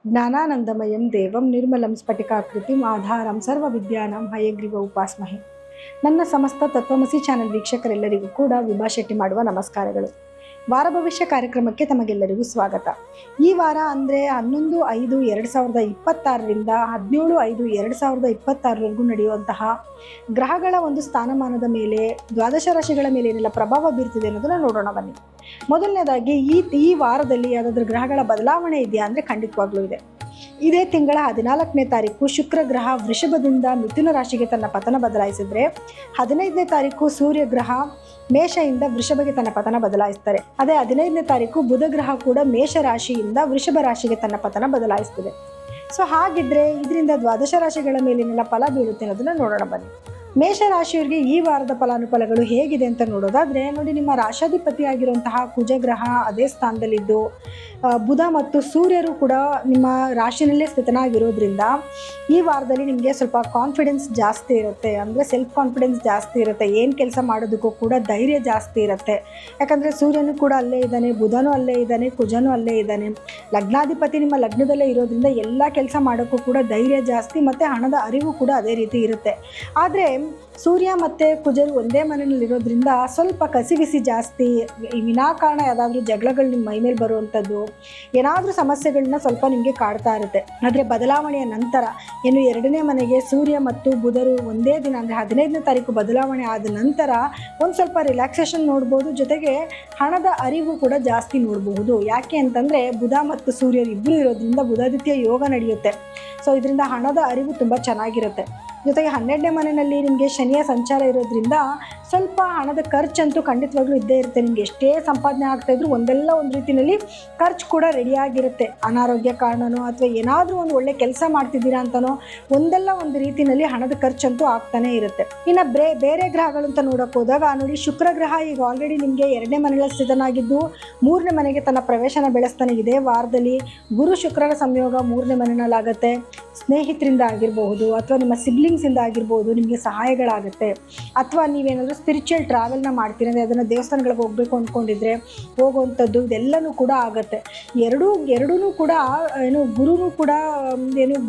ಜ್ಞಾನಾನಂದಮಯಂ ದೇವಂ ನಿರ್ಮಲಂ ಸ್ಫಟಿಕಾಕೃತಿಂ ಆಧಾರಂ ಸರ್ವವಿದ್ಯಾನಾಂ ಹಯಗ್ರೀವ ಉಪಾಸ್ಮಹೆ. ನನ್ನ ಸಮಸ್ತ ತತ್ವಮಸಿ ಚಾನೆಲ್ ವೀಕ್ಷಕರೆಲ್ಲರಿಗೂ ಕೂಡ ವಿಭಾ ಶೆಟ್ಟಿ ಮಾಡುವ ನಮಸ್ಕಾರಗಳು. ವಾರ ಭವಿಷ್ಯ ಕಾರ್ಯಕ್ರಮಕ್ಕೆ ತಮಗೆಲ್ಲರಿಗೂ ಸ್ವಾಗತ. ಈ ವಾರ ಅಂದರೆ 11/5/2026ರಿಂದ 17/5/2026ವರೆಗೂ ನಡೆಯುವಂತಹ ಗ್ರಹಗಳ ಒಂದು ಸ್ಥಾನಮಾನದ ಮೇಲೆ, ದ್ವಾದಶ ರಾಶಿಗಳ ಮೇಲೆ ಏನೆಲ್ಲ ಪ್ರಭಾವ ಬೀರ್ತಿದೆ ಅನ್ನೋದನ್ನ ನೋಡೋಣ ಬನ್ನಿ. ಮೊದಲನೇದಾಗಿ ಈ ವಾರದಲ್ಲಿ ಯಾವುದಾದ್ರೂ ಗ್ರಹಗಳ ಬದಲಾವಣೆ ಇದೆಯಾ ಅಂದರೆ ಖಂಡಿತವಾಗ್ಲೂ ಇದೆ. ಇದೇ ತಿಂಗಳ 14ನೇ ತಾರೀಕು ಶುಕ್ರ ಗ್ರಹ ವೃಷಭದಿಂದ ಮಿಥುನ ರಾಶಿಗೆ ತನ್ನ ಪತನ ಬದಲಾಯಿಸಿದ್ರೆ, 15ನೇ ತಾರೀಕು ಸೂರ್ಯ ಗ್ರಹ ಮೇಷದಿಂದ ವೃಷಭಗೆ ತನ್ನ ಪತನ ಬದಲಾಯಿಸ್ತಾರೆ. ಅದೇ 15ನೇ ತಾರೀಕು ಬುಧ ಗ್ರಹ ಕೂಡ ಮೇಷ ರಾಶಿಯಿಂದ ವೃಷಭ ರಾಶಿಗೆ ತನ್ನ ಪತನ ಬದಲಾಯಿಸ್ತದೆ. ಸೊ ಹಾಗಿದ್ರೆ ಇದರಿಂದ ದ್ವಾದಶ ರಾಶಿಗಳ ಮೇಲಿನೆಲ್ಲ ಫಲ ಬೀಳುತ್ತೆ ಅನ್ನೋದನ್ನ ನೋಡೋಣ ಬನ್ನಿ. ಮೇಷರಾಶಿಯವರಿಗೆ ಈ ವಾರದ ಫಲಾನುಫಲಗಳು ಹೇಗಿದೆ ಅಂತ ನೋಡೋದಾದ್ರೆ, ನೋಡಿ, ನಿಮ್ಮ ರಾಶಾಧಿಪತಿ ಆಗಿರುವಂತಹ ಕುಜಗ್ರಹ ಅದೇ ಸ್ಥಾನದಲ್ಲಿದ್ದು, ಬುಧ ಮತ್ತು ಸೂರ್ಯರು ಕೂಡ ನಿಮ್ಮ ರಾಶಿನಲ್ಲೇ ಸ್ಥಿತನಾಗಿರೋದ್ರಿಂದ ಈ ವಾರದಲ್ಲಿ ನಿಮಗೆ ಸ್ವಲ್ಪ ಕಾನ್ಫಿಡೆನ್ಸ್ ಜಾಸ್ತಿ ಇರುತ್ತೆ. ಅಂದರೆ ಸೆಲ್ಫ್ ಕಾನ್ಫಿಡೆನ್ಸ್ ಜಾಸ್ತಿ ಇರುತ್ತೆ. ಏನು ಕೆಲಸ ಮಾಡೋದಕ್ಕೂ ಕೂಡ ಧೈರ್ಯ ಜಾಸ್ತಿ ಇರುತ್ತೆ. ಯಾಕಂದರೆ ಸೂರ್ಯನೂ ಕೂಡ ಅಲ್ಲೇ ಇದ್ದಾನೆ, ಬುಧನೂ ಅಲ್ಲೇ ಇದ್ದಾನೆ, ಕುಜನೂ ಅಲ್ಲೇ ಇದ್ದಾನೆ. ಲಗ್ನಾಧಿಪತಿ ನಿಮ್ಮ ಲಗ್ನದಲ್ಲೇ ಇರೋದ್ರಿಂದ ಎಲ್ಲ ಕೆಲಸ ಮಾಡೋಕ್ಕೂ ಕೂಡ ಧೈರ್ಯ ಜಾಸ್ತಿ ಮತ್ತು ಹಣದ ಅರಿವು ಕೂಡ ಅದೇ ರೀತಿ ಇರುತ್ತೆ. ಆದರೆ ಸೂರ್ಯ ಮತ್ತು ಕುಜರು ಒಂದೇ ಮನೆಯಲ್ಲಿರೋದ್ರಿಂದ ಸ್ವಲ್ಪ ಕಸಿವಿಸಿ ಜಾಸ್ತಿ, ವಿನಾಕಾರಣ ಯಾವುದಾದ್ರೂ ಜಗಳಗಳು ನಿಮ್ಮ ಮೈ ಮೇಲೆ ಬರುವಂಥದ್ದು, ಏನಾದರೂ ಸಮಸ್ಯೆಗಳನ್ನ ಸ್ವಲ್ಪ ನಿಮಗೆ ಕಾಡ್ತಾ ಇರುತ್ತೆ. ಆದರೆ ಬದಲಾವಣೆಯ ನಂತರ ಏನು 2ನೇ ಮನೆಗೆ ಸೂರ್ಯ ಮತ್ತು ಬುಧರು ಒಂದೇ ದಿನ ಅಂದರೆ 15ನೇ ತಾರೀಕು ಬದಲಾವಣೆ ಆದ ನಂತರ ಒಂದು ಸ್ವಲ್ಪ ರಿಲ್ಯಾಕ್ಸೇಷನ್ ನೋಡ್ಬೋದು. ಜೊತೆಗೆ ಹಣದ ಅರಿವು ಕೂಡ ಜಾಸ್ತಿ ನೋಡಬಹುದು. ಯಾಕೆ ಅಂತಂದರೆ ಬುಧ ಮತ್ತು ಸೂರ್ಯರು ಇಬ್ಬರು ಇರೋದ್ರಿಂದ ಬುಧಾದಿತ್ಯ ಯೋಗ ನಡೆಯುತ್ತೆ. ಸೊ ಇದರಿಂದ ಹಣದ ಅರಿವು ತುಂಬ ಚೆನ್ನಾಗಿರುತ್ತೆ. ಜೊತೆಗೆ 12ನೇ ಮನೆಯಲ್ಲಿ ನಿಮಗೆ ಶನಿಯ ಸಂಚಾರ ಇರೋದ್ರಿಂದ ಸ್ವಲ್ಪ ಹಣದ ಖರ್ಚಂತೂ ಖಂಡಿತವಾಗ್ಲೂ ಇದ್ದೇ ಇರುತ್ತೆ. ನಿಮ್ಗೆ ಎಷ್ಟೇ ಸಂಪಾದನೆ ಆಗ್ತಾಯಿದ್ರು ಒಂದೆಲ್ಲ ಒಂದು ರೀತಿಯಲ್ಲಿ ಖರ್ಚು ಕೂಡ ರೆಡಿಯಾಗಿರುತ್ತೆ. ಅನಾರೋಗ್ಯ ಕಾರಣನೋ ಅಥವಾ ಏನಾದರೂ ಒಂದು ಒಳ್ಳೆ ಕೆಲಸ ಮಾಡ್ತಿದ್ದೀರಾ ಅಂತನೋ ಒಂದೆಲ್ಲ ಒಂದು ರೀತಿಯಲ್ಲಿ ಹಣದ ಖರ್ಚಂತೂ ಆಗ್ತಾನೆ ಇರುತ್ತೆ. ಇನ್ನು ಬೇರೆ ಗ್ರಹಗಳು ಅಂತ ನೋಡೋಕೆ ಹೋದಾಗ, ನೋಡಿ, ಶುಕ್ರ ಗ್ರಹ ಈಗ ಆಲ್ರೆಡಿ ನಿಮಗೆ 2ನೇ ಮನೆಯಲ್ಲಿ ಸ್ಥಿತನಾಗಿದ್ದು 3ನೇ ಮನೆಗೆ ತನ್ನ ಪ್ರವೇಶನ ಬೆಳೆಸ್ತಾನೆ. ಇದೇ ವಾರದಲ್ಲಿ ಗುರು ಶುಕ್ರರ ಸಂಯೋಗ 3ನೇ ಮನೆಯಲ್ಲಾಗುತ್ತೆ. ಸ್ನೇಹಿತರಿಂದ ಆಗಿರಬಹುದು ಅಥವಾ ನಿಮ್ಮ ಸಿಬ್ಲಿಂಗ್ಸಿಂದ ಆಗಿರ್ಬೋದು ನಿಮಗೆ ಸಹಾಯಗಳಾಗುತ್ತೆ. ಅಥವಾ ನೀವೇನಾದರೂ ಸ್ಪಿರಿಚುವಲ್ ಟ್ರಾವೆಲ್ನ ಮಾಡ್ತೀರಿ ಅಂದರೆ ಅದನ್ನು ದೇವಸ್ಥಾನಗಳಿಗೆ ಹೋಗಬೇಕು ಅಂದ್ಕೊಂಡಿದ್ರೆ ಹೋಗುವಂಥದ್ದು, ಇದೆಲ್ಲನೂ ಕೂಡ ಆಗುತ್ತೆ. ಎರಡೂ ಕೂಡ ಗುರುನೂ ಕೂಡ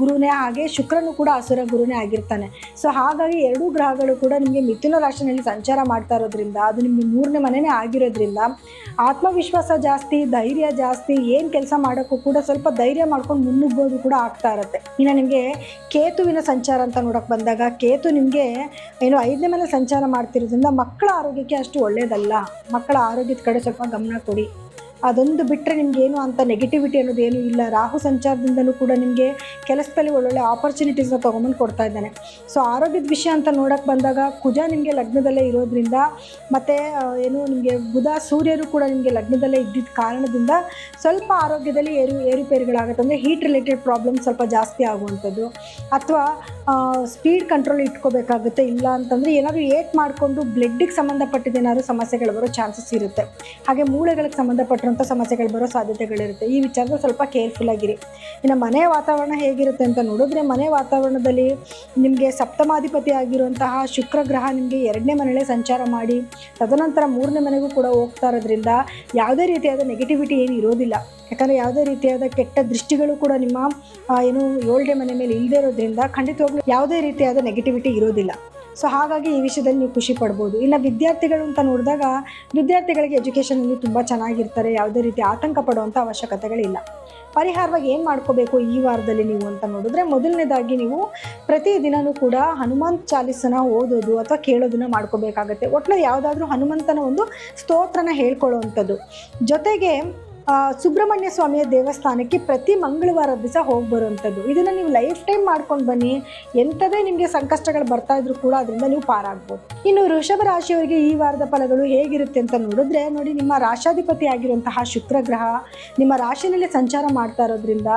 ಗುರುನೇ, ಹಾಗೆ ಶುಕ್ರನೂ ಕೂಡ ಅಸುರ ಗುರುನೇ ಆಗಿರ್ತಾನೆ. ಸೊ ಹಾಗಾಗಿ ಎರಡೂ ಗ್ರಹಗಳು ಕೂಡ ನಿಮಗೆ ಮಿಥುನ ರಾಶಿನಲ್ಲಿ ಸಂಚಾರ ಮಾಡ್ತಾ ಇರೋದ್ರಿಂದ, ಅದು ನಿಮಗೆ 3ನೇ ಮನೆಯೇ ಆಗಿರೋದ್ರಿಂದ ಆತ್ಮವಿಶ್ವಾಸ ಜಾಸ್ತಿ, ಧೈರ್ಯ ಜಾಸ್ತಿ, ಏನು ಕೆಲಸ ಮಾಡೋಕ್ಕೂ ಕೂಡ ಸ್ವಲ್ಪ ಧೈರ್ಯ ಮಾಡ್ಕೊಂಡು ಮುನ್ನುಗ್ಗೋದು ಕೂಡ ಆಗ್ತಾ ಇರುತ್ತೆ. ಇನ್ನು ನಿಮಗೆ ಕೇತುವಿನ ಸಂಚಾರ ಅಂತ ನೋಡೋಕೆ ಬಂದಾಗ, ಕೇತು ನಿಮಗೆ 5ನೇ ಮನೆ ಸಂಚಾರ ಮಾಡ್ತಿರೋದ್ರಿಂದ ಮಕ್ಕಳ ಆರೋಗ್ಯಕ್ಕೆ ಅಷ್ಟು ಒಳ್ಳೆಯದಲ್ಲ. ಮಕ್ಕಳ ಆರೋಗ್ಯದ ಕಡೆ ಸ್ವಲ್ಪ ಗಮನ ಕೊಡಿ. ಅದೊಂದು ಬಿಟ್ಟರೆ ನಿಮಗೇನು ಅಂತ ನೆಗೆಟಿವಿಟಿ ಅನ್ನೋದೇನು ಇಲ್ಲ. ರಾಹು ಸಂಚಾರದಿಂದಲೂ ಕೂಡ ನಿಮಗೆ ಕೆಲಸದಲ್ಲಿ ಒಳ್ಳೊಳ್ಳೆ ಆಪರ್ಚುನಿಟೀಸ್ನ ತೊಗೊಂಬಂದು ಕೊಡ್ತಾ ಇದ್ದಾನೆ. ಸೊ ಆರೋಗ್ಯದ ವಿಷಯ ಅಂತ ನೋಡೋಕೆ ಬಂದಾಗ, ಕುಜ ನಿಮಗೆ ಲಗ್ನದಲ್ಲೇ ಇರೋದ್ರಿಂದ ಮತ್ತು ನಿಮಗೆ ಬುಧ ಸೂರ್ಯರು ಕೂಡ ನಿಮಗೆ ಲಗ್ನದಲ್ಲೇ ಇದ್ದಿದ್ದ ಕಾರಣದಿಂದ ಸ್ವಲ್ಪ ಆರೋಗ್ಯದಲ್ಲಿ ಏರುಪೇರುಗಳಾಗುತ್ತೆ. ಅಂದರೆ ಹೀಟ್ ರಿಲೇಟೆಡ್ ಪ್ರಾಬ್ಲಮ್ ಸ್ವಲ್ಪ ಜಾಸ್ತಿ ಆಗುವಂಥದ್ದು, ಅಥವಾ ಸ್ಪೀಡ್ ಕಂಟ್ರೋಲ್ ಇಟ್ಕೋಬೇಕಾಗುತ್ತೆ. ಇಲ್ಲ ಅಂತಂದರೆ ಏನಾದರೂ ಏಟ್ ಮಾಡಿಕೊಂಡು ಬ್ಲಡ್ಡಿಗೆ ಸಂಬಂಧಪಟ್ಟಿದ್ದೇನಾದ್ರು ಸಮಸ್ಯೆಗಳು ಬರೋ ಚಾನ್ಸಸ್ ಇರುತ್ತೆ. ಹಾಗೆ ಮೂಳೆಗಳಿಗೆ ಸಂಬಂಧಪಟ್ಟಿರುವಂಥ ಸಮಸ್ಯೆಗಳು ಬರೋ ಸಾಧ್ಯತೆಗಳಿರುತ್ತೆ. ಈ ವಿಚಾರದಲ್ಲಿ ಸ್ವಲ್ಪ ಕೇರ್ಫುಲ್ ಆಗಿರಿ. ಇನ್ನು ಮನೆಯ ವಾತಾವರಣ ಹೇಗಿರುತ್ತೆ ಅಂತ ನೋಡಿದ್ರೆ, ಮನೆ ವಾತಾವರಣದಲ್ಲಿ ನಿಮಗೆ ಸಪ್ತಮಾಧಿಪತಿ ಆಗಿರುವಂತಹ ಶುಕ್ರ ಗ್ರಹ ನಿಮಗೆ 2ನೇ ಮನೆಯಲ್ಲೇ ಸಂಚಾರ ಮಾಡಿ ತದನಂತರ 3ನೇ ಮನೆಗೂ ಕೂಡ ಹೋಗ್ತಾ ಇರೋದ್ರಿಂದ ಯಾವುದೇ ರೀತಿಯಾದ ನೆಗೆಟಿವಿಟಿ ಏನು ಇರೋದಿಲ್ಲ. ಯಾಕಂದರೆ ಯಾವುದೇ ರೀತಿಯಾದ ಕೆಟ್ಟ ದೃಷ್ಟಿಗಳು ಕೂಡ ನಿಮ್ಮ 7ನೇ ಮನೆ ಮೇಲೆ ಇಲ್ಲದೇ ಇರೋದ್ರಿಂದ ಖಂಡಿತವಾಗ್ಲೂ ಯಾವುದೇ ರೀತಿಯಾದ ನೆಗೆಟಿವಿಟಿ ಇರೋದಿಲ್ಲ. ಸೊ ಹಾಗಾಗಿ ಈ ವಿಷಯದಲ್ಲಿ ನೀವು ಖುಷಿ ಪಡ್ಬೋದು. ಇನ್ನು ವಿದ್ಯಾರ್ಥಿಗಳು ಅಂತ ನೋಡಿದಾಗ, ವಿದ್ಯಾರ್ಥಿಗಳಿಗೆ ಎಜುಕೇಷನಲ್ಲಿ ತುಂಬ ಚೆನ್ನಾಗಿರ್ತಾರೆ. ಯಾವುದೇ ರೀತಿ ಆತಂಕ ಪಡುವಂಥ ಅವಶ್ಯಕತೆಗಳಿಲ್ಲ. ಪರಿಹಾರವಾಗಿ ಏನು ಮಾಡ್ಕೋಬೇಕು ಈ ವಾರದಲ್ಲಿ ನೀವು ಅಂತ ನೋಡಿದ್ರೆ, ಮೊದಲನೇದಾಗಿ ನೀವು ಪ್ರತಿದಿನವೂ ಕೂಡ ಹನುಮಾನ್ ಚಾಲೀಸನ ಓದೋದು ಅಥವಾ ಕೇಳೋದನ್ನ ಮಾಡ್ಕೋಬೇಕಾಗತ್ತೆ. ಒಟ್ಟಿನಲ್ಲಿ ಯಾವುದಾದ್ರೂ ಹನುಮಂತನ ಒಂದು ಸ್ತೋತ್ರನ ಹೇಳ್ಕೊಳ್ಳೋವಂಥದ್ದು. ಜೊತೆಗೆ ಸುಬ್ರಹ್ಮಣ್ಯ ಸ್ವಾಮಿಯ ದೇವಸ್ಥಾನಕ್ಕೆ ಪ್ರತಿ ಮಂಗಳವಾರ ದಿವಸ ಹೋಗಿ ಬರುವಂಥದ್ದು. ಇದನ್ನು ನೀವು ಲೈಫ್ ಟೈಮ್ ಮಾಡ್ಕೊಂಡು ಬನ್ನಿ. ಎಂಥದೇ ನಿಮಗೆ ಸಂಕಷ್ಟಗಳು ಬರ್ತಾ ಇದ್ರೂ ಕೂಡ ಅದರಿಂದ ನೀವು ಪಾರಾಗ್ಬೋದು. ಇನ್ನು ವೃಷಭ ರಾಶಿಯವರಿಗೆ ಈ ವಾರದ ಫಲಗಳು ಹೇಗಿರುತ್ತೆ ಅಂತ ನೋಡಿದ್ರೆ, ನೋಡಿ, ನಿಮ್ಮ ರಾಶಾಧಿಪತಿ ಆಗಿರುವಂತಹ ಶುಕ್ರ ಗ್ರಹ ನಿಮ್ಮ ರಾಶಿನಲ್ಲಿ ಸಂಚಾರ ಮಾಡ್ತಾ ಇರೋದ್ರಿಂದ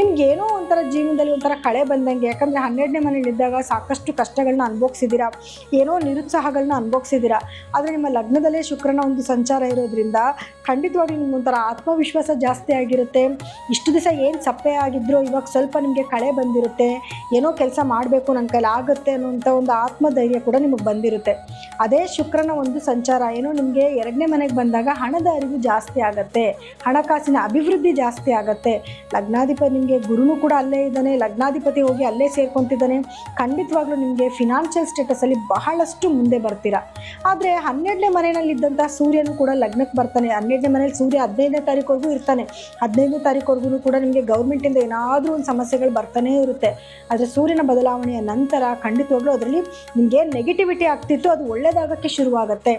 ನಿಮ್ಗೇನೋ ಒಂಥರ ಜೀವನದಲ್ಲಿ ಒಂಥರ ಕಳೆ ಬಂದಂಗೆ. ಯಾಕಂದರೆ 12ನೇ ಮನೆಯಲ್ಲಿದ್ದಾಗ ಸಾಕಷ್ಟು ಕಷ್ಟಗಳನ್ನ ಅನುಭವಿಸಿದ್ದೀರಾ, ಏನೋ ನಿರುತ್ಸಾಹಗಳನ್ನ ಅನುಭವಿಸಿದ್ದೀರಾ. ಆದರೆ ನಿಮ್ಮ ಲಗ್ನದಲ್ಲೇ ಶುಕ್ರನ ಒಂದು ಸಂಚಾರ ಇರೋದ್ರಿಂದ ಖಂಡಿತವಾಗಿ ನಿಮ್ಗೊಂಥರ ಆತ್ಮ ಆತ್ಮವಿಶ್ವಾಸ ಜಾಸ್ತಿ ಆಗಿರುತ್ತೆ. ಇಷ್ಟು ದಿವಸ ಏನು ಸಪ್ಪೆ ಆಗಿದ್ರೋ ಇವಾಗ ಸ್ವಲ್ಪ ನಿಮಗೆ ಕಳೆ ಬಂದಿರುತ್ತೆ. ಏನೋ ಕೆಲಸ ಮಾಡಬೇಕು, ನನ್ನ ಕೈಲಿ ಆಗುತ್ತೆ ಅನ್ನೋಂಥ ಒಂದು ಆತ್ಮಧೈರ್ಯ ಕೂಡ ನಿಮಗೆ ಬಂದಿರುತ್ತೆ. ಅದೇ ಶುಕ್ರನ ಒಂದು ಸಂಚಾರ ಏನೋ ನಿಮಗೆ 2ನೇ ಮನೆಗೆ ಬಂದಾಗ ಹಣದ ಅರಿವು ಜಾಸ್ತಿ ಆಗುತ್ತೆ, ಹಣಕಾಸಿನ ಅಭಿವೃದ್ಧಿ ಜಾಸ್ತಿ ಆಗುತ್ತೆ. ಲಗ್ನಾಧಿಪತಿ ನಿಮಗೆ ಗುರುನು ಕೂಡ ಅಲ್ಲೇ ಇದ್ದಾನೆ, ಲಗ್ನಾಧಿಪತಿ ಹೋಗಿ ಅಲ್ಲೇ ಸೇರ್ಕೊತಿದ್ದಾನೆ. ಖಂಡಿತವಾಗ್ಲೂ ನಿಮಗೆ ಫಿನಾನ್ಷಿಯಲ್ ಸ್ಟೇಟಸಲ್ಲಿ ಬಹಳಷ್ಟು ಮುಂದೆ ಬರ್ತೀರಾ. ಆದರೆ 12ನೇ ಮನೆಯಲ್ಲಿದ್ದಂಥ ಸೂರ್ಯನು ಕೂಡ ಲಗ್ನಕ್ಕೆ ಬರ್ತಾನೆ. 12ನೇ ಮನೇಲಿ ಸೂರ್ಯ 15ನೇ ತಾರೀಕುವರೆಗೂ ಇರ್ತಾನೆ. 15ನೇ ತಾರೀಕುವರೆಗೂ ಕೂಡ ನಿಮಗೆ ಗೌರ್ಮೆಂಟಿಂದ ಏನಾದರೂ ಒಂದು ಸಮಸ್ಯೆಗಳು ಬರ್ತಾನೇ ಇರುತ್ತೆ. ಆದರೆ ಸೂರ್ಯನ ಬದಲಾವಣೆಯ ನಂತರ ಖಂಡಿತವಾಗ್ಲೂ ಅದರಲ್ಲಿ ನಿಮಗೆ ನೆಗೆಟಿವಿಟಿ ಆಗ್ತಿತ್ತು, ಅದು ಒಳ್ಳೆಯದಾಗೋಕ್ಕೆ ಶುರುವಾಗುತ್ತೆ,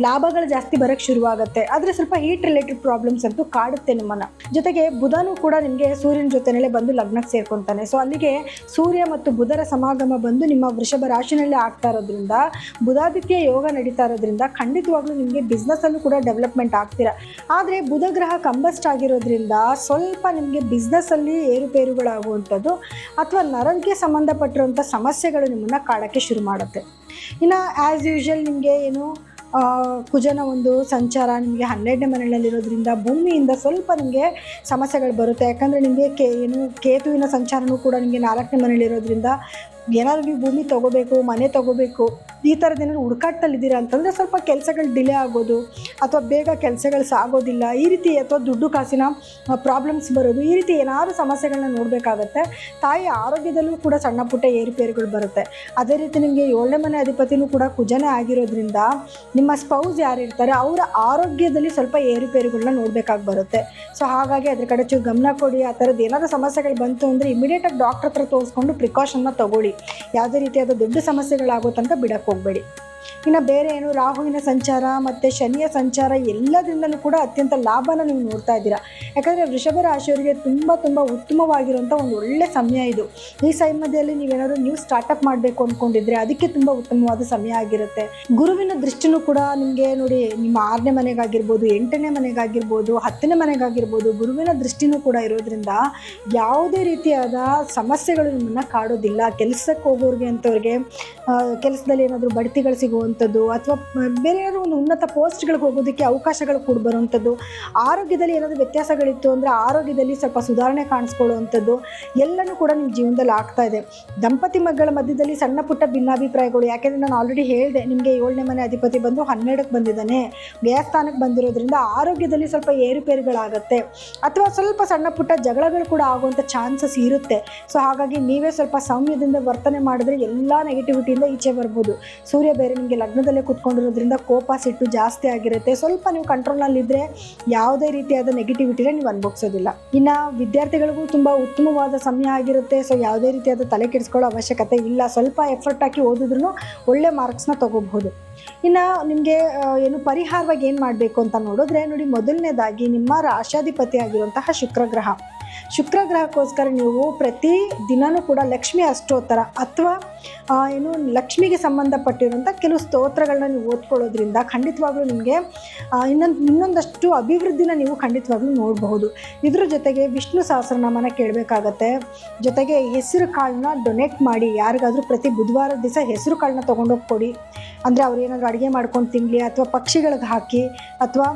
ಲಾಭಗಳು ಜಾಸ್ತಿ ಬರೋಕ್ಕೆ ಶುರುವಾಗುತ್ತೆ. ಆದರೆ ಸ್ವಲ್ಪ ಹೀಟ್ ರಿಲೇಟೆಡ್ ಪ್ರಾಬ್ಲಮ್ಸ್ ಅಂತೂ ಕಾಡುತ್ತೆ ನಿಮ್ಮನ್ನು. ಜೊತೆಗೆ ಬುಧನೂ ಕೂಡ ನಿಮಗೆ ಸೂರ್ಯನ ಜೊತೆಯಲ್ಲೇ ಬಂದು ಲಗ್ನಕ್ಕೆ ಸೇರ್ಕೊತಾನೆ. ಸೊ ಅಲ್ಲಿಗೆ ಸೂರ್ಯ ಮತ್ತು ಬುಧರ ಸಮಾಗಮ ಬಂದು ನಿಮ್ಮ ವೃಷಭ ರಾಶಿನಲ್ಲೇ ಆಗ್ತಾ ಇರೋದ್ರಿಂದ, ಬುಧಾದಿತ್ಯ ಯೋಗ ನಡೀತಾ ಇರೋದ್ರಿಂದ ಖಂಡಿತವಾಗ್ಲೂ ನಿಮಗೆ ಬಿಸ್ನೆಸ್ಸಲ್ಲೂ ಕೂಡ ಡೆವಲಪ್ಮೆಂಟ್ ಆಗ್ತೀರಾ. ಆದರೆ ಬುಧ ಗ್ರಹ ಕಂಬಸ್ಟ್ ಆಗಿರೋದ್ರಿಂದ ಸ್ವಲ್ಪ ನಿಮಗೆ ಬಿಸ್ನೆಸ್ಸಲ್ಲಿ ಏರುಪೇರುಗಳಾಗುವಂಥದ್ದು ಅಥವಾ ನರಕ್ಕೆ ಸಂಬಂಧಪಟ್ಟಿರುವಂಥ ಸಮಸ್ಯೆಗಳು ನಿಮ್ಮನ್ನು ಕಾಡೋಕ್ಕೆ ಶುರು ಮಾಡುತ್ತೆ. ಇನ್ನು ಆ್ಯಸ್ ಯೂಶ್ವಲ್ ನಿಮಗೆ ಏನು ಕುಜನ ಒಂದು ಸಂಚಾರ ನಿಮಗೆ 12ನೇ ಮನೆಯಲ್ಲಿರೋದ್ರಿಂದ ಭೂಮಿಯಿಂದ ಸ್ವಲ್ಪ ನಿಮಗೆ ಸಮಸ್ಯೆಗಳು ಬರುತ್ತೆ. ಯಾಕಂದರೆ ನಿಮಗೆ ಕೇತುವಿನ ಸಂಚಾರನೂ ಕೂಡ ನಿಮಗೆ 4ನೇ ಮನೆಯಲ್ಲಿರೋದ್ರಿಂದ ಏನಾದರೂ ನೀವು ಭೂಮಿ ತೊಗೋಬೇಕು, ಮನೆ ತೊಗೋಬೇಕು, ಈ ಥರದ್ದು ಏನಾದ್ರು ಹುಡುಕಾಟದಲ್ಲಿದ್ದೀರಾ ಅಂತಂದರೆ ಸ್ವಲ್ಪ ಕೆಲಸಗಳು ಡಿಲೇ ಆಗೋದು ಅಥವಾ ಬೇಗ ಕೆಲಸಗಳು ಸಾಗೋದಿಲ್ಲ, ಈ ರೀತಿ ಅಥವಾ ದುಡ್ಡು ಕಾಸಿನ ಪ್ರಾಬ್ಲಮ್ಸ್ ಬರೋದು, ಈ ರೀತಿ ಏನಾದರೂ ಸಮಸ್ಯೆಗಳನ್ನ ನೋಡಬೇಕಾಗತ್ತೆ. ತಾಯಿ ಆರೋಗ್ಯದಲ್ಲೂ ಕೂಡ ಸಣ್ಣ ಪುಟ್ಟ ಏರುಪೇರುಗಳು ಬರುತ್ತೆ. ಅದೇ ರೀತಿ ನಿಮಗೆ 7ನೇ ಮನೆ ಅಧಿಪತಿನೂ ಕೂಡ ಕುಜನೇ ಆಗಿರೋದ್ರಿಂದ ನಿಮ್ಮ ಸ್ಪೌಸ್ ಯಾರಿರ್ತಾರೆ ಅವರ ಆರೋಗ್ಯದಲ್ಲಿ ಸ್ವಲ್ಪ ಏರುಪೇರುಗಳನ್ನ ನೋಡಬೇಕಾಗಿ ಬರುತ್ತೆ. ಸೊ ಹಾಗಾಗಿ ಅದ್ರ ಕಡೆ ಚೂರು ಗಮನ ಕೊಡಿ. ಆ ಥರದ್ದು ಏನಾದರೂ ಸಮಸ್ಯೆಗಳು ಬಂತು ಅಂದರೆ ಇಮಿಡಿಯೇಟಾಗಿ ಡಾಕ್ಟ್ರ್ ಹತ್ರ ತೋರಿಸ್ಕೊಂಡು ಪ್ರಿಕಾಷನ್ನ ತೊಗೊಳ್ಳಿ. ಯಾವುದೇ ರೀತಿಯಾದ ದೊಡ್ಡ ಸಮಸ್ಯೆಗಳಾಗೋ ತನಕ ಬಿಡಕ್ಕೆ ಹೋಗಬೇಡಿ. ಇನ್ನು ಬೇರೆ ಏನು ರಾಹುವಿನ ಸಂಚಾರ ಮತ್ತು ಶನಿಯ ಸಂಚಾರ ಎಲ್ಲದರಿಂದಲೂ ಕೂಡ ಅತ್ಯಂತ ಲಾಭನ ನೀವು ನೋಡ್ತಾ ಇದ್ದೀರಾ. ಯಾಕಂದರೆ ವೃಷಭ ರಾಶಿಯವರಿಗೆ ತುಂಬ ಉತ್ತಮವಾಗಿರುವಂಥ ಒಂದು ಒಳ್ಳೆ ಸಮಯ ಇದು. ಈ ಸಮಯದಲ್ಲಿ ನೀವೇನಾದರೂ ನೀವು ಸ್ಟಾರ್ಟಪ್ ಮಾಡಬೇಕು ಅಂದ್ಕೊಂಡಿದ್ರೆ ಅದಕ್ಕೆ ತುಂಬ ಉತ್ತಮವಾದ ಸಮಯ ಆಗಿರುತ್ತೆ. ಗುರುವಿನ ದೃಷ್ಟಿನೂ ಕೂಡ ನಿಮಗೆ ನೋಡಿ, ನಿಮ್ಮ 6ನೇ ಮನೆಗಾಗಿರ್ಬೋದು, 8ನೇ ಮನೆಗಾಗಿರ್ಬೋದು, 10ನೇ ಮನೆಗಾಗಿರ್ಬೋದು ಗುರುವಿನ ದೃಷ್ಟಿನೂ ಕೂಡ ಇರೋದ್ರಿಂದ ಯಾವುದೇ ರೀತಿಯಾದ ಸಮಸ್ಯೆಗಳು ನಿಮ್ಮನ್ನು ಕಾಡೋದಿಲ್ಲ. ಕೆಲಸಕ್ಕೆ ಹೋಗೋರಿಗೆ ಅಂಥವ್ರಿಗೆ ಕೆಲಸದಲ್ಲಿ ಏನಾದರೂ ಬಡ್ತಿಗಳು ಸಿಗುವಂಥದ್ದು ಅಥವಾ ಬೇರೆ ಏನಾದರೂ ಒಂದು ಉನ್ನತ ಪೋಸ್ಟ್ಗಳಿಗೆ ಹೋಗೋದಕ್ಕೆ ಅವಕಾಶಗಳು ಕೂಡ ಬರುವಂಥದ್ದು, ಆರೋಗ್ಯದಲ್ಲಿ ಏನಾದರೂ ವ್ಯತ್ಯಾಸಗಳಿತ್ತು ಅಂದರೆ ಆರೋಗ್ಯದಲ್ಲಿ ಸ್ವಲ್ಪ ಸುಧಾರಣೆ ಕಾಣಿಸ್ಕೊಳ್ಳುವಂಥದ್ದು ಎಲ್ಲನೂ ಕೂಡ ನಿಮ್ಮ ಜೀವನದಲ್ಲಿ ಆಗ್ತಾ ಇದೆ. ದಂಪತಿ ಮಕ್ಕಳ ಮಧ್ಯದಲ್ಲಿ ಸಣ್ಣ ಪುಟ್ಟ ಭಿನ್ನಾಭಿಪ್ರಾಯಗಳು, ಯಾಕೆಂದರೆ ನಾನು ಆಲ್ರೆಡಿ ಹೇಳಿದೆ ನಿಮಗೆ 7ನೇ ಮನೆ ಅಧಿಪತಿ ಬಂದು 12ಕ್ಕೆ ಬಂದಿದ್ದಾನೆ, ವ್ಯಯಸ್ಥಾನಕ್ಕೆ ಬಂದಿರೋದ್ರಿಂದ ಆರೋಗ್ಯದಲ್ಲಿ ಸ್ವಲ್ಪ ಏರುಪೇರುಗಳಾಗತ್ತೆ ಅಥವಾ ಸ್ವಲ್ಪ ಸಣ್ಣ ಪುಟ್ಟ ಜಗಳಗಳು ಕೂಡ ಆಗುವಂಥ ಚಾನ್ಸಸ್ ಇರುತ್ತೆ. ಸೊ ಹಾಗಾಗಿ ನೀವೇ ಸ್ವಲ್ಪ ಸೌಮ್ಯದಿಂದ ವರ್ತನೆ ಮಾಡಿದ್ರೆ ಎಲ್ಲ ನೆಗೆಟಿವಿಟಿಯಿಂದ ಈಚೆ ಬರ್ಬೋದು. ಸೂರ್ಯ ಬೇರೆ ನಿಮಗೆ ಲಗ್ನದಲ್ಲೇ ಕೂತ್ಕೊಂಡಿರೋದ್ರಿಂದ ಕೋಪ ಸಿಟ್ಟು ಜಾಸ್ತಿ ಆಗಿರುತ್ತೆ. ಸ್ವಲ್ಪ ನೀವು ಕಂಟ್ರೋಲ್ನಲ್ಲಿದ್ದರೆ ಯಾವುದೇ ರೀತಿಯಾದ ನೆಗೆಟಿವಿಟಿನ ನೀವು ಅನುಭವಿಸೋದಿಲ್ಲ. ಇನ್ನು ವಿದ್ಯಾರ್ಥಿಗಳಿಗೂ ತುಂಬ ಉತ್ತಮವಾದ ಸಮಯ ಆಗಿರುತ್ತೆ. ಸೊ ಯಾವುದೇ ರೀತಿಯಾದ ತಲೆ ಕೆಡಿಸ್ಕೊಳ್ಳೋ ಅವಶ್ಯಕತೆ ಇಲ್ಲ. ಸ್ವಲ್ಪ ಎಫರ್ಟ್ ಹಾಕಿ ಓದಿದ್ರೂ ಒಳ್ಳೆ ಮಾರ್ಕ್ಸ್ನ ತೊಗೋಬಹುದು. ಇನ್ನು ನಿಮಗೆ ಏನು ಪರಿಹಾರವಾಗಿ ಏನು ಮಾಡಬೇಕು ಅಂತ ನೋಡಿದ್ರೆ ನೋಡಿ, ಮೊದಲನೇದಾಗಿ ನಿಮ್ಮ ರಾಶಾಧಿಪತಿ ಆಗಿರುವಂತಹ ಶುಕ್ರ ಗ್ರಹಕ್ಕೋಸ್ಕರ ನೀವು ಪ್ರತಿ ದಿನವೂ ಕೂಡ ಲಕ್ಷ್ಮಿ ಅಷ್ಟೋತ್ತರ ಅಥವಾ ಏನು ಲಕ್ಷ್ಮಿಗೆ ಸಂಬಂಧಪಟ್ಟಿರುವಂಥ ಕೆಲವು ಸ್ತೋತ್ರಗಳನ್ನ ನೀವು ಓದ್ಕೊಳ್ಳೋದ್ರಿಂದ ಖಂಡಿತವಾಗ್ಲೂ ನಿಮಗೆ ಇನ್ನೊಂದಷ್ಟು ಅಭಿವೃದ್ಧಿನ ನೀವು ಖಂಡಿತವಾಗ್ಲೂ ನೋಡಬಹುದು. ಇದ್ರ ಜೊತೆಗೆ ವಿಷ್ಣು ಸಹಸ್ರನಾಮನ ಕೇಳಬೇಕಾಗತ್ತೆ. ಜೊತೆಗೆ ಹೆಸರು ಕಾಳನ್ನ ಡೊನೇಟ್ ಮಾಡಿ, ಯಾರಿಗಾದರೂ ಪ್ರತಿ ಬುಧವಾರದ ದಿವಸ ಹೆಸರು ಕಾಳನ್ನ ತೊಗೊಂಡೋಗಿ ಕೊಡಿ. ಅಂದರೆ ಅವ್ರು ಏನಾದರೂ ಅಡುಗೆ ಮಾಡ್ಕೊಂಡು ತಿನ್ನಲಿ ಅಥವಾ ಪಕ್ಷಿಗಳಿಗೆ ಹಾಕಿ ಅಥವಾ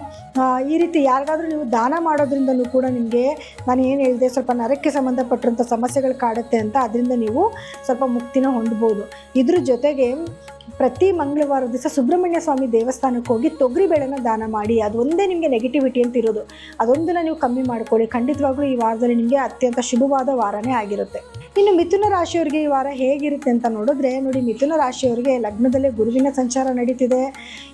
ಈ ರೀತಿ ಯಾರಿಗಾದರೂ ನೀವು ದಾನ ಮಾಡೋದ್ರಿಂದಲೂ ಕೂಡ ನಿಮಗೆ ನಾನು ಏನು ಹೇಳಿದೆ ಸ್ವಲ್ಪ ನರಕ್ಕೆ ಸಂಬಂಧಪಟ್ಟಿರುವಂಥ ಸಮಸ್ಯೆಗಳು ಕಾಡುತ್ತೆ ಅಂತ, ಅದರಿಂದ ನೀವು ಸ್ವಲ್ಪ ಮುಕ್ತಿನ ಹೊಂದ್ಬೋದು. ಇದ್ರ ಜೊತೆಗೆ ಪ್ರತಿ ಮಂಗಳವಾರ ದಿವಸ ಸುಬ್ರಹ್ಮಣ್ಯ ಸ್ವಾಮಿ ದೇವಸ್ಥಾನಕ್ಕೆ ಹೋಗಿ ತೊಗರಿಬೇಳೆನ ದಾನ ಮಾಡಿ. ಅದೊಂದೇ ನಿಮಗೆ ನೆಗೆಟಿವಿಟಿ ಅಂತ ಇರೋದು, ಅದೊಂದನ್ನು ನೀವು ಕಮ್ಮಿ ಮಾಡ್ಕೊಳ್ಳಿ. ಖಂಡಿತವಾಗ್ಲೂ ಈ ವಾರದಲ್ಲಿ ನಿಮಗೆ ಅತ್ಯಂತ ಶುಭವಾದ ವಾರನೇ ಆಗಿರುತ್ತೆ. ಇನ್ನು ಮಿಥುನ ರಾಶಿಯವರಿಗೆ ಈ ವಾರ ಹೇಗಿರುತ್ತೆ ಅಂತ ನೋಡಿದ್ರೆ ನೋಡಿ, ಮಿಥುನ ರಾಶಿಯವರಿಗೆ ಲಗ್ನದಲ್ಲೇ ಗುರುವಿನ ಸಂಚಾರ ನಡೀತಿದೆ.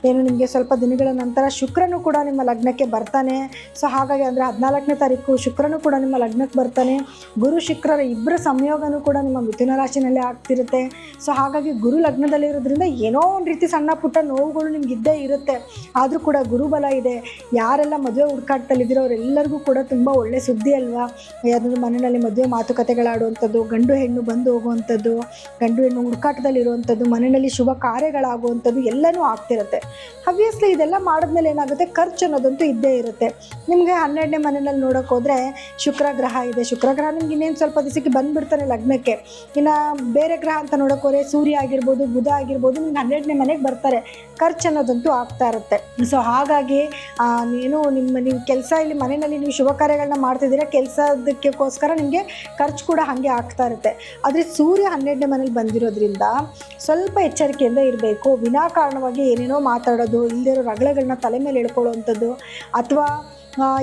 ಏನು ನಿಮಗೆ ಸ್ವಲ್ಪ ದಿನಗಳ ನಂತರ ಶುಕ್ರನು ಕೂಡ ನಿಮ್ಮ ಲಗ್ನಕ್ಕೆ ಬರ್ತಾನೆ. ಸೊ ಹಾಗಾಗಿ ಅಂದರೆ 14ನೇ ತಾರೀಕು ಶುಕ್ರನು ಕೂಡ ನಿಮ್ಮ ಲಗ್ನಕ್ಕೆ ಬರ್ತಾನೆ. ಗುರು ಶುಕ್ರರ ಇಬ್ಬರ ಸಂಯೋಗನೂ ಕೂಡ ನಿಮ್ಮ ಮಿಥುನ ರಾಶಿನಲ್ಲೇ ಆಗ್ತಿರುತ್ತೆ. ಸೊ ಹಾಗಾಗಿ ಗುರು ಲಗ್ನದಲ್ಲಿರೋದ್ರಿಂದ ಏನೋ ಒಂದು ರೀತಿ ಸಣ್ಣ ಪುಟ್ಟ ನೋವುಗಳು ನಿಮ್ಗೆ ಇದ್ದೇ ಇರುತ್ತೆ. ಆದರೂ ಕೂಡ ಗುರುಬಲ ಇದೆ. ಯಾರೆಲ್ಲ ಮದುವೆ ಹುಡುಕಾಟದಲ್ಲಿದ್ದೀರೋ ಅವರೆಲ್ಲರಿಗೂ ಕೂಡ ತುಂಬ ಒಳ್ಳೆ ಸುದ್ದಿ ಅಲ್ವಾ. ಯಾರಾದರೂ ಮನೆಯಲ್ಲಿ ಮದುವೆ ಮಾತುಕತೆಗಳಾಡುವಂಥದ್ದು, ಗಂಡು ಹೆಣ್ಣು ಬಂದು ಹೋಗುವಂಥದ್ದು, ಗಂಡು ಹೆಣ್ಣು ಹುಡುಕಾಟದಲ್ಲಿರುವಂಥದ್ದು, ಮನೆಯಲ್ಲಿ ಶುಭ ಕಾರ್ಯಗಳಾಗುವಂಥದ್ದು ಎಲ್ಲನೂ ಆಗ್ತಿರುತ್ತೆ. ಆಬ್ವಿಯಸ್ಲಿ ಇದೆಲ್ಲ ಮಾಡಿದ್ಮೇಲೆ ಏನಾಗುತ್ತೆ, ಖರ್ಚು ಅನ್ನೋದಂತೂ ಇದ್ದೇ ಇರುತ್ತೆ. ನಿಮಗೆ 12ನೇ ಮನೆಯಲ್ಲಿ ನೋಡೋಕೆ ಹೋದರೆ ಶುಕ್ರ ಗ್ರಹ ಇದೆ. ಶುಕ್ರ ಗ್ರಹ ನಿಮ್ಗೆ ಇನ್ನೇನು ಸ್ವಲ್ಪ ದಿವಸಕ್ಕೆ ಬಂದುಬಿಡ್ತಾನೆ ಲಗ್ನಕ್ಕೆ. ಇನ್ನು ಬೇರೆ ಗ್ರಹ ಅಂತ ನೋಡೋಕೆ ಹೋದರೆ ಸೂರ್ಯ ಆಗಿರ್ಬೋದು, ಬುಧ ಆಗಿರ್ಬೋದು, ನಿಮ್ಗೆ 12ನೇ ಮನೆಗೆ ಬರ್ತಾರೆ. ಖರ್ಚು ಅನ್ನೋದಂತೂ ಆಗ್ತಾ ಇರುತ್ತೆ. ಸೊ ಹಾಗಾಗಿ ನೀವು ಕೆಲಸ ಇಲ್ಲಿ ಮನೆಯಲ್ಲಿ ನೀವು ಶುಭ ಕಾರ್ಯಗಳನ್ನ ಮಾಡ್ತಿದ್ದೀರಾ, ಕೆಲಸದಕ್ಕೋಸ್ಕರ ನಿಮಗೆ ಖರ್ಚು ಕೂಡ ಹಾಗೆ ಆಗ್ತಾ ಇರುತ್ತೆ. ಆದರೆ ಸೂರ್ಯ 12ನೇ ಮನೇಲಿ ಬಂದಿರೋದ್ರಿಂದ ಸ್ವಲ್ಪ ಎಚ್ಚರಿಕೆಯಿಂದ ಇರಬೇಕು. ವಿನಾಕಾರಣವಾಗಿ ಏನೇನೋ ಮಾತಾಡೋದು, ಇಲ್ಲದೇ ಇರೋ ರಗಳೆಗಳನ್ನ ತಲೆ ಮೇಲೆ ಎಳ್ಕೊಳ್ಳೋವಂಥದ್ದು, ಅಥವಾ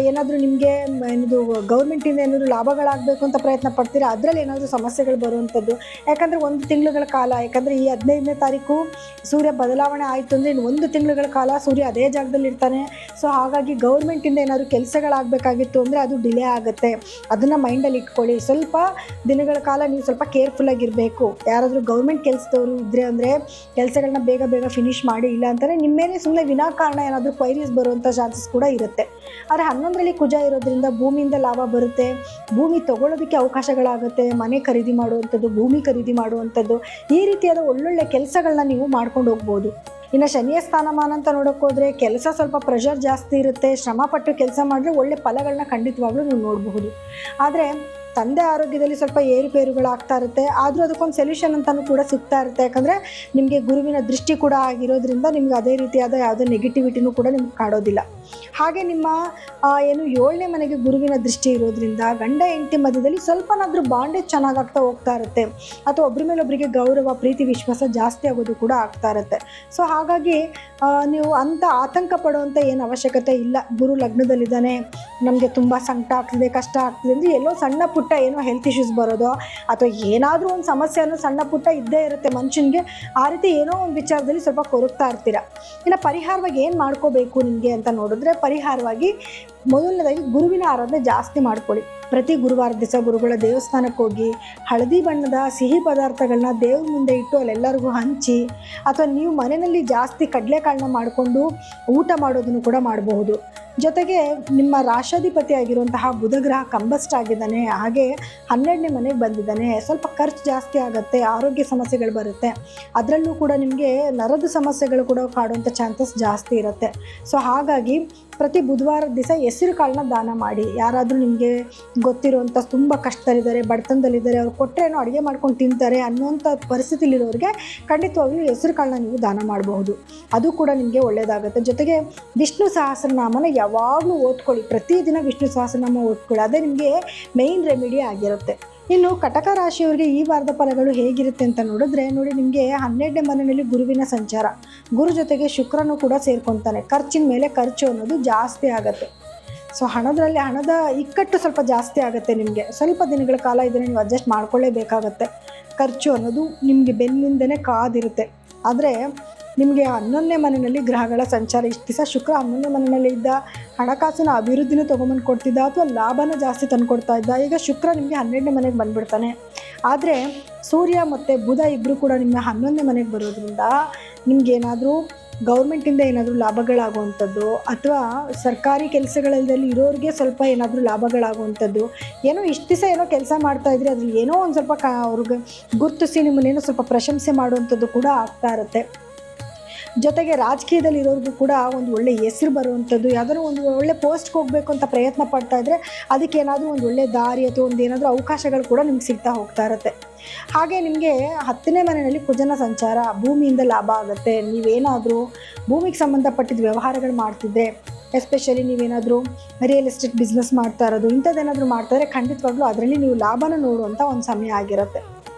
ಏನಾದರೂ ನಿಮಗೆ ಏನಿದು ಗೌರ್ಮೆಂಟಿಂದ ಏನಾದರೂ ಲಾಭಗಳಾಗಬೇಕು ಅಂತ ಪ್ರಯತ್ನ ಪಡ್ತೀರಾ, ಅದರಲ್ಲಿ ಏನಾದರೂ ಸಮಸ್ಯೆಗಳು ಬರುವಂಥದ್ದು. ಯಾಕಂದರೆ 1 ತಿಂಗಳುಗಳ ಕಾಲ, ಯಾಕಂದರೆ ಈ 15ನೇ ತಾರೀಕು ಸೂರ್ಯ ಬದಲಾವಣೆ ಆಯಿತು ಅಂದರೆ ಇನ್ನು 1 ತಿಂಗಳುಗಳ ಕಾಲ ಸೂರ್ಯ ಅದೇ ಜಾಗದಲ್ಲಿ ಇರ್ತಾನೆ. ಸೊ ಹಾಗಾಗಿ ಗೌರ್ಮೆಂಟಿಂದ ಏನಾದರೂ ಕೆಲಸಗಳಾಗಬೇಕಾಗಿತ್ತು ಅಂದರೆ ಅದು ಡಿಲೇ ಆಗುತ್ತೆ. ಅದನ್ನು ಮೈಂಡಲ್ಲಿ ಇಟ್ಕೊಳ್ಳಿ. ಸ್ವಲ್ಪ ದಿನಗಳ ಕಾಲ ನೀವು ಸ್ವಲ್ಪ ಕೇರ್ಫುಲ್ಲಾಗಿರಬೇಕು. ಯಾರಾದರೂ ಗೌರ್ಮೆಂಟ್ ಕೆಲಸದವರು ಇದ್ದರೆ ಅಂದರೆ ಕೆಲಸಗಳನ್ನ ಬೇಗ ಬೇಗ ಫಿನಿಷ್ ಮಾಡಿ, ಇಲ್ಲ ಅಂತಾರೆ ನಿಮ್ಮ ಮೇಲೆ ಸುಮ್ಮನೆ ವಿನಾಕಾರಣ ಏನಾದರೂ ಕ್ವೈರೀಸ್ ಬರುವಂಥ ಚಾನ್ಸಸ್ ಕೂಡ ಇರುತ್ತೆ. ಆದರೆ 11ರಲ್ಲಿ ಕುಜ ಇರೋದ್ರಿಂದ ಭೂಮಿಯಿಂದ ಲಾಭ ಬರುತ್ತೆ, ಭೂಮಿ ತೊಗೊಳ್ಳೋದಕ್ಕೆ ಅವಕಾಶಗಳಾಗುತ್ತೆ, ಮನೆ ಖರೀದಿ ಮಾಡುವಂಥದ್ದು, ಭೂಮಿ ಖರೀದಿ ಮಾಡುವಂಥದ್ದು, ಈ ರೀತಿಯಾದ ಒಳ್ಳೊಳ್ಳೆ ಕೆಲಸಗಳನ್ನ ನೀವು ಮಾಡ್ಕೊಂಡು ಹೋಗ್ಬೋದು. ಇನ್ನು ಶನಿಯ ಸ್ಥಾನಮಾನ ಅಂತ ನೋಡೋಕೆ ಹೋದರೆ ಕೆಲಸ ಸ್ವಲ್ಪ ಪ್ರೆಷರ್ ಜಾಸ್ತಿ ಇರುತ್ತೆ. ಶ್ರಮಪಟ್ಟು ಕೆಲಸ ಮಾಡಿದ್ರೆ ಒಳ್ಳೆ ಫಲಗಳನ್ನ ಖಂಡಿತವಾಗ್ಲೂ ನೀವು ನೋಡಬಹುದು. ಆದರೆ ತಂದೆ ಆರೋಗ್ಯದಲ್ಲಿ ಸ್ವಲ್ಪ ಏರುಪೇರುಗಳಾಗ್ತಾ ಇರುತ್ತೆ. ಆದರೂ ಅದಕ್ಕೊಂದು ಸೊಲ್ಯೂಷನ್ ಅಂತಲೂ ಕೂಡ ಸಿಗ್ತಾ ಇರುತ್ತೆ. ಯಾಕಂದರೆ ನಿಮಗೆ ಗುರುವಿನ ದೃಷ್ಟಿ ಕೂಡ ಆಗಿರೋದ್ರಿಂದ ನಿಮ್ಗೆ ಅದೇ ರೀತಿಯಾದ ಯಾವುದೇ ನೆಗೆಟಿವಿಟಿನೂ ಕೂಡ ನಿಮ್ಗೆ ಕಾಡೋದಿಲ್ಲ. ಹಾಗೆ ನಿಮ್ಮ 7ನೇ ಮನೆಗೆ ಗುರುವಿನ ದೃಷ್ಟಿ ಇರೋದ್ರಿಂದ ಗಂಡ ಹೆಂಡತಿ ಮಧ್ಯದಲ್ಲಿ ಸ್ವಲ್ಪನಾದರೂ ಬಾಂಡೇಜ್ ಚೆನ್ನಾಗಾಗ್ತಾ ಹೋಗ್ತಾ ಇರುತ್ತೆ, ಅಥವಾ ಒಬ್ಬರ ಮೇಲೆ ಒಬ್ಬರಿಗೆ ಗೌರವ, ಪ್ರೀತಿ, ವಿಶ್ವಾಸ ಜಾಸ್ತಿ ಆಗೋದು ಕೂಡ ಆಗ್ತಾ ಇರುತ್ತೆ. ಸೊ ಹಾಗಾಗಿ ನೀವು ಅಂಥ ಆತಂಕ ಪಡುವಂಥ ಏನು ಅವಶ್ಯಕತೆ ಇಲ್ಲ. ಗುರು ಲಗ್ನದಲ್ಲಿದ್ದಾನೆ, ನಮಗೆ ತುಂಬ ಸಂಕಟ ಆಗ್ತಿದೆ, ಕಷ್ಟ ಆಗ್ತಿದೆ ಅಂದರೆ ಎಲ್ಲೋ ಸಣ್ಣ ಪುಟ್ಟ ಏನೋ ಹೆಲ್ತ್ ಇಶ್ಯೂಸ್ ಬರೋದು, ಅಥವಾ ಏನಾದರೂ ಒಂದು ಸಮಸ್ಯೆ ಅನ್ನೋ ಸಣ್ಣ ಪುಟ್ಟ ಇದ್ದೇ ಇರುತ್ತೆ ಮನುಷ್ಯನಿಗೆ. ಆ ರೀತಿ ಏನೋ ಒಂದು ವಿಚಾರದಲ್ಲಿ ಸ್ವಲ್ಪ ಕೊರಗ್ತಾ ಇರ್ತೀರ. ಇನ್ನು ಪರಿಹಾರವಾಗಿ ಏನು ಮಾಡ್ಕೋಬೇಕು ನಿಮಗೆ ಅಂತ ನೋಡಿದ್ರೆ, ಪರಿಹಾರವಾಗಿ ಮೊದಲನೇದಾಗಿ ಗುರುವಿನ ಆರಾಧನೆ ಜಾಸ್ತಿ ಮಾಡ್ಕೊಳ್ಳಿ. ಪ್ರತಿ ಗುರುವಾರ ದಿವಸ ಗುರುಗಳ ದೇವಸ್ಥಾನಕ್ಕೆ ಹೋಗಿ ಹಳದಿ ಬಣ್ಣದ ಸಿಹಿ ಪದಾರ್ಥಗಳನ್ನ ದೇವ್ರ ಮುಂದೆ ಇಟ್ಟು ಅಲ್ಲೆಲ್ಲರಿಗೂ ಹಂಚಿ, ಅಥವಾ ನೀವು ಮನೆಯಲ್ಲಿ ಜಾಸ್ತಿ ಕಡಲೆಕಾಳನ್ನ ಮಾಡಿಕೊಂಡು ಊಟ ಮಾಡೋದನ್ನು ಕೂಡ ಮಾಡಬಹುದು. ಜೊತೆಗೆ ನಿಮ್ಮ ರಾಶಾಧಿಪತಿ ಆಗಿರುವಂತಹ ಬುಧ ಗ್ರಹ ಕಂಬಸ್ಟ್ ಆಗಿದ್ದಾನೆ, ಹಾಗೆ 12ನೇ ಮನೆಗೆ ಬಂದಿದ್ದಾನೆ. ಸ್ವಲ್ಪ ಖರ್ಚು ಜಾಸ್ತಿ ಆಗುತ್ತೆ, ಆರೋಗ್ಯ ಸಮಸ್ಯೆಗಳು ಬರುತ್ತೆ. ಅದರಲ್ಲೂ ಕೂಡ ನಿಮಗೆ ನರದ ಸಮಸ್ಯೆಗಳು ಕೂಡ ಕಾಡುವಂಥ ಚಾನ್ಸಸ್ ಜಾಸ್ತಿ ಇರುತ್ತೆ. ಸೊ ಹಾಗಾಗಿ ಪ್ರತಿ ಬುಧವಾರದ ದಿವಸ ಹೆಸರು ಕಾಳನ್ನ ದಾನ ಮಾಡಿ. ಯಾರಾದರೂ ನಿಮಗೆ ಗೊತ್ತಿರುವಂಥ ತುಂಬ ಕಷ್ಟದಲ್ಲಿದ್ದಾರೆ, ಬಡತನದಲ್ಲಿದ್ದಾರೆ, ಅವ್ರು ಕೊಟ್ಟರೇನೋ ಅಡುಗೆ ಮಾಡ್ಕೊಂಡು ತಿಂತಾರೆ ಅನ್ನುವಂಥ ಪರಿಸ್ಥಿತಿಲಿರೋರಿಗೆ ಖಂಡಿತವಾಗ್ಲೂ ಹೆಸರು ಕಾಳನ್ನ ನೀವು ದಾನ ಮಾಡಬಹುದು. ಅದು ಕೂಡ ನಿಮಗೆ ಒಳ್ಳೆಯದಾಗುತ್ತೆ. ಜೊತೆಗೆ ವಿಷ್ಣು ಸಹಸ್ರನಾಮನ ಯಾವಾಗಲೂ ಓದ್ಕೊಳ್ಳಿ. ಪ್ರತಿದಿನ ವಿಷ್ಣು ಸಹಸ್ರನಾಮ ಓದ್ಕೊಳ್ಳಿ. ಅದೇ ನಿಮಗೆ ಮೇಯ್ನ್ ರೆಮಿಡಿ ಆಗಿರುತ್ತೆ. ಇನ್ನು ಕಟಕ ರಾಶಿಯವರಿಗೆ ಈ ವಾರದ ಫಲಗಳು ಹೇಗಿರುತ್ತೆ ಅಂತ ನೋಡಿದ್ರೆ, ನೋಡಿ, ನಿಮಗೆ 12ನೇ ಮನೆಯಲ್ಲಿ ಗುರುವಿನ ಸಂಚಾರ, ಗುರು ಜೊತೆಗೆ ಶುಕ್ರನು ಕೂಡ ಸೇರ್ಕೊತಾನೆ. ಖರ್ಚಿನ ಮೇಲೆ ಖರ್ಚು ಅನ್ನೋದು ಜಾಸ್ತಿ ಆಗುತ್ತೆ. ಸೊ ಹಣದ ಇಕ್ಕಟ್ಟು ಸ್ವಲ್ಪ ಜಾಸ್ತಿ ಆಗುತ್ತೆ. ನಿಮಗೆ ಸ್ವಲ್ಪ ದಿನಗಳ ಕಾಲ ಇದನ್ನು ನೀವು ಅಡ್ಜಸ್ಟ್ ಮಾಡ್ಕೊಳ್ಳೇಬೇಕಾಗತ್ತೆ. ಖರ್ಚು ಅನ್ನೋದು ನಿಮಗೆ ಬೆನ್ನಿಂದನೇ ಕಾದಿರುತ್ತೆ. ಆದರೆ ನಿಮಗೆ 11ನೇ ಮನೆಯಲ್ಲಿ ಗ್ರಹಗಳ ಸಂಚಾರ, ಇಷ್ಟು ದಿವಸ ಶುಕ್ರ 11ನೇ ಮನೆಯಲ್ಲಿ ಇದ್ದ ಹಣಕಾಸಿನ ಅಭಿವೃದ್ಧಿನೂ ತೊಗೊಂಬಂದು ಕೊಡ್ತಿದ್ದ, ಅಥವಾ ಲಾಭನ ಜಾಸ್ತಿ ತಂದು ಕೊಡ್ತಾ ಇದ್ದ. ಈಗ ಶುಕ್ರ ನಿಮಗೆ 12ನೇ ಮನೆಗೆ ಬಂದುಬಿಡ್ತಾನೆ. ಆದರೆ ಸೂರ್ಯ ಮತ್ತು ಬುಧ ಇಬ್ಬರು ಕೂಡ ನಿಮ್ಮ 11ನೇ ಮನೆಗೆ ಬರೋದ್ರಿಂದ ನಿಮಗೇನಾದರೂ ಗೌರ್ಮೆಂಟಿಂದ ಏನಾದರೂ ಲಾಭಗಳಾಗುವಂಥದ್ದು, ಅಥವಾ ಸರ್ಕಾರಿ ಕೆಲಸಗಳಲ್ಲಿ ಇರೋರಿಗೆ ಸ್ವಲ್ಪ ಏನಾದರೂ ಲಾಭಗಳಾಗುವಂಥದ್ದು, ಏನೋ ಇಷ್ಟು ದಿವಸ ಏನೋ ಕೆಲಸ ಮಾಡ್ತಾಯಿದ್ರೆ ಅದ್ರಲ್ಲಿ ಏನೋ ಒಂದು ಸ್ವಲ್ಪ ಅವ್ರಿಗೆ ಗುರುತಿಸಿ ನಿಮ್ಮನ್ನೇನೋ ಸ್ವಲ್ಪ ಪ್ರಶಂಸೆ ಮಾಡುವಂಥದ್ದು ಕೂಡ ಆಗ್ತಾ ಇರುತ್ತೆ. ಜೊತೆಗೆ ರಾಜಕೀಯದಲ್ಲಿ ಇರೋರಿಗೂ ಕೂಡ ಒಂದು ಒಳ್ಳೆ ಹೆಸರು ಬರುವಂಥದ್ದು, ಯಾವುದಾದ್ರು ಒಂದು ಒಳ್ಳೆ ಪೋಸ್ಟ್ಗೆ ಹೋಗಬೇಕು ಅಂತ ಪ್ರಯತ್ನ ಪಡ್ತಾ ಇದ್ದರೆ ಅದಕ್ಕೆ ಏನಾದರೂ ಒಂದು ಒಳ್ಳೆ ದಾರಿ ಅಥವಾ ಒಂದು ಏನಾದರೂ ಅವಕಾಶಗಳು ಕೂಡ ನಿಮ್ಗೆ ಸಿಗ್ತಾ ಹೋಗ್ತಾ ಇರುತ್ತೆ. ಹಾಗೆ ನಿಮಗೆ 10ನೇ ಮನೆಯಲ್ಲಿ ಕುಜನ ಸಂಚಾರ, ಭೂಮಿಯಿಂದ ಲಾಭ ಆಗುತ್ತೆ. ನೀವೇನಾದರೂ ಭೂಮಿಗೆ ಸಂಬಂಧಪಟ್ಟಿದ್ದ ವ್ಯವಹಾರಗಳು ಮಾಡ್ತಿದ್ರೆ, ಎಸ್ಪೆಷಲಿ ನೀವೇನಾದರೂ ರಿಯಲ್ ಎಸ್ಟೇಟ್ ಬಿಸ್ನೆಸ್ ಮಾಡ್ತಾ ಇರೋದು, ಇಂಥದ್ದೇನಾದರೂ ಮಾಡ್ತಾಯಿದ್ರೆ ಖಂಡಿತವಾಗ್ಲೂ ಅದರಲ್ಲಿ ನೀವು ಲಾಭನ ನೋಡುವಂಥ ಒಂದು ಸಮಯ ಆಗಿರುತ್ತೆ.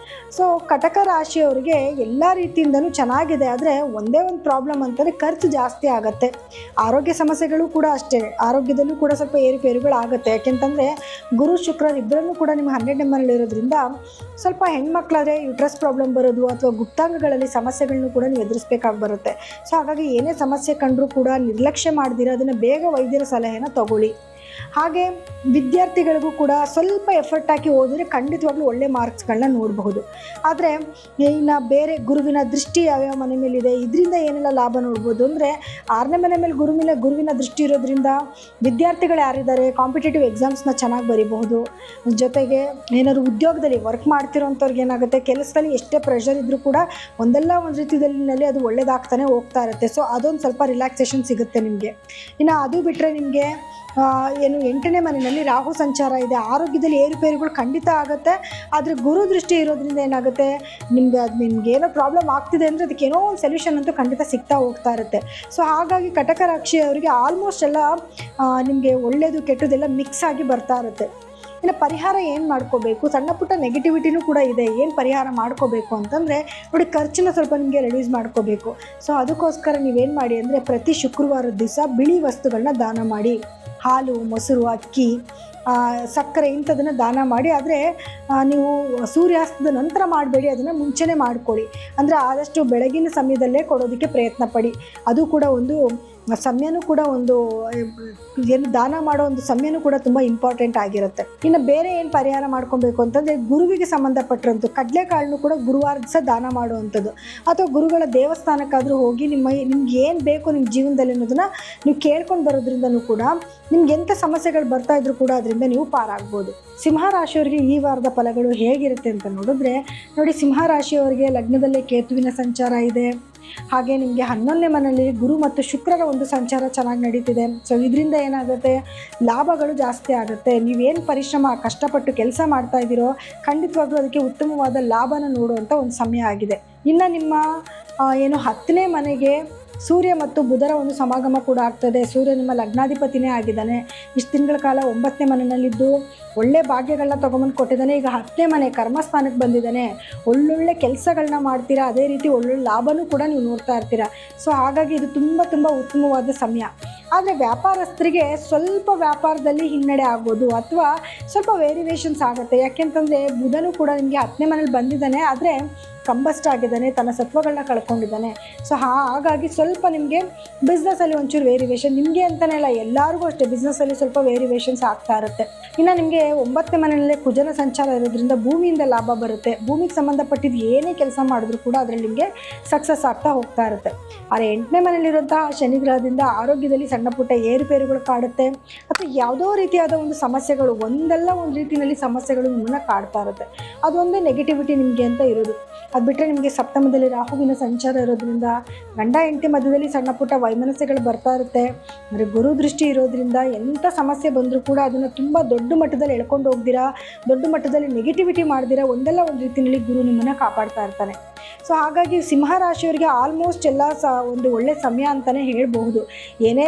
ಸೊ ಕಟಕ ರಾಶಿಯವರಿಗೆ ಎಲ್ಲ ರೀತಿಯಿಂದಲೂ ಚೆನ್ನಾಗಿದೆ. ಆದರೆ ಒಂದೇ ಒಂದು ಪ್ರಾಬ್ಲಮ್ ಅಂತಂದರೆ ಖರ್ಚು ಜಾಸ್ತಿ ಆಗುತ್ತೆ. ಆರೋಗ್ಯ ಸಮಸ್ಯೆಗಳು ಕೂಡ ಅಷ್ಟೇ, ಆರೋಗ್ಯದಲ್ಲೂ ಕೂಡ ಸ್ವಲ್ಪ ಏರುಪೇರುಗಳಾಗುತ್ತೆ. ಯಾಕೆಂತಂದರೆ ಗುರು ಶುಕ್ರರು ಇಬ್ಬರಲ್ಲೂ ಕೂಡ ನಿಮ್ಮ 12ನೇ ಮನೆಯಲ್ಲಿ ಇರೋದ್ರಿಂದ ಸ್ವಲ್ಪ ಹೆಣ್ಮಕ್ಳಾದರೆ ಯುಟ್ರಸ್ ಪ್ರಾಬ್ಲಮ್ ಬರೋದು, ಅಥವಾ ಗುಪ್ತಾಂಗಗಳಲ್ಲಿ ಸಮಸ್ಯೆಗಳನ್ನು ಕೂಡ ನೀವು ಎದುರಿಸಬೇಕಾಗಿ ಬರುತ್ತೆ. ಸೊ ಹಾಗಾಗಿ ಏನೇ ಸಮಸ್ಯೆ ಕಂಡರೂ ಕೂಡ ನಿರ್ಲಕ್ಷ್ಯ ಮಾಡ್ದಿರ ಅದನ್ನು ಬೇಗ ವೈದ್ಯರ ಸಲಹೆನ ತಗೊಳ್ಳಿ. ಹಾಗೆ ವಿದ್ಯಾರ್ಥಿಗಳಿಗೂ ಕೂಡ ಸ್ವಲ್ಪ ಎಫರ್ಟ್ ಹಾಕಿ ಓದಿದ್ರೆ ಖಂಡಿತವಾಗ್ಲೂ ಒಳ್ಳೆ ಮಾರ್ಕ್ಸ್ಗಳನ್ನ ನೋಡಬಹುದು. ಆದರೆ ಇನ್ನು ಬೇರೆ ಗುರುವಿನ ದೃಷ್ಟಿ ಯಾವ್ಯಾವ ಮನೆ ಮೇಲಿದೆ, ಇದರಿಂದ ಏನೆಲ್ಲ ಲಾಭ ನೋಡ್ಬೋದು ಅಂದರೆ 6ನೇ ಮನೆ ಮೇಲೆ ಗುರುವಿನ ದೃಷ್ಟಿ ಇರೋದ್ರಿಂದ ವಿದ್ಯಾರ್ಥಿಗಳು ಯಾರಿದ್ದಾರೆ ಕಾಂಪಿಟೇಟಿವ್ ಎಕ್ಸಾಮ್ಸ್ನ ಚೆನ್ನಾಗಿ ಬರೀಬಹುದು. ಜೊತೆಗೆ ಏನಾದ್ರು ಉದ್ಯೋಗದಲ್ಲಿ ವರ್ಕ್ ಮಾಡ್ತಿರೋಂಥವ್ರಿಗೆ ಏನಾಗುತ್ತೆ, ಕೆಲಸದಲ್ಲಿ ಎಷ್ಟೇ ಪ್ರೆಷರ್ ಇದ್ದರೂ ಕೂಡ ಒಂದಲ್ಲ ಒಂದು ರೀತಿಯಲ್ಲಿ ಅದು ಒಳ್ಳೇದಾಗ್ತಾನೆ ಹೋಗ್ತಾ ಇರುತ್ತೆ. ಸೊ ಅದೊಂದು ಸ್ವಲ್ಪ ರಿಲ್ಯಾಕ್ಸೇಷನ್ ಸಿಗುತ್ತೆ ನಿಮಗೆ. ಇನ್ನು ಅದು ಬಿಟ್ಟರೆ ನಿಮಗೆ 8ನೇ ಮನೆಯಲ್ಲಿ ರಾಹು ಸಂಚಾರ ಇದೆ. ಆರೋಗ್ಯದಲ್ಲಿ ಏರುಪೇರುಗಳು ಖಂಡಿತ ಆಗುತ್ತೆ. ಆದರೆ ಗುರು ದೃಷ್ಟಿ ಇರೋದ್ರಿಂದ ಏನಾಗುತ್ತೆ, ನಿಮ್ಗೆ ಏನೋ ಪ್ರಾಬ್ಲಮ್ ಆಗ್ತಿದೆ ಅಂದರೆ ಅದಕ್ಕೆ ಏನೋ ಒಂದು ಸೊಲ್ಯೂಷನ್ ಅಂತೂ ಖಂಡಿತ ಸಿಗ್ತಾ ಹೋಗ್ತಾ ಇರುತ್ತೆ. ಸೊ ಹಾಗಾಗಿ ಕಟಕ ರಾಶಿ ಅವರಿಗೆ ಆಲ್ಮೋಸ್ಟ್ ಎಲ್ಲ ನಿಮಗೆ ಒಳ್ಳೆಯದು ಕೆಟ್ಟದೆಲ್ಲ ಮಿಕ್ಸ್ ಆಗಿ ಬರ್ತಾ ಇರುತ್ತೆ. ಇನ್ನು ಪರಿಹಾರ ಏನು ಮಾಡ್ಕೋಬೇಕು, ಸಣ್ಣ ಪುಟ್ಟ ನೆಗೆಟಿವಿಟಿನೂ ಕೂಡ ಇದೆ. ಏನು ಪರಿಹಾರ ಮಾಡ್ಕೋಬೇಕು ಅಂತಂದರೆ ನೋಡಿ, ಖರ್ಚನ್ನ ಸ್ವಲ್ಪ ನಿಮಗೆ ರಿಡ್ಯೂಸ್ ಮಾಡ್ಕೋಬೇಕು. ಸೊ ಅದಕ್ಕೋಸ್ಕರ ನೀವೇನು ಮಾಡಿ ಅಂದರೆ ಪ್ರತಿ ಶುಕ್ರವಾರದ ದಿವಸ ಬಿಳಿ ವಸ್ತುಗಳನ್ನ ದಾನ ಮಾಡಿ. ಹಾಲು, ಮೊಸರು, ಅಕ್ಕಿ, ಸಕ್ಕರೆ ಇಂಥದನ್ನು ದಾನ ಮಾಡಿ. ಆದರೆ ನೀವು ಸೂರ್ಯಾಸ್ತದ ನಂತರ ಮಾಡಬೇಡಿ, ಅದನ್ನು ಮುಂಚೆನೇ ಮಾಡ್ಕೊಳ್ಳಿ. ಅಂದರೆ ಆದಷ್ಟು ಬೆಳಗಿನ ಸಮಯದಲ್ಲೇ ಕೊಡೋದಕ್ಕೆ ಪ್ರಯತ್ನ ಪಡಿ. ಅದು ಕೂಡ ಒಂದು ಸಮಯನೂ ಕೂಡ ಏನು ದಾನ ಮಾಡೋ ಒಂದು ಸಮಯನೂ ಕೂಡ ತುಂಬ ಇಂಪಾರ್ಟೆಂಟ್ ಆಗಿರುತ್ತೆ. ಇನ್ನು ಬೇರೆ ಏನು ಪರಿಹಾರ ಮಾಡ್ಕೊಬೇಕು ಅಂತಂದರೆ ಗುರುವಿಗೆ ಸಂಬಂಧಪಟ್ಟಿರೋಂಥ ಕಡಲೆಕಾಳನ್ನು ಕೂಡ ಗುರುವಾರ ದಿವಸ ದಾನ ಮಾಡುವಂಥದ್ದು, ಅಥವಾ ಗುರುಗಳ ದೇವಸ್ಥಾನಕ್ಕಾದರೂ ಹೋಗಿ ನಿಮ್ಗೆ ಏನು ಬೇಕು ನಿಮ್ಮ ಜೀವನದಲ್ಲಿ ಅನ್ನೋದನ್ನು ನೀವು ಕೇಳ್ಕೊಂಡು ಬರೋದ್ರಿಂದನೂ ಕೂಡ ನಿಮ್ಗೆ ಎಂಥ ಸಮಸ್ಯೆಗಳು ಬರ್ತಾ ಇದ್ರೂ ಕೂಡ ಅದರಿಂದ ನೀವು ಪಾರಾಗ್ಬೋದು. ಸಿಂಹರಾಶಿಯವರಿಗೆ ಈ ವಾರದ ಫಲಗಳು ಹೇಗಿರುತ್ತೆ ಅಂತ ನೋಡಿದ್ರೆ ನೋಡಿ, ಸಿಂಹರಾಶಿಯವರಿಗೆ ಲಗ್ನದಲ್ಲೇ ಕೇತುವಿನ ಸಂಚಾರ ಇದೆ. ಹಾಗೆ ನಿಮಗೆ 11ನೇ ಮನೆಯಲ್ಲಿ ಗುರು ಮತ್ತು ಶುಕ್ರರ ಒಂದು ಸಂಚಾರ ಚೆನ್ನಾಗಿ ನಡೀತಿದೆ. ಸೊ ಇದರಿಂದ ಏನಾಗುತ್ತೆ, ಲಾಭಗಳು ಜಾಸ್ತಿ ಆಗುತ್ತೆ. ನೀವೇನು ಪರಿಶ್ರಮ ಕಷ್ಟಪಟ್ಟು ಕೆಲಸ ಮಾಡ್ತಾ ಇದ್ದೀರೋ ಖಂಡಿತವಾಗ್ಲೂ ಅದಕ್ಕೆ ಉತ್ತಮವಾದ ಲಾಭನ ನೋಡುವಂಥ ಒಂದು ಸಮಯ ಆಗಿದೆ. ಇನ್ನು ನಿಮ್ಮ 10ನೇ ಮನೆಗೆ ಸೂರ್ಯ ಮತ್ತು ಬುಧರ ಒಂದು ಸಮಾಗಮ ಕೂಡ ಆಗ್ತದೆ. ಸೂರ್ಯ ನಿಮ್ಮ ಲಗ್ನಾಧಿಪತಿನೇ ಆಗಿದ್ದಾನೆ. ಇಷ್ಟು ತಿಂಗಳ ಕಾಲ 9ನೇ ಮನೆಯಲ್ಲಿದ್ದು ಒಳ್ಳೆ ಭಾಗ್ಯಗಳನ್ನ ತೊಗೊಂಬಂದು ಕೊಟ್ಟಿದ್ದಾನೆ. ಈಗ 10ನೇ ಮನೆ ಕರ್ಮಸ್ಥಾನಕ್ಕೆ ಬಂದಿದ್ದಾನೆ. ಒಳ್ಳೊಳ್ಳೆ ಕೆಲಸಗಳನ್ನ ಮಾಡ್ತೀರಾ, ಅದೇ ರೀತಿ ಒಳ್ಳೊಳ್ಳೆ ಲಾಭನೂ ಕೂಡ ನೀವು ನೋಡ್ತಾ ಇರ್ತೀರಾ. ಸೊ ಹಾಗಾಗಿ ಇದು ತುಂಬ ಉತ್ತಮವಾದ ಸಮಯ. ಆದರೆ ವ್ಯಾಪಾರಸ್ಥರಿಗೆ ಸ್ವಲ್ಪ ವ್ಯಾಪಾರದಲ್ಲಿ ಹಿನ್ನಡೆ ಆಗ್ಬೋದು, ಅಥವಾ ಸ್ವಲ್ಪ ವೇರಿಯೇಷನ್ಸ್ ಆಗುತ್ತೆ. ಯಾಕೆಂತಂದರೆ ಬುಧನೂ ಕೂಡ ನಿಮಗೆ 10ನೇ ಮನೇಲಿ ಬಂದಿದ್ದಾನೆ, ಆದರೆ ಕಂಬಸ್ಟ್ ಆಗಿದ್ದಾನೆ, ತನ್ನ ಸತ್ವಗಳನ್ನ ಕಳ್ಕೊಂಡಿದ್ದಾನೆ. ಸೊ ಹಾಗಾಗಿ ಸ್ವಲ್ಪ ನಿಮಗೆ ಬಿಸ್ನೆಸ್ಸಲ್ಲಿ ಒಂಚೂರು ವೇರಿಯೇಷನ್, ನಿಮಗೆ ಅಂತಲೇ ಅಲ್ಲ ಎಲ್ಲರಿಗೂ ಅಷ್ಟೇ ಬಿಸ್ನೆಸ್ಸಲ್ಲಿ ಸ್ವಲ್ಪ ವೇರಿಯೇಷನ್ಸ್ ಆಗ್ತಾ ಇರುತ್ತೆ. ಇನ್ನು ನಿಮಗೆ 9ನೇ ಮನೆಯಲ್ಲೇ ಕುಜನ ಸಂಚಾರ ಇರೋದ್ರಿಂದ ಭೂಮಿಯಿಂದ ಲಾಭ ಬರುತ್ತೆ. ಭೂಮಿಗೆ ಸಂಬಂಧಪಟ್ಟಿದ್ದು ಏನೇ ಕೆಲಸ ಮಾಡಿದ್ರೂ ಕೂಡ ಅದರಲ್ಲಿ ನಿಮಗೆ ಸಕ್ಸಸ್ ಆಗ್ತಾ ಹೋಗ್ತಾ ಇರುತ್ತೆ. ಆದರೆ 8ನೇ ಮನೆಯಲ್ಲಿರುವಂತಹ ಶನಿ ಗ್ರಹದಿಂದ ಆರೋಗ್ಯದಲ್ಲಿ ಸಣ್ಣ ಪುಟ್ಟ ಏರುಪೇರುಗಳು ಕಾಡುತ್ತೆ, ಅಥವಾ ಯಾವುದೋ ರೀತಿಯಾದ ಒಂದು ಸಮಸ್ಯೆಗಳು, ಒಂದಲ್ಲ ಒಂದು ರೀತಿಯಲ್ಲಿ ಸಮಸ್ಯೆಗಳು ನಿಮ್ಮನ್ನು ಕಾಡ್ತಾ ಇರುತ್ತೆ. ಅದೊಂದೇ ನೆಗೆಟಿವಿಟಿ ನಿಮಗೆ ಅಂತ ಇರೋದು. ಅದು ಬಿಟ್ಟರೆ ನಿಮಗೆ ಸಪ್ತಮದಲ್ಲಿ ರಾಹುವಿನ ಸಂಚಾರ ಇರೋದ್ರಿಂದ ಗಂಡ ಹೆಂಡತಿ ಮಧ್ಯದಲ್ಲಿ ಸಣ್ಣ ಪುಟ್ಟ ವೈಮನಸ್ಯಗಳು ಬರ್ತಾ ಇರುತ್ತೆ. ಅಂದರೆ ಗುರು ದೃಷ್ಟಿ ಇರೋದ್ರಿಂದ ಎಂಥ ಸಮಸ್ಯೆ ಬಂದರೂ ಕೂಡ ಅದನ್ನು ತುಂಬ ದೊಡ್ಡ ಮಟ್ಟದಲ್ಲಿ ಎಳ್ಕೊಂಡು ಹೋಗ್ದಿರಾ, ದೊಡ್ಡ ಮಟ್ಟದಲ್ಲಿ ನೆಗೆಟಿವಿಟಿ ಮಾಡ್ದಿರಾ ಒಂದಲ್ಲ ಒಂದು ರೀತಿಯಲ್ಲಿ ಗುರು ನಿಮ್ಮನ್ನು ಕಾಪಾಡ್ತಾ ಇರ್ತಾನೆ. ಸೊ ಹಾಗಾಗಿ ಸಿಂಹರಾಶಿಯವರಿಗೆ ಆಲ್ಮೋಸ್ಟ್ ಎಲ್ಲ ಒಂದು ಒಳ್ಳೆ ಸಮಯ ಅಂತಲೇ ಹೇಳ್ಬಹುದು. ಏನೇ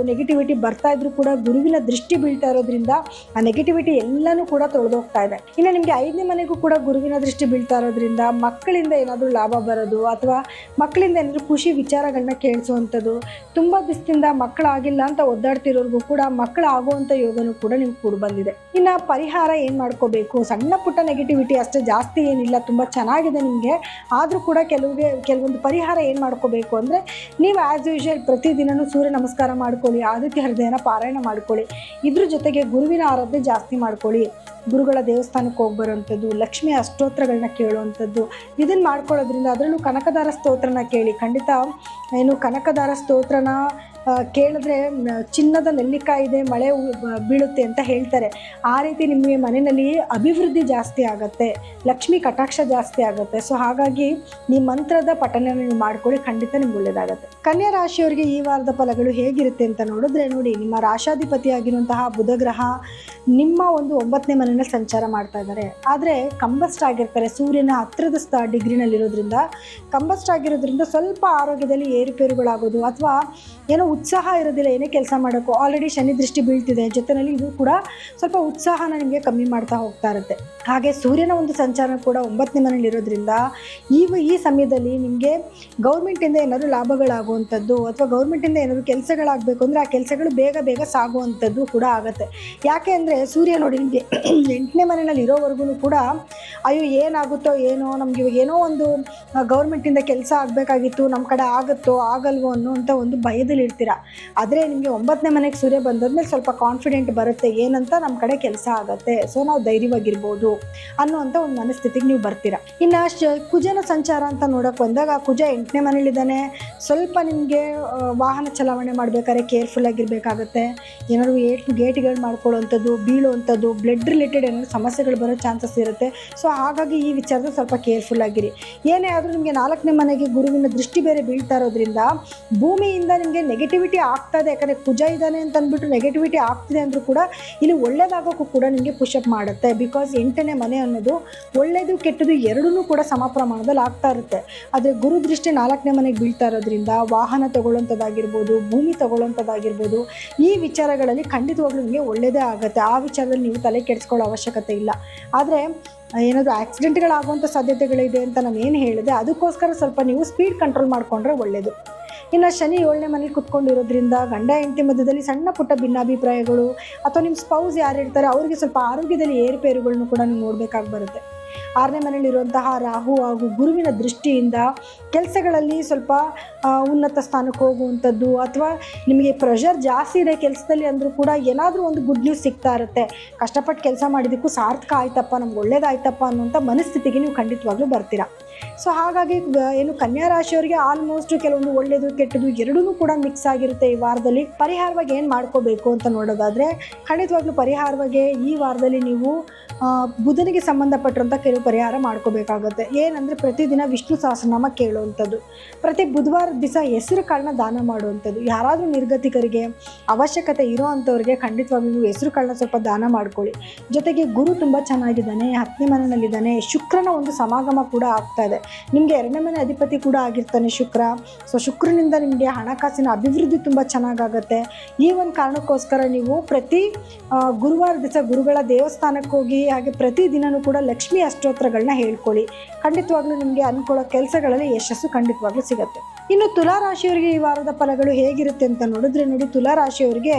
ನೆಗೆಟಿವಿಟಿ ಬರ್ತಾ ಇದ್ರೂ ಕೂಡ ಗುರುವಿನ ದೃಷ್ಟಿ ಬೀಳ್ತಾ ಇರೋದ್ರಿಂದ ಆ ನೆಗೆಟಿವಿಟಿ ಎಲ್ಲನೂ ಕೂಡ ತೊಳೆದೋಗ್ತಾ ಇದೆ. ಇನ್ನು ನಿಮಗೆ 5ನೇ ಮನೆಗೂ ಕೂಡ ಗುರುವಿನ ದೃಷ್ಟಿ ಬೀಳ್ತಾ ಇರೋದ್ರಿಂದ ಮಕ್ಕಳಿಂದ ಏನಾದರೂ ಲಾಭ ಬರೋದು, ಅಥವಾ ಮಕ್ಕಳಿಂದ ಏನಾದರೂ ಖುಷಿ ವಿಚಾರಗಳನ್ನ ಕೇಳಿಸುವಂಥದ್ದು, ತುಂಬ ದಿವಸದಿಂದ ಮಕ್ಕಳಾಗಿಲ್ಲ ಅಂತ ಒದ್ದಾಡ್ತಿರೋರ್ಗೂ ಕೂಡ ಮಕ್ಕಳಾಗುವಂಥ ಯೋಗನೂ ಕೂಡ ನಿಮ್ಗೆ ಕೂಡ ಬಂದಿದೆ. ಇನ್ನು ಪರಿಹಾರ ಏನು ಮಾಡ್ಕೋಬೇಕು, ಸಣ್ಣ ಪುಟ್ಟ ನೆಗೆಟಿವಿಟಿ ಅಷ್ಟೇ, ಜಾಸ್ತಿ ಏನಿಲ್ಲ, ತುಂಬ ಚೆನ್ನಾಗಿದೆ ನಿಮಗೆ. ಆದರೂ ಕೂಡ ಕೆಲವೊಂದು ಪರಿಹಾರ ಏನು ಮಾಡ್ಕೋಬೇಕು ಅಂದರೆ, ನೀವು ಆ್ಯಸ್ ಯೂಶುವಲ್ ಪ್ರತಿದಿನವೂ ಸೂರ್ಯ ನಮಸ್ಕಾರ ಮಾಡ್ಕೊಳ್ಳಿ, ಆದಿತ್ಯ ಹೃದಯನ ಪಾರಾಯಣ ಮಾಡ್ಕೊಳ್ಳಿ. ಇದ್ರ ಜೊತೆಗೆ ಗುರುವಿನ ಆರಾಧನೆ ಜಾಸ್ತಿ ಮಾಡ್ಕೊಳ್ಳಿ. ಗುರುಗಳ ದೇವಸ್ಥಾನಕ್ಕೆ ಹೋಗಿ ಬರೋವಂಥದ್ದು, ಲಕ್ಷ್ಮಿ ಅಷ್ಟೋತ್ರಗಳನ್ನ ಕೇಳುವಂಥದ್ದು, ಇದನ್ನು ಮಾಡ್ಕೊಳ್ಳೋದ್ರಿಂದ, ಅದರಲ್ಲೂ ಕನಕದಾರ ಸ್ತೋತ್ರನ ಕೇಳಿ. ಖಂಡಿತ ಕನಕದಾರ ಸ್ತೋತ್ರನ ಕೇಳಿದ್ರೆ ಚಿನ್ನದ ನೆಲ್ಲಿಕಾಯಿ ಇದೆ, ಮಳೆ ಬೀಳುತ್ತೆ ಅಂತ ಹೇಳ್ತಾರೆ. ಆ ರೀತಿ ನಿಮಗೆ ಮನೆಯಲ್ಲಿ ಅಭಿವೃದ್ಧಿ ಜಾಸ್ತಿ ಆಗುತ್ತೆ, ಲಕ್ಷ್ಮಿ ಕಟಾಕ್ಷ ಜಾಸ್ತಿ ಆಗುತ್ತೆ. ಸೊ ಹಾಗಾಗಿ ಈ ಮಂತ್ರದ ಪಠಣ ನೀವು ಮಾಡ್ಕೊಳ್ಳಿ, ಖಂಡಿತ ನಿಮ್ಗೆ ಒಳ್ಳೆಯದಾಗುತ್ತೆ. ಕನ್ಯಾ ರಾಶಿಯವರಿಗೆ ಈ ವಾರದ ಫಲಗಳು ಹೇಗಿರುತ್ತೆ ಅಂತ ನೋಡಿದ್ರೆ ನೋಡಿ, ನಿಮ್ಮ ರಾಶಾಧಿಪತಿಯಾಗಿರುವಂತಹ ಬುಧ ಗ್ರಹ ನಿಮ್ಮ ಒಂದು 9ನೇ ಮನೆಯಲ್ಲಿ ಸಂಚಾರ ಮಾಡ್ತಾ ಇದ್ದಾರೆ. ಆದರೆ ಕಂಬಸ್ಟ್ ಆಗಿರ್ತಾರೆ, ಸೂರ್ಯನ ಹತ್ತಿರದ ಡಿಗ್ರಿನಲ್ಲಿರೋದ್ರಿಂದ ಕಂಬಸ್ಟ್ ಆಗಿರೋದ್ರಿಂದ ಸ್ವಲ್ಪ ಆರೋಗ್ಯದಲ್ಲಿ ಏರುಪೇರುಗಳಾಗೋದು, ಅಥವಾ ಏನೋ ಉತ್ಸಾಹ ಇರೋದಿಲ್ಲ ಏನೇ ಕೆಲಸ ಮಾಡೋಕ್ಕೂ. ಆಲ್ರೆಡಿ ಶನಿ ದೃಷ್ಟಿ ಬೀಳ್ತಿದೆ, ಜೊತೆಯಲ್ಲಿ ಇದು ಕೂಡ ಸ್ವಲ್ಪ ಉತ್ಸಾಹನ ನಿಮಗೆ ಕಮ್ಮಿ ಮಾಡ್ತಾ ಹೋಗ್ತಾ ಇರುತ್ತೆ. ಹಾಗೆ ಸೂರ್ಯನ ಒಂದು ಸಂಚಾರ ಕೂಡ 9ನೇ ಮನೆಯಲ್ಲಿ ಇರೋದ್ರಿಂದ ಈ ಸಮಯದಲ್ಲಿ ನಿಮಗೆ ಗೌರ್ಮೆಂಟಿಂದ ಏನಾದರೂ ಲಾಭಗಳಾಗುವಂಥದ್ದು, ಅಥವಾ ಗೌರ್ಮೆಂಟಿಂದ ಏನಾದರೂ ಕೆಲಸಗಳಾಗಬೇಕು ಅಂದರೆ ಆ ಕೆಲಸಗಳು ಬೇಗ ಸಾಗುವಂಥದ್ದು ಕೂಡ ಆಗುತ್ತೆ. ಯಾಕೆ ಅಂದರೆ ಸೂರ್ಯ ನೋಡಿ ನಿಮಗೆ 8ನೇ ಮನೆಯಲ್ಲಿ ಇರೋವರೆಗೂ ಕೂಡ ಅಯ್ಯೋ ಏನಾಗುತ್ತೋ ಏನೋ, ನಮ್ಗೆ ಇವಾಗ ಏನೋ ಒಂದು ಗೌರ್ಮೆಂಟಿಂದ ಕೆಲಸ ಆಗಬೇಕಾಗಿತ್ತು, ನಮ್ಮ ಕಡೆ ಆಗುತ್ತೋ ಆಗಲ್ವೋ ಅನ್ನೋವಂಥ ಒಂದು ಭಯದಲ್ಲಿ ಇರ್ತೀವಿ. ಮಾಡ್ತೀರಾ. ಆದರೆ ನಿಮಗೆ 9ನೇ ಮನೆಗೆ ಸೂರ್ಯ ಬಂದಾದ್ಮೇಲೆ ಸ್ವಲ್ಪ ಕಾನ್ಫಿಡೆಂಟ್ ಬರುತ್ತೆ, ಏನಂತ ನಮ್ಮ ಕಡೆ ಕೆಲಸ ಆಗುತ್ತೆ, ಸೊ ನಾವು ಧೈರ್ಯವಾಗಿರ್ಬೋದು ಅನ್ನುವಂಥ ಒಂದು ಮನಸ್ಥಿತಿಗೆ ನೀವು ಬರ್ತೀರಾ. ಇನ್ನು ಕುಜನ ಸಂಚಾರ ಅಂತ ನೋಡೋಕೆ ಬಂದಾಗ ಕುಜ 8ನೇ ಮನೇಲಿದ್ದಾನೆ. ಸ್ವಲ್ಪ ನಿಮಗೆ ವಾಹನ ಚಲಾವಣೆ ಮಾಡಬೇಕಾದ್ರೆ ಕೇರ್ಫುಲ್ ಆಗಿರಬೇಕಾಗತ್ತೆ. ಏನಾದ್ರು ಗೇಟ್ಗಳು ಮಾಡ್ಕೊಳ್ಳೋವಂಥದ್ದು, ಬೀಳುವಂಥದ್ದು, ಬ್ಲಡ್ ರಿಲೇಟೆಡ್ ಏನಾದ್ರು ಸಮಸ್ಯೆಗಳು ಬರೋ ಚಾನ್ಸಸ್ ಇರುತ್ತೆ. ಸೊ ಹಾಗಾಗಿ ಈ ವಿಚಾರದಲ್ಲಿ ಸ್ವಲ್ಪ ಕೇರ್ಫುಲ್ ಆಗಿರಿ. ಏನೇ ಆದರೂ ನಿಮಗೆ 4ನೇ ಮನೆಗೆ ಗುರುವಿನ ದೃಷ್ಟಿ ಬೇರೆ ಬೀಳ್ತಾ ಇರೋದ್ರಿಂದ ಭೂಮಿಯಿಂದ ನಿಮಗೆ ನೆಗೆಟಿವಿಟಿ ಆಗ್ತದೆ. ಯಾಕಂದರೆ ಕುಜ ಇದ್ದಾನೆ ಅಂತ ಅಂದ್ಬಿಟ್ಟು ನೆಗೆಟಿವಿಟಿ ಆಗ್ತಿದೆ ಅಂದರೂ ಕೂಡ ಇಲ್ಲಿ ಒಳ್ಳೇದಾಗೋಕ್ಕೂ ಕೂಡ ನಿಮಗೆ ಪುಷಪ್ ಮಾಡುತ್ತೆ. ಬಿಕಾಸ್ 8ನೇ ಮನೆ ಅನ್ನೋದು ಒಳ್ಳೆಯದು ಕೆಟ್ಟದು ಎರಡೂ ಕೂಡ ಸಮ ಪ್ರಮಾಣದಲ್ಲಿ ಆಗ್ತಾ ಇರುತ್ತೆ. ಆದರೆ ಗುರು ದೃಷ್ಟಿ 4ನೇ ಮನೆಗೆ ಬೀಳ್ತಾ ಇರೋದ್ರಿಂದ ವಾಹನ ತಗೊಳ್ಳೋಂಥದ್ದಾಗಿರ್ಬೋದು, ಭೂಮಿ ತಗೊಳ್ಳೋಂಥದ್ದಾಗಿರ್ಬೋದು, ಈ ವಿಚಾರಗಳಲ್ಲಿ ಖಂಡಿತವಾಗ್ಲೂ ನಿಮಗೆ ಒಳ್ಳೆಯದೇ ಆಗುತ್ತೆ. ಆ ವಿಚಾರದಲ್ಲಿ ನೀವು ತಲೆ ಕೆಡಿಸ್ಕೊಳ್ಳೋ ಅವಶ್ಯಕತೆ ಇಲ್ಲ. ಆದರೆ ಏನಾದರೂ ಆಕ್ಸಿಡೆಂಟ್ಗಳಾಗುವಂಥ ಸಾಧ್ಯತೆಗಳಿದೆ ಅಂತ ನಾನು ಏನು ಹೇಳಿದೆ, ಅದಕ್ಕೋಸ್ಕರ ಸ್ವಲ್ಪ ನೀವು ಸ್ಪೀಡ್ ಕಂಟ್ರೋಲ್ ಮಾಡಿಕೊಂಡ್ರೆ ಒಳ್ಳೆಯದು. ಇನ್ನು ಶನಿ 7ನೇ ಮನೇಲಿ ಕುತ್ಕೊಂಡಿರೋದ್ರಿಂದ ಗಂಡ ಹೆಂಡತಿ ಮಧ್ಯದಲ್ಲಿ ಸಣ್ಣ ಪುಟ್ಟ ಭಿನ್ನಾಭಿಪ್ರಾಯಗಳು ಅಥವಾ ನಿಮ್ಮ ಸ್ಪೌಸ್ ಯಾರು ಇರ್ತಾರೆ ಅವರಿಗೆ ಸ್ವಲ್ಪ ಆರೋಗ್ಯದಲ್ಲಿ ಏರುಪೇರುಗಳನ್ನು ಕೂಡ ನೀವು ನೋಡಬೇಕಾಗಿ ಬರುತ್ತೆ. 6ನೇ ಮನೆಯಲ್ಲಿರುವಂತಹ ರಾಹು ಹಾಗೂ ಗುರುವಿನ ದೃಷ್ಟಿಯಿಂದ ಕೆಲಸಗಳಲ್ಲಿ ಸ್ವಲ್ಪ ಉನ್ನತ ಸ್ಥಾನಕ್ಕೆ ಹೋಗುವಂಥದ್ದು ಅಥವಾ ನಿಮಗೆ ಪ್ರೆಷರ್ ಜಾಸ್ತಿ ಇದೆ ಕೆಲಸದಲ್ಲಿ ಅಂದರೂ ಕೂಡ ಏನಾದರೂ ಒಂದು ಗುಡ್ ನ್ಯೂಸ್ ಸಿಗ್ತಾ ಇರುತ್ತೆ. ಕಷ್ಟಪಟ್ಟು ಕೆಲಸ ಮಾಡಿದ್ದಕ್ಕೂ ಸಾರ್ಥಕ ಆಯ್ತಪ್ಪ, ನಮ್ಗೆ ಒಳ್ಳೇದಾಯ್ತಪ್ಪ ಅನ್ನೋಂಥ ಮನಸ್ಥಿತಿಗೆ ನೀವು ಖಂಡಿತವಾಗ್ಲೂ ಬರ್ತೀರಾ. ಸೊ ಹಾಗಾಗಿ ಏನು ಕನ್ಯಾ ರಾಶಿಯವರಿಗೆ ಆಲ್ಮೋಸ್ಟ್ ಕೆಲವೊಂದು ಒಳ್ಳೆಯದು ಕೆಟ್ಟದು ಎರಡೂ ಕೂಡ ಮಿಕ್ಸ್ ಆಗಿರುತ್ತೆ. ಈ ವಾರದಲ್ಲಿ ಪರಿಹಾರವಾಗಿ ಏನು ಮಾಡ್ಕೋಬೇಕು ಅಂತ ನೋಡೋದಾದರೆ ಖಂಡಿತವಾಗ್ಲೂ ಪರಿಹಾರವಾಗಿ ಈ ವಾರದಲ್ಲಿ ನೀವು ಬುಧನಿಗೆ ಸಂಬಂಧಪಟ್ಟಿರುವಂಥ ಕೆಲವು ಪರಿಹಾರ ಮಾಡ್ಕೋಬೇಕಾಗತ್ತೆ. ಏನಂದರೆ ಪ್ರತಿದಿನ ವಿಷ್ಣು ಸಹಸ್ರನಾಮ ಕೇಳುವಂಥದ್ದು, ಪ್ರತಿ ಬುಧವಾರದ ದಿವಸ ಹೆಸರು ಕಾಳನ್ನ ದಾನ ಮಾಡುವಂಥದ್ದು. ಯಾರಾದರೂ ನಿರ್ಗತಿಕರಿಗೆ ಅವಶ್ಯಕತೆ ಇರೋ ಅಂಥವ್ರಿಗೆ ಖಂಡಿತವಾಗ್ಲೂ ನೀವು ಹೆಸರು ಕಾಳನ್ನ ಸ್ವಲ್ಪ ದಾನ ಮಾಡ್ಕೊಳ್ಳಿ. ಜೊತೆಗೆ ಗುರು ತುಂಬ ಚೆನ್ನಾಗಿದ್ದಾನೆ, 10ನೇ ಮನೆಯಲ್ಲಿದ್ದಾನೆ, ಶುಕ್ರನ ಒಂದು ಸಮಾಗಮ ಕೂಡ ಆಗ್ತಾ ಇದೆ. ನಿಮಗೆ 2ನೇ ಮನೆ ಅಧಿಪತಿ ಕೂಡ ಆಗಿರ್ತಾನೆ ಶುಕ್ರ. ಸೊ ಶುಕ್ರನಿಂದ ನಿಮಗೆ ಹಣಕಾಸಿನ ಅಭಿವೃದ್ಧಿ ತುಂಬ ಚೆನ್ನಾಗಾಗತ್ತೆ. ಈ ಒಂದು ಕಾರಣಕ್ಕೋಸ್ಕರ ನೀವು ಪ್ರತಿ ಗುರುವಾರ ದಿವಸ ಗುರುಗಳ ದೇವಸ್ಥಾನಕ್ಕೆ ಹೋಗಿ, ಹಾಗೆ ಪ್ರತಿದಿನವೂ ಕೂಡ ಲಕ್ಷ್ಮೀ ಅಷ್ಟೋತ್ತರಗಳನ್ನ ಹೇಳ್ಕೊಳ್ಳಿ. ಖಂಡಿತವಾಗ್ಲೂ ನಿಮಗೆ ಅನ್ಕೊಳ್ಳೋ ಕೆಲಸಗಳಲ್ಲಿ ಯಶಸ್ಸು ಖಂಡಿತವಾಗ್ಲೂ ಸಿಗುತ್ತೆ. ಇನ್ನು ತುಲಾ ರಾಶಿಯವರಿಗೆ ಈ ವಾರದ ಫಲಗಳು ಹೇಗಿರುತ್ತೆ ಅಂತ ನೋಡಿದ್ರೆ, ನೋಡಿ, ತುಲಾ ರಾಶಿಯವರಿಗೆ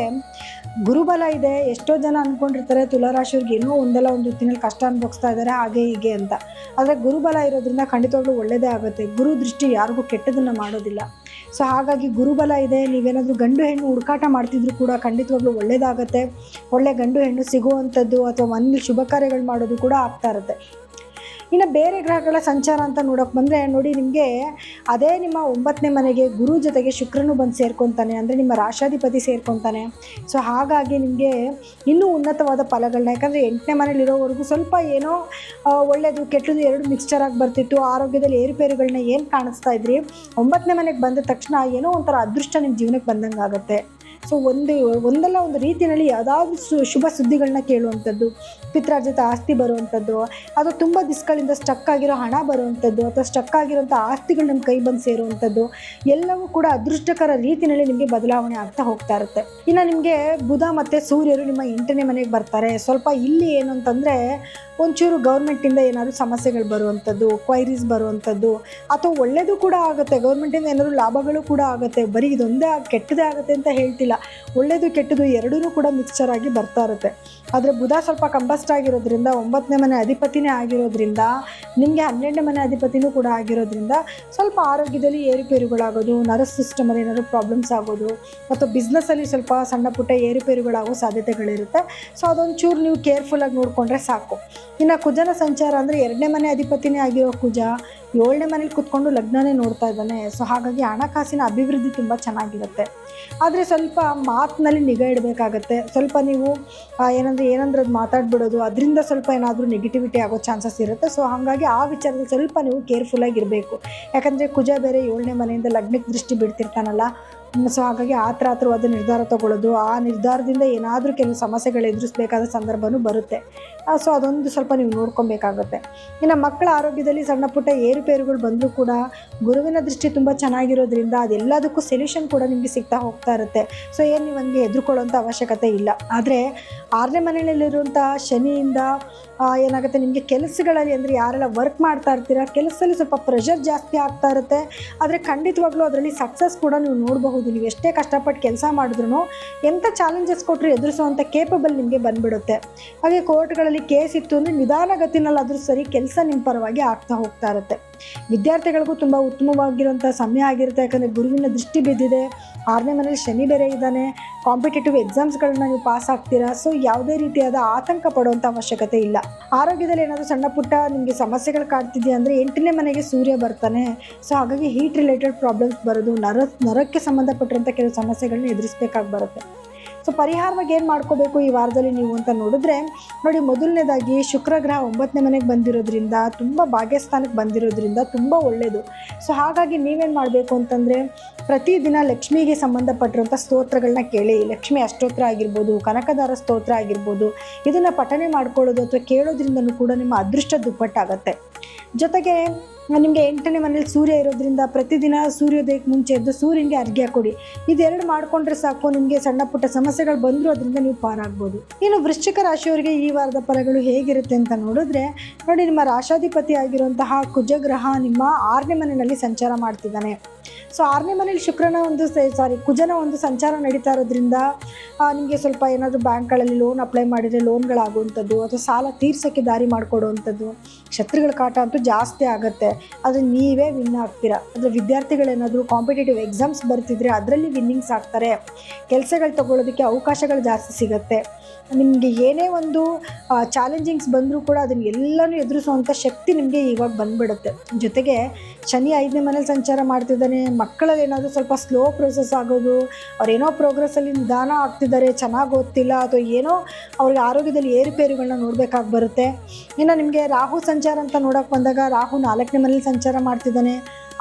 ಗುರುಬಲ ಇದೆ. ಎಷ್ಟೋ ಜನ ಅಂದ್ಕೊಂಡಿರ್ತಾರೆ ತುಲಾ ರಾಶಿಯವ್ರಿಗೆ ಏನೋ ಒಂದಲ್ಲ ಒಂದು ಹೊತ್ತಿನಲ್ಲಿ ಕಷ್ಟ ಅನುಭವಿಸ್ತಾ ಇದ್ದಾರೆ ಹಾಗೆ ಹೀಗೆ ಅಂತ. ಆದರೆ ಗುರುಬಲ ಇರೋದ್ರಿಂದ ಖಂಡಿತವಾಗ್ಲೂ ಒಳ್ಳೆಯದೇ ಆಗುತ್ತೆ. ಗುರು ದೃಷ್ಟಿ ಯಾರಿಗೂ ಕೆಟ್ಟದನ್ನು ಮಾಡೋದಿಲ್ಲ. ಸೊ ಹಾಗಾಗಿ ಗುರುಬಲ ಇದೆ. ನೀವೇನಾದರೂ ಗಂಡು ಹೆಣ್ಣು ಹುಡುಕಾಟ ಮಾಡ್ತಿದ್ರು ಕೂಡ ಖಂಡಿತವಾಗ್ಲೂ ಒಳ್ಳೆಯದಾಗತ್ತೆ. ಒಳ್ಳೆ ಗಂಡು ಹೆಣ್ಣು ಸಿಗುವಂಥದ್ದು ಅಥವಾ ಮನೇಲಿ ಶುಭ ಕಾರ್ಯಗಳು ಮಾಡೋದು ಕೂಡ ಆಗ್ತಾ ಇರುತ್ತೆ. ಇನ್ನು ಬೇರೆ ಗ್ರಹಗಳ ಸಂಚಾರ ಅಂತ ನೋಡೋಕೆ ಬಂದರೆ, ನೋಡಿ, ನಿಮಗೆ ಅದೇ ನಿಮ್ಮ 9ನೇ ಮನೆಗೆ ಗುರು ಜೊತೆಗೆ ಶುಕ್ರನು ಬಂದು ಸೇರ್ಕೊತಾನೆ, ಅಂದರೆ ನಿಮ್ಮ ರಾಶಾಧಿಪತಿ ಸೇರ್ಕೊತಾನೆ. ಸೊ ಹಾಗಾಗಿ ನಿಮಗೆ ಇನ್ನೂ ಉನ್ನತವಾದ ಫಲಗಳನ್ನ, ಯಾಕಂದರೆ 8ನೇ ಮನೇಲಿರೋವರೆಗೂ ಸ್ವಲ್ಪ ಏನೋ ಒಳ್ಳೆಯದು ಕೆಟ್ಟದು ಎರಡು ಮಿಕ್ಸ್ಚರ್ ಆಗಿ ಬರ್ತಿತ್ತು. ಆರೋಗ್ಯದಲ್ಲಿ ಏರುಪೇರುಗಳನ್ನ ಏನು ಕಾಣಿಸ್ತಾ ಇದ್ರಿ, 9ನೇ ಮನೆಗೆ ಬಂದ ತಕ್ಷಣ ಏನೋ ಒಂಥರ ಅದೃಷ್ಟ ನಿಮ್ಮ ಜೀವನಕ್ಕೆ ಬಂದಂಗೆ ಆಗುತ್ತೆ. ಸೊ ಒಂದಲ್ಲ ಒಂದು ರೀತಿಯಲ್ಲಿ ಯಾವುದಾದ್ರೂ ಶುಭ ಸುದ್ದಿಗಳನ್ನ ಕೇಳುವಂಥದ್ದು, ಪಿತ್ರಾರ್ಜಿತ ಆಸ್ತಿ ಬರುವಂಥದ್ದು, ಅಥವಾ ತುಂಬ ದಿಸ್ಗಳಿಂದ ಸ್ಟಕ್ ಆಗಿರೋ ಹಣ ಬರುವಂಥದ್ದು, ಅಥವಾ ಸ್ಟಕ್ ಆಗಿರೋಂಥ ಆಸ್ತಿಗಳು ನಿಮ್ಮ ಕೈ ಬಂದು ಸೇರುವಂಥದ್ದು ಎಲ್ಲವೂ ಕೂಡ ಅದೃಷ್ಟಕರ ರೀತಿಯಲ್ಲಿ ನಿಮಗೆ ಬದಲಾವಣೆ ಆಗ್ತಾ ಹೋಗ್ತಾ ಇರುತ್ತೆ. ಇನ್ನು ನಿಮಗೆ ಬುಧ ಮತ್ತು ಸೂರ್ಯರು ನಿಮ್ಮ 8ನೇ ಮನೆಗೆ ಬರ್ತಾರೆ. ಸ್ವಲ್ಪ ಇಲ್ಲಿ ಏನು ಅಂತಂದರೆ ಒಂಚೂರು ಗೌರ್ಮೆಂಟಿಂದ ಏನಾದರೂ ಸಮಸ್ಯೆಗಳು ಬರುವಂಥದ್ದು, ಕ್ವೈರೀಸ್ ಬರುವಂಥದ್ದು, ಅಥವಾ ಒಳ್ಳೆಯದು ಕೂಡ ಆಗುತ್ತೆ, ಗೌರ್ಮೆಂಟಿಂದ ಏನಾದರೂ ಲಾಭಗಳು ಕೂಡ ಆಗುತ್ತೆ. ಬರೀ ಇದೊಂದೇ ಕೆಟ್ಟದೇ ಆಗುತ್ತೆ ಅಂತ ಹೇಳ್ತಿಲ್ಲ, ಒಳ್ಳೆಯದು ಕೆಟ್ಟದು ಎರಡೂ ಕೂಡ ಮಿಕ್ಸ್ಚರ್ ಆಗಿ ಬರ್ತಾ ಇರುತ್ತೆ. ಆದರೆ ಬುಧ ಸ್ವಲ್ಪ ಕಂಬಸ್ಟ್ ಆಗಿರೋದ್ರಿಂದ, 9ನೇ ಮನೆ ಅಧಿಪತಿನೇ ಆಗಿರೋದ್ರಿಂದ, ನಿಮಗೆ 12ನೇ ಮನೆ ಅಧಿಪತಿನೂ ಕೂಡ ಆಗಿರೋದ್ರಿಂದ ಸ್ವಲ್ಪ ಆರೋಗ್ಯದಲ್ಲಿ ಏರುಪೇರುಗಳಾಗೋದು, ನರ್ವಸ್ ಸಿಸ್ಟಮಲ್ಲಿ ಏನಾದರೂ ಪ್ರಾಬ್ಲಮ್ಸ್ ಆಗೋದು, ಮತ್ತು ಬಿಸ್ನೆಸ್ಸಲ್ಲಿ ಸ್ವಲ್ಪ ಸಣ್ಣ ಪುಟ್ಟ ಏರುಪೇರುಗಳಾಗೋ ಸಾಧ್ಯತೆಗಳಿರುತ್ತೆ. ಸೊ ಅದೊಂಚೂರು ನೀವು ಕೇರ್ಫುಲ್ಲಾಗಿ ನೋಡಿಕೊಂಡ್ರೆ ಸಾಕು. ಇನ್ನು ಕುಜನ ಸಂಚಾರ ಅಂದರೆ 2ನೇ ಮನೆ ಅಧಿಪತಿನೇ ಆಗಿರೋ ಕುಜ 7ನೇ ಮನೇಲಿ ಕೂತ್ಕೊಂಡು ಲಗ್ನನೇ ನೋಡ್ತಾ ಇದ್ದಾನೆ. ಸೊ ಹಾಗಾಗಿ ಹಣಕಾಸಿನ ಅಭಿವೃದ್ಧಿ ತುಂಬ ಚೆನ್ನಾಗಿರುತ್ತೆ. ಆದರೆ ಸ್ವಲ್ಪ ಮಾತಿನಲ್ಲಿ ನಿಗಾ ಇಡಬೇಕಾಗತ್ತೆ. ಸ್ವಲ್ಪ ನೀವು ಏನಂದ್ರೆ ಅದು ಮಾತಾಡ್ಬಿಡೋದು, ಅದರಿಂದ ಸ್ವಲ್ಪ ಏನಾದರೂ ನೆಗೆಟಿವಿಟಿ ಆಗೋ ಚಾನ್ಸಸ್ ಇರುತ್ತೆ. ಸೊ ಹಾಗಾಗಿ ಆ ವಿಚಾರದಲ್ಲಿ ಸ್ವಲ್ಪ ನೀವು ಕೇರ್ಫುಲ್ಲಾಗಿರಬೇಕು. ಯಾಕಂದರೆ ಕುಜ ಬೇರೆ 7ನೇ ಮನೆಯಿಂದ ಲಗ್ನಕ್ಕೆ ದೃಷ್ಟಿ ಬಿಡ್ತಿರ್ತಾನಲ್ಲ. ಸೊ ಹಾಗಾಗಿ ಆತುರವಾದ ನಿರ್ಧಾರ ತಗೊಳ್ಳೋದು, ಆ ನಿರ್ಧಾರದಿಂದ ಏನಾದರೂ ಕೆಲವು ಸಮಸ್ಯೆಗಳು ಎದುರಿಸಬೇಕಾದ ಸಂದರ್ಭವೂ ಬರುತ್ತೆ. ಸೊ ಅದೊಂದು ಸ್ವಲ್ಪ ನೀವು ನೋಡ್ಕೊಬೇಕಾಗುತ್ತೆ. ಇನ್ನು ಮಕ್ಕಳ ಆರೋಗ್ಯದಲ್ಲಿ ಸಣ್ಣ ಪುಟ್ಟ ಏರುಪೇರುಗಳು ಬಂದರೂ ಕೂಡ ಗುರುವಿನ ದೃಷ್ಟಿ ತುಂಬ ಚೆನ್ನಾಗಿರೋದ್ರಿಂದ ಅದೆಲ್ಲದಕ್ಕೂ ಸೊಲ್ಯೂಷನ್ ಕೂಡ ನಿಮಗೆ ಸಿಗ್ತಾ ಹೋಗ್ತಾ ಇರುತ್ತೆ. ಸೊ ಏನು ನೀವು ಹಂಗೆ ಎದುರುಕೊಳ್ಳೋಂಥ ಅವಶ್ಯಕತೆ ಇಲ್ಲ. ಆದರೆ 6ನೇ ಮನೆಯಲ್ಲಿರುವಂಥ ಶನಿಯಿಂದ ಏನಾಗುತ್ತೆ, ನಿಮಗೆ ಕೆಲಸಗಳಲ್ಲಿ ಅಂದರೆ ಯಾರೆಲ್ಲ ವರ್ಕ್ ಮಾಡ್ತಾ ಇರ್ತೀರ ಕೆಲಸದಲ್ಲಿ ಸ್ವಲ್ಪ ಪ್ರೆಷರ್ ಜಾಸ್ತಿ ಆಗ್ತಾ ಇರುತ್ತೆ. ಆದರೆ ಖಂಡಿತವಾಗ್ಲೂ ಅದರಲ್ಲಿ ಸಕ್ಸಸ್ ಕೂಡ ನೀವು ನೋಡಬಹುದು. ನೀವು ಎಷ್ಟೇ ಕಷ್ಟಪಟ್ಟು ಕೆಲಸ ಮಾಡಿದ್ರೂ ಎಂಥ ಚಾಲೆಂಜಸ್ ಕೊಟ್ಟರು ಎದುರಿಸುವಂಥ ಕೇಪಬಲ್ ನಿಮಗೆ ಬಂದುಬಿಡುತ್ತೆ. ಹಾಗೆ ಕೋರ್ಟ್ಗಳಲ್ಲಿ ಕೇಸ್ ಇತ್ತು ಅಂದರೆ ನಿಧಾನಗತಿನಲ್ಲಾದರೂ ಸರಿ ಕೆಲಸ ನಿಮ್ಮ ಪರವಾಗಿ ಆಗ್ತಾ ಹೋಗ್ತಾ ಇರುತ್ತೆ. ವಿದ್ಯಾರ್ಥಿಗಳಿಗೂ ತುಂಬ ಉತ್ತಮವಾಗಿರುವಂಥ ಸಮಯ ಆಗಿರುತ್ತೆ. ಯಾಕಂದರೆ ಗುರುವಿನ ದೃಷ್ಟಿ ಬಿದ್ದಿದೆ, 6ನೇ ಮನೇಲಿ ಶನಿ ಬೇರೆ ಇದ್ದಾನೆ, ಕಾಂಪಿಟೇಟಿವ್ ಎಕ್ಸಾಮ್ಸ್ಗಳನ್ನ ನೀವು ಪಾಸ್ ಆಗ್ತೀರಾ. ಸೊ ಯಾವುದೇ ರೀತಿಯಾದ ಆತಂಕ ಪಡುವಂಥ ಅವಶ್ಯಕತೆ ಇಲ್ಲ. ಆರೋಗ್ಯದಲ್ಲಿ ಏನಾದರೂ ಸಣ್ಣ ಪುಟ್ಟ ನಿಮಗೆ ಸಮಸ್ಯೆಗಳು ಕಾಡ್ತಿದೆಯಾ ಅಂದರೆ 8ನೇ ಮನೆಗೆ ಸೂರ್ಯ ಬರ್ತಾನೆ. ಸೊ ಹಾಗಾಗಿ ಹೀಟ್ ರಿಲೇಟೆಡ್ ಪ್ರಾಬ್ಲಮ್ಸ್ ಬರೋದು, ನರಕ್ಕೆ ಸಂಬಂಧಪಟ್ಟಿರುವಂಥ ಕೆಲವು ಸಮಸ್ಯೆಗಳನ್ನ ಎದುರಿಸಬೇಕಾಗಿ ಬರುತ್ತೆ. ಸೊ ಪರಿಹಾರವಾಗಿ ಏನು ಮಾಡ್ಕೋಬೇಕು ಈ ವಾರದಲ್ಲಿ ನೀವು ಅಂತ ನೋಡಿದ್ರೆ ನೋಡಿ, ಮೊದಲನೇದಾಗಿ ಶುಕ್ರ ಗ್ರಹ 9ನೇ ಮನೆಗೆ ಬಂದಿರೋದ್ರಿಂದ, ತುಂಬ ಭಾಗ್ಯಸ್ಥಾನಕ್ಕೆ ಬಂದಿರೋದ್ರಿಂದ ತುಂಬ ಒಳ್ಳೆಯದು. ಸೊ ಹಾಗಾಗಿ ನೀವೇನು ಮಾಡಬೇಕು ಅಂತಂದರೆ ಪ್ರತಿದಿನ ಲಕ್ಷ್ಮಿಗೆ ಸಂಬಂಧಪಟ್ಟಿರುವಂಥ ಸ್ತೋತ್ರಗಳನ್ನ ಕೇಳಿ. ಲಕ್ಷ್ಮಿ ಅಷ್ಟೋತ್ರ ಆಗಿರ್ಬೋದು, ಕನಕದಾರ ಸ್ತೋತ್ರ ಆಗಿರ್ಬೋದು, ಇದನ್ನು ಪಠನೆ ಮಾಡ್ಕೊಳ್ಳೋದು ಅಥವಾ ಕೇಳೋದ್ರಿಂದನೂ ಕೂಡ ನಿಮ್ಮ ಅದೃಷ್ಟ ದುಪ್ಪಟ್ಟಾಗತ್ತೆ. ಜೊತೆಗೆ ನಿಮಗೆ 8ನೇ ಮನೇಲಿ ಸೂರ್ಯ ಇರೋದ್ರಿಂದ ಪ್ರತಿದಿನ ಸೂರ್ಯೋದಯಕ್ಕೆ ಮುಂಚೆ ಎದ್ದು ಸೂರ್ಯನಿಗೆ ಅರ್ಘ್ಯ ಕೊಡಿ. ಇದೆರಡು ಮಾಡಿಕೊಂಡ್ರೆ ಸಾಕು, ನಿಮಗೆ ಸಣ್ಣ ಪುಟ್ಟ ಸಮಸ್ಯೆಗಳು ಬಂದರೂ ಅದರಿಂದ ನೀವು ಪಾರಾಗ್ಬೋದು. ಇನ್ನು ವೃಶ್ಚಿಕ ರಾಶಿಯವರಿಗೆ ಈ ವಾರದ ಫಲಗಳು ಹೇಗಿರುತ್ತೆ ಅಂತ ನೋಡಿದ್ರೆ ನೋಡಿ, ನಿಮ್ಮ ರಾಶಾಧಿಪತಿ ಆಗಿರುವಂತಹ ಕುಜಗ್ರಹ ನಿಮ್ಮ 6ನೇ ಮನೆಯಲ್ಲಿ ಸಂಚಾರ ಮಾಡ್ತಿದ್ದಾನೆ. ಸೊ 6ನೇ ಮನೇಲಿ ಕುಜನ ಒಂದು ಸಂಚಾರ ನಡೀತಾ ಇರೋದ್ರಿಂದ ನಿಮಗೆ ಸ್ವಲ್ಪ ಏನಾದರೂ ಬ್ಯಾಂಕ್ಗಳಲ್ಲಿ ಲೋನ್ ಅಪ್ಲೈ ಮಾಡಿದರೆ ಲೋನ್ಗಳಾಗುವಂಥದ್ದು ಅಥವಾ ಸಾಲ ತೀರ್ಸೋಕ್ಕೆ ದಾರಿ ಮಾಡಿಕೊಡುವಂಥದ್ದು, ಶತ್ರುಗಳ ಕಾಟ ಅಂತೂ ಜಾಸ್ತಿ ಆಗುತ್ತೆ. ಆದರೆ ನೀವೇ ವಿನ್ ಆಗ್ತೀರಾ. ಅಂದರೆ ವಿದ್ಯಾರ್ಥಿಗಳೇನಾದರೂ ಕಾಂಪಿಟೇಟಿವ್ ಎಕ್ಸಾಮ್ಸ್ ಬರ್ತಿದ್ರೆ ಅದರಲ್ಲಿ ವಿನ್ನಿಂಗ್ಸ್ ಆಗ್ತಾರೆ. ಕೆಲಸಗಳು ತೊಗೊಳ್ಳೋದಕ್ಕೆ ಅವಕಾಶಗಳು ಜಾಸ್ತಿ ಸಿಗುತ್ತೆ. ನಿಮಗೆ ಏನೇ ಒಂದು ಚಾಲೆಂಜಿಂಗ್ಸ್ ಬಂದರೂ ಕೂಡ ಅದನ್ನು ಎಲ್ಲನೂ ಎದುರಿಸುವಂಥ ಶಕ್ತಿ ನಿಮಗೆ ಇವಾಗ ಬಂದ್ಬಿಡುತ್ತೆ. ಜೊತೆಗೆ ಶನಿ 5ನೇ ಮನೇಲಿ ಸಂಚಾರ ಮಾಡ್ತಿದ್ದಾನೆ. ಮಕ್ಕಳಲ್ಲಿ ಏನಾದರೂ ಸ್ವಲ್ಪ ಸ್ಲೋ ಪ್ರೊಸೆಸ್ ಆಗೋದು, ಅವ್ರೇನೋ ಪ್ರೋಗ್ರೆಸ್ಸಲ್ಲಿ ನಿಧಾನ ಆಗ್ತಿದ್ದಾರೆ, ಚೆನ್ನಾಗಿ ಓದ್ತಿಲ್ಲ, ಅಥವಾ ಏನೋ ಅವ್ರಿಗೆ ಆರೋಗ್ಯದಲ್ಲಿ ಏರುಪೇರುಗಳನ್ನ ನೋಡಬೇಕಾಗಿ ಬರುತ್ತೆ. ಇನ್ನು ನಿಮಗೆ ರಾಹು ಸಂಚಾರ ಅಂತ ನೋಡೋಕೆ ಬಂದಾಗ ರಾಹು 4ನೇ ಮನೇಲಿ ಸಂಚಾರ ಮಾಡ್ತಿದ್ದಾನೆ.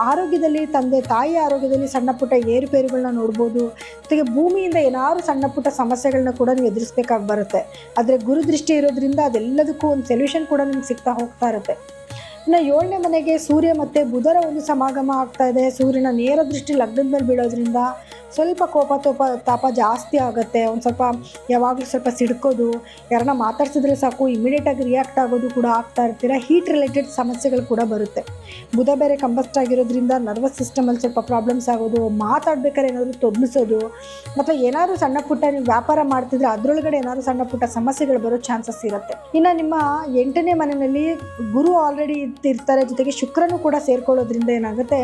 ಆರೋಗ್ಯದಲ್ಲಿ ತಂದೆ ತಾಯಿ ಆರೋಗ್ಯದಲ್ಲಿ ಸಣ್ಣ ಪುಟ್ಟ ಏರುಪೇರುಗಳನ್ನ ನೋಡ್ಬೋದು. ಜೊತೆಗೆ ಭೂಮಿಯಿಂದ ಏನಾದರೂ ಸಣ್ಣ ಪುಟ್ಟ ಸಮಸ್ಯೆಗಳನ್ನ ಕೂಡ ನೀವು ಎದುರಿಸ್ಬೇಕಾಗಿ ಬರುತ್ತೆ. ಆದರೆ ಗುರುದೃಷ್ಟಿ ಇರೋದ್ರಿಂದ ಅದೆಲ್ಲದಕ್ಕೂ ಒಂದು ಸೊಲ್ಯೂಷನ್ ಕೂಡ ನಿಮ್ಗೆ ಸಿಗ್ತಾ ಹೋಗ್ತಾ ಇರುತ್ತೆ. ಇನ್ನು 7ನೇ ಮನೆಗೆ ಸೂರ್ಯ ಮತ್ತು ಬುಧರ ಒಂದು ಸಮಾಗಮ ಆಗ್ತಾ ಇದೆ. ಸೂರ್ಯನ ನೇರ ದೃಷ್ಟಿ ಲಗ್ನದ ಮೇಲೆ ಬೀಳೋದ್ರಿಂದ ಸ್ವಲ್ಪ ತಾಪ ಜಾಸ್ತಿ ಆಗುತ್ತೆ. ಒಂದು ಸ್ವಲ್ಪ ಯಾವಾಗಲೂ ಸ್ವಲ್ಪ ಸಿಡ್ಕೋದು, ಯಾರನ್ನ ಮಾತಾಡ್ಸಿದ್ರೆ ಸಾಕು ಇಮಿಡಿಯೇಟಾಗಿ ರಿಯಾಕ್ಟ್ ಆಗೋದು ಕೂಡ ಆಗ್ತಾ ಇರ್ತೀರ. ಹೀಟ್ ರಿಲೇಟೆಡ್ ಸಮಸ್ಯೆಗಳು ಕೂಡ ಬರುತ್ತೆ. ಬುಧ ಬೇರೆ ಕಂಬಸ್ಟ್ ಆಗಿರೋದ್ರಿಂದ ನರ್ವಸ್ ಸಿಸ್ಟಮಲ್ಲಿ ಸ್ವಲ್ಪ ಪ್ರಾಬ್ಲಮ್ಸ್ ಆಗೋದು, ಮಾತಾಡ್ಬೇಕಾದ್ರೆ ಏನಾದರೂ ತೊದಲಿಸೋದು, ಅಥವಾ ಏನಾದರೂ ಸಣ್ಣ ಪುಟ್ಟ ನೀವು ವ್ಯಾಪಾರ ಮಾಡ್ತಿದ್ರೆ ಅದರೊಳಗಡೆ ಏನಾದರೂ ಸಣ್ಣ ಪುಟ್ಟ ಸಮಸ್ಯೆಗಳು ಬರೋ ಚಾನ್ಸಸ್ ಇರುತ್ತೆ. ಇನ್ನು ನಿಮ್ಮ 8ನೇ ಮನೆಯಲ್ಲಿ ಗುರು ಆಲ್ರೆಡಿ ಇರ್ತಾರೆ. ಜೊತೆಗೆ ಶುಕ್ರನೂ ಕೂಡ ಸೇರ್ಕೊಳ್ಳೋದ್ರಿಂದ ಏನಾಗುತ್ತೆ,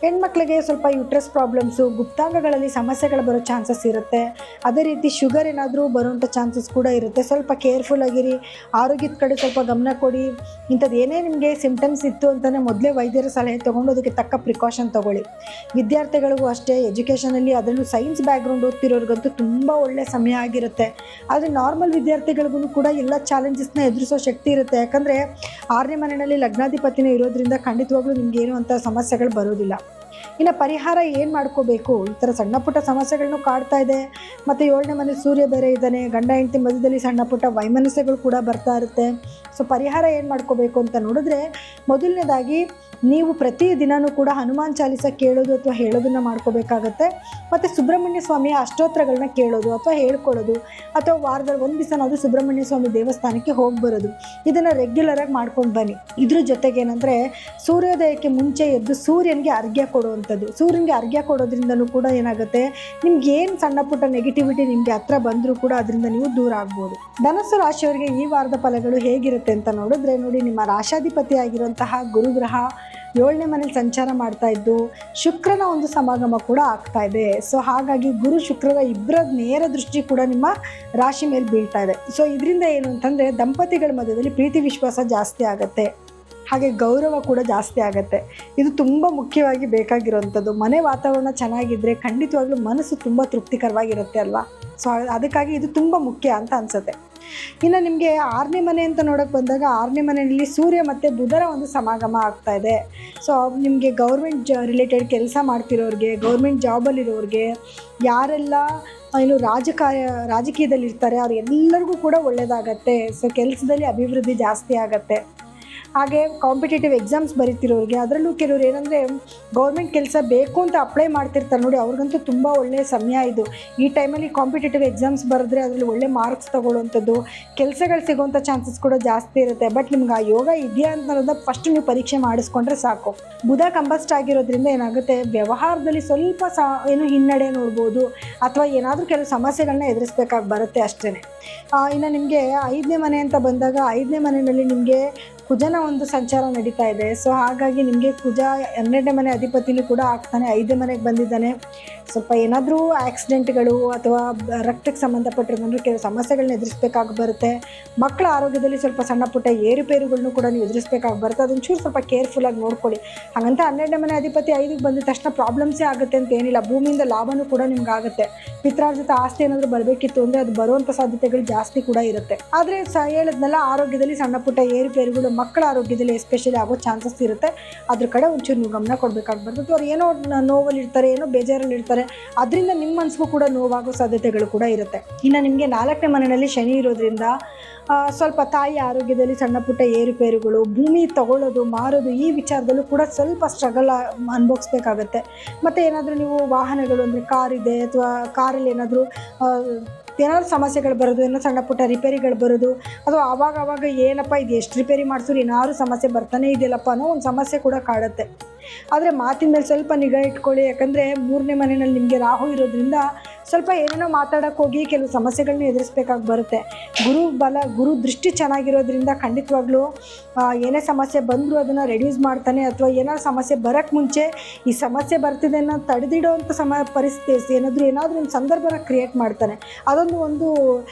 ಹೆಣ್ಮಕ್ಳಿಗೆ ಸ್ವಲ್ಪ ಯೂಟ್ರಸ್ ಪ್ರಾಬ್ಲಮ್ಸು, ಗುಪ್ತಾಂಗಗಳಲ್ಲಿ ಸಮಸ್ಯೆಗಳು ಬರೋ ಚಾನ್ಸಸ್ ಇರುತ್ತೆ. ಅದೇ ರೀತಿ ಶುಗರ್ ಏನಾದರೂ ಬರುವಂಥ ಚಾನ್ಸಸ್ ಕೂಡ ಇರುತ್ತೆ. ಸ್ವಲ್ಪ ಕೇರ್ಫುಲ್ ಆಗಿರಿ, ಆರೋಗ್ಯದ ಕಡೆ ಸ್ವಲ್ಪ ಗಮನ ಕೊಡಿ. ಇಂಥದ್ದು ಏನೇ ನಿಮಗೆ ಸಿಂಪ್ಟಮ್ಸ್ ಇತ್ತು ಅಂತಲೇ ಮೊದಲೇ ವೈದ್ಯರ ಸಲಹೆ ತೊಗೊಂಡು ಅದಕ್ಕೆ ತಕ್ಕ ಪ್ರಿಕಾಷನ್ ತೊಗೊಳ್ಳಿ. ವಿದ್ಯಾರ್ಥಿಗಳಿಗೂ ಅಷ್ಟೇ, ಎಜುಕೇಷನಲ್ಲಿ ಅದರಲ್ಲೂ ಸೈನ್ಸ್ ಬ್ಯಾಕ್ಗ್ರೌಂಡ್ ಓದ್ತಿರೋರ್ಗಂತೂ ತುಂಬ ಒಳ್ಳೆಯ ಸಮಯ ಆಗಿರುತ್ತೆ. ಆದರೆ ನಾರ್ಮಲ್ ವಿದ್ಯಾರ್ಥಿಗಳಿಗೂ ಕೂಡ ಎಲ್ಲ ಚಾಲೆಂಜಸ್ನ ಎದುರಿಸೋ ಶಕ್ತಿ ಇರುತ್ತೆ. ಯಾಕಂದರೆ 6ನೇ ಮನೆಯಲ್ಲಿ ಲಗ್ನಾಧಿಪತಿನೇ ಇರೋದ್ರಿಂದ ಖಂಡಿತವಾಗ್ಲೂ ನಿಮಗೇನು ಅಂಥ ಸಮಸ್ಯೆಗಳು ಬರೋದಿಲ್ಲ. ಇನ್ನು ಪರಿಹಾರ ಏನು ಮಾಡ್ಕೋಬೇಕು, ಈ ಥರ ಸಣ್ಣ ಪುಟ್ಟ ಸಮಸ್ಯೆಗಳನ್ನು ಕಾಡ್ತಾ ಇದೆ, ಮತ್ತು 7ನೇ ಮನೆ ಸೂರ್ಯ ಬೇರೆ ಇದ್ದಾನೆ, ಗಂಡ ಹೆಂಡತಿ ಮಧ್ಯದಲ್ಲಿ ಸಣ್ಣ ಪುಟ್ಟ ವೈಮನಸ್ಯಗಳು ಕೂಡ ಬರ್ತಾ ಇರುತ್ತೆ. ಸೊ ಪರಿಹಾರ ಏನು ಮಾಡ್ಕೋಬೇಕು ಅಂತ ನೋಡಿದ್ರೆ ಮೊದಲನೇದಾಗಿ ನೀವು ಪ್ರತಿ ದಿನವೂ ಕೂಡ ಹನುಮಾನ್ ಚಾಲಿಸ ಕೇಳೋದು ಅಥವಾ ಹೇಳೋದನ್ನು ಮಾಡ್ಕೋಬೇಕಾಗತ್ತೆ. ಮತ್ತು ಸುಬ್ರಹ್ಮಣ್ಯ ಸ್ವಾಮಿಯ ಅಷ್ಟೋತ್ರಗಳನ್ನ ಕೇಳೋದು ಅಥವಾ ಹೇಳ್ಕೊಳ್ಳೋದು, ಅಥವಾ ವಾರದಲ್ಲಿ ಒಂದು ದಿವಸನಾದರೂ ಸುಬ್ರಹ್ಮಣ್ಯ ಸ್ವಾಮಿ ದೇವಸ್ಥಾನಕ್ಕೆ ಹೋಗಿ ಬರೋದು, ಇದನ್ನು ರೆಗ್ಯುಲರಾಗಿ ಮಾಡ್ಕೊಂಡು ಬನ್ನಿ. ಇದ್ರ ಜೊತೆಗೆ ಏನಂದರೆ ಸೂರ್ಯೋದಯಕ್ಕೆ ಮುಂಚೆ ಎದ್ದು ಸೂರ್ಯನಿಗೆ ಅರ್ಘ್ಯ ಕೊಡುವಂಥದ್ದು. ಸೂರ್ಯನಿಗೆ ಅರ್ಘ್ಯ ಕೊಡೋದ್ರಿಂದಲೂ ಕೂಡ ಏನಾಗುತ್ತೆ, ನಿಮ್ಗೆ ಏನು ಸಣ್ಣ ಪುಟ್ಟ ನೆಗೆಟಿವಿಟಿ ನಿಮಗೆ ಹತ್ರ ಬಂದರೂ ಕೂಡ ಅದರಿಂದ ನೀವು ದೂರ ಆಗ್ಬೋದು. ಧನಸ್ಸು ರಾಶಿಯವರಿಗೆ ಈ ವಾರದ ಫಲಗಳು ಹೇಗಿರುತ್ತೆ ಅಂತ ನೋಡಿದ್ರೆ ನೋಡಿ, ನಿಮ್ಮ ರಾಶಾಧಿಪತಿ ಆಗಿರುವಂತಹ ಗುರುಗ್ರಹ 7ನೇ ಮನೇಲಿ ಸಂಚಾರ ಮಾಡ್ತಾ ಇದ್ದು ಶುಕ್ರನ ಒಂದು ಸಮಾಗಮ ಕೂಡ ಆಗ್ತಾ ಇದೆ. ಸೊ ಹಾಗಾಗಿ ಗುರು ಶುಕ್ರರ ಇಬ್ಬರ ನೇರ ದೃಷ್ಟಿ ಕೂಡ ನಿಮ್ಮ ರಾಶಿ ಮೇಲೆ ಬೀಳ್ತಾ ಇದೆ. ಸೊ ಇದರಿಂದ ಏನು ಅಂತಂದರೆ ದಂಪತಿಗಳ ಮಧ್ಯದಲ್ಲಿ ಪ್ರೀತಿ ವಿಶ್ವಾಸ ಜಾಸ್ತಿ ಆಗುತ್ತೆ, ಹಾಗೆ ಗೌರವ ಕೂಡ ಜಾಸ್ತಿ ಆಗುತ್ತೆ. ಇದು ತುಂಬ ಮುಖ್ಯವಾಗಿ ಬೇಕಾಗಿರೋವಂಥದ್ದು. ಮನೆ ವಾತಾವರಣ ಚೆನ್ನಾಗಿದ್ದರೆ ಖಂಡಿತವಾಗ್ಲೂ ಮನಸ್ಸು ತುಂಬ ತೃಪ್ತಿಕರವಾಗಿರುತ್ತೆ ಅಲ್ವಾ. ಸೊ ಅದಕ್ಕಾಗಿ ಇದು ತುಂಬ ಮುಖ್ಯ ಅಂತ ಅನಿಸುತ್ತೆ. ಇನ್ನು ನಿಮಗೆ 6ನೇ ಮನೆ ಅಂತ ನೋಡೋಕೆ ಬಂದಾಗ 6ನೇ ಮನೆಯಲ್ಲಿ ಸೂರ್ಯ ಮತ್ತು ಬುಧರ ಒಂದು ಸಮಾಗಮ ಆಗ್ತಾ ಇದೆ. ಸೊ ನಿಮಗೆ ಗೌರ್ಮೆಂಟ್ ರಿಲೇಟೆಡ್ ಕೆಲಸ ಮಾಡ್ತಿರೋರಿಗೆ, ಗೌರ್ಮೆಂಟ್ ಜಾಬಲ್ಲಿರೋರಿಗೆ, ಯಾರೆಲ್ಲ ಏನು ರಾಜಕೀಯದಲ್ಲಿರ್ತಾರೆ ಅವ್ರಿಗೆಲ್ಲರಿಗೂ ಕೂಡ ಒಳ್ಳೆಯದಾಗತ್ತೆ. ಸೊ ಕೆಲಸದಲ್ಲಿ ಅಭಿವೃದ್ಧಿ ಜಾಸ್ತಿ ಆಗುತ್ತೆ. ಹಾಗೆ ಕಾಂಪಿಟೇಟಿವ್ ಎಕ್ಸಾಮ್ಸ್ ಬರೀತಿರೋರಿಗೆ, ಅದರಲ್ಲೂ ಕೆಲವರು ಏನಂದರೆ ಗೌರ್ಮೆಂಟ್ ಕೆಲಸ ಬೇಕು ಅಂತ ಅಪ್ಲೈ ಮಾಡ್ತಿರ್ತಾರೆ ನೋಡಿ, ಅವ್ರಿಗಂತೂ ತುಂಬ ಒಳ್ಳೆಯ ಸಮಯ ಇದು. ಈ ಟೈಮಲ್ಲಿ ಕಾಂಪಿಟೇಟಿವ್ ಎಕ್ಸಾಮ್ಸ್ ಬರೆದ್ರೆ ಅದರಲ್ಲಿ ಒಳ್ಳೆ ಮಾರ್ಕ್ಸ್ ತೊಗೊಳ್ಳೋವಂಥದ್ದು, ಕೆಲಸಗಳು ಸಿಗೋವಂಥ ಚಾನ್ಸಸ್ ಕೂಡ ಜಾಸ್ತಿ ಇರುತ್ತೆ. ಬಟ್ ನಿಮ್ಗೆ ಆ ಯೋಗ ಇದೆಯಾ ಅಂತ ಅನ್ನೋದನ್ನ ಫಸ್ಟ್ ನೀವು ಪರೀಕ್ಷೆ ಮಾಡಿಸ್ಕೊಂಡ್ರೆ ಸಾಕು. ಬುಧ ಕಂಬಸ್ಟ್ ಆಗಿರೋದ್ರಿಂದ ಏನಾಗುತ್ತೆ, ವ್ಯವಹಾರದಲ್ಲಿ ಸ್ವಲ್ಪ ಏನು ಹಿನ್ನಡೆ ನೋಡ್ಬೋದು, ಅಥವಾ ಏನಾದರೂ ಕೆಲವು ಸಮಸ್ಯೆಗಳನ್ನ ಎದುರಿಸ್ಬೇಕಾಗಿ ಬರುತ್ತೆ ಅಷ್ಟೇ. ಇನ್ನು ನಿಮಗೆ 5ನೇ ಮನೆ ಅಂತ ಬಂದಾಗ 5ನೇ ಮನೆಯಲ್ಲಿ ನಿಮಗೆ ಕುಜನ ಒಂದು ಸಂಚಾರ ನಡೀತಾ ಇದೆ. ಸೊ ಹಾಗಾಗಿ ನಿಮಗೆ ಕುಜ 12ನೇ ಮನೆ ಅಧಿಪತಿನೂ ಕೂಡ ಆಗ್ತಾನೆ, 5ನೇ ಮನೆಗೆ ಬಂದಿದ್ದಾನೆ. ಸ್ವಲ್ಪ ಏನಾದರೂ ಆಕ್ಸಿಡೆಂಟ್ಗಳು ಅಥವಾ ರಕ್ತಕ್ಕೆ ಸಂಬಂಧಪಟ್ಟಿರೋದಂದ್ರೆ ಕೆಲವು ಸಮಸ್ಯೆಗಳನ್ನ ಎದುರಿಸಬೇಕಾಗಿ ಬರುತ್ತೆ. ಮಕ್ಕಳ ಆರೋಗ್ಯದಲ್ಲಿ ಸ್ವಲ್ಪ ಸಣ್ಣ ಪುಟ್ಟ ಏರುಪೇರುಗಳನ್ನು ಕೂಡ ನೀವು ಎದುರಿಸಬೇಕಾಗಿ ಬರುತ್ತೆ. ಅದೊಂದು ಚೂರು ಸ್ವಲ್ಪ ಕೇರ್ಫುಲ್ಲಾಗಿ ನೋಡ್ಕೊಳ್ಳಿ. ಹಾಗಂತ 12ನೇ ಮನೆ ಅಧಿಪತಿ 5ಗೆ ಬಂದಿದ ತಕ್ಷಣ ಪ್ರಾಬ್ಲಮ್ಸೇ ಆಗುತ್ತೆ ಅಂತ ಏನಿಲ್ಲ. ಭೂಮಿಯಿಂದ ಲಾಭನೂ ಕೂಡ ನಿಮ್ಗೆ ಆಗುತ್ತೆ. ಪಿತ್ರಾರ್ಜಿತ ಆಸ್ತಿ ಏನಾದರೂ ಬರಬೇಕಿತ್ತು ಅಂದರೆ ಅದು ಬರುವಂಥ ಸಾಧ್ಯತೆಗಳು ಜಾಸ್ತಿ ಕೂಡ ಇರುತ್ತೆ. ಆದರೆ ಹೇಳಿದ್ನಲ್ಲ, ಆರೋಗ್ಯದಲ್ಲಿ ಸಣ್ಣ ಪುಟ್ಟ ಏರುಪೇರುಗಳು ಮಕ್ಕಳ ಆರೋಗ್ಯದಲ್ಲಿ ಎಸ್ಪೆಷಲಿ ಆಗೋ ಚಾನ್ಸಸ್ ಇರುತ್ತೆ. ಅದ್ರ ಕಡೆ ಒಂಚೂರು ನೀವು ಗಮನ ಕೊಡಬೇಕಾಗಿ ಬರ್ತದೆ. ಅವ್ರು ಏನೋ ನೋವಲ್ಲಿ ಇರ್ತಾರೆ, ಏನೋ ಬೇಜಾರಲ್ಲಿ ಇರ್ತಾರೆ, ಅದರಿಂದ ನಿಮ್ಮ ಮನಸ್ಸಿಗೂ ಕೂಡ ನೋವಾಗೋ ಸಾಧ್ಯತೆಗಳು ಕೂಡ ಇರುತ್ತೆ. ಇನ್ನು ನಿಮಗೆ 4ನೇ ಮನೆಯಲ್ಲಿ ಶನಿ ಇರೋದ್ರಿಂದ ಸ್ವಲ್ಪ ತಾಯಿ ಆರೋಗ್ಯದಲ್ಲಿ ಸಣ್ಣ ಪುಟ್ಟ ಏರುಪೇರುಗಳು, ಭೂಮಿ ತಗೊಳ್ಳೋದು ಮಾರೋದು ಈ ವಿಚಾರದಲ್ಲೂ ಕೂಡ ಸ್ವಲ್ಪ ಸ್ಟ್ರಗಲ್ ಅನುಭವಿಸ್ಬೇಕಾಗತ್ತೆ. ಮತ್ತು ಏನಾದರೂ ನೀವು ವಾಹನಗಳು ಅಂದರೆ ಕಾರ್ ಇದೆ ಅಥವಾ ಕಾರಲ್ಲಿ ಏನಾದರೂ ಸಮಸ್ಯೆಗಳು ಬರೋದು, ಏನೋ ಸಣ್ಣ ಪುಟ್ಟ ರಿಪೇರಿಗಳು ಬರೋದು, ಅಥವಾ ಆವಾಗ ಏನಪ್ಪ ಇದು ಎಷ್ಟು ರಿಪೇರಿ ಮಾಡಿಸಿದ್ರು ಏನಾದ್ರು ಸಮಸ್ಯೆ ಬರ್ತಾನೆ ಇದೆಯಲ್ಲಪ್ಪ ಅನ್ನೋ ಒಂದು ಸಮಸ್ಯೆ ಕೂಡ ಕಾಡುತ್ತೆ. ಆದರೆ ಮಾತಿನ ಮೇಲೆ ಸ್ವಲ್ಪ ನಿಗಾ ಇಟ್ಕೊಳ್ಳಿ. ಯಾಕಂದರೆ 3ನೇ ಮನೆಯಲ್ಲಿ ನಿಮಗೆ ರಾಹು ಇರೋದ್ರಿಂದ ಸ್ವಲ್ಪ ಏನೇನೋ ಮಾತಾಡೋಕ್ಕೆ ಹೋಗಿ ಕೆಲವು ಸಮಸ್ಯೆಗಳನ್ನ ಎದುರಿಸ್ಬೇಕಾಗಿ ಬರುತ್ತೆ. ಗುರು ದೃಷ್ಟಿ ಚೆನ್ನಾಗಿರೋದ್ರಿಂದ ಖಂಡಿತವಾಗ್ಲೂ ಏನೇ ಸಮಸ್ಯೆ ಬಂದರೂ ಅದನ್ನು ರೆಡ್ಯೂಸ್ ಮಾಡ್ತಾನೆ. ಅಥವಾ ಏನಾದ್ರು ಸಮಸ್ಯೆ ಬರೋಕ್ಕೆ ಮುಂಚೆ ಈ ಸಮಸ್ಯೆ ಬರ್ತಿದೆ ಅನ್ನೋ ತಡೆದಿಡೋವಂಥ ಪರಿಸ್ಥಿತಿ ಏನಾದರೂ ಒಂದು ಸಂದರ್ಭನ ಕ್ರಿಯೇಟ್ ಮಾಡ್ತಾನೆ. ಅದೊಂದು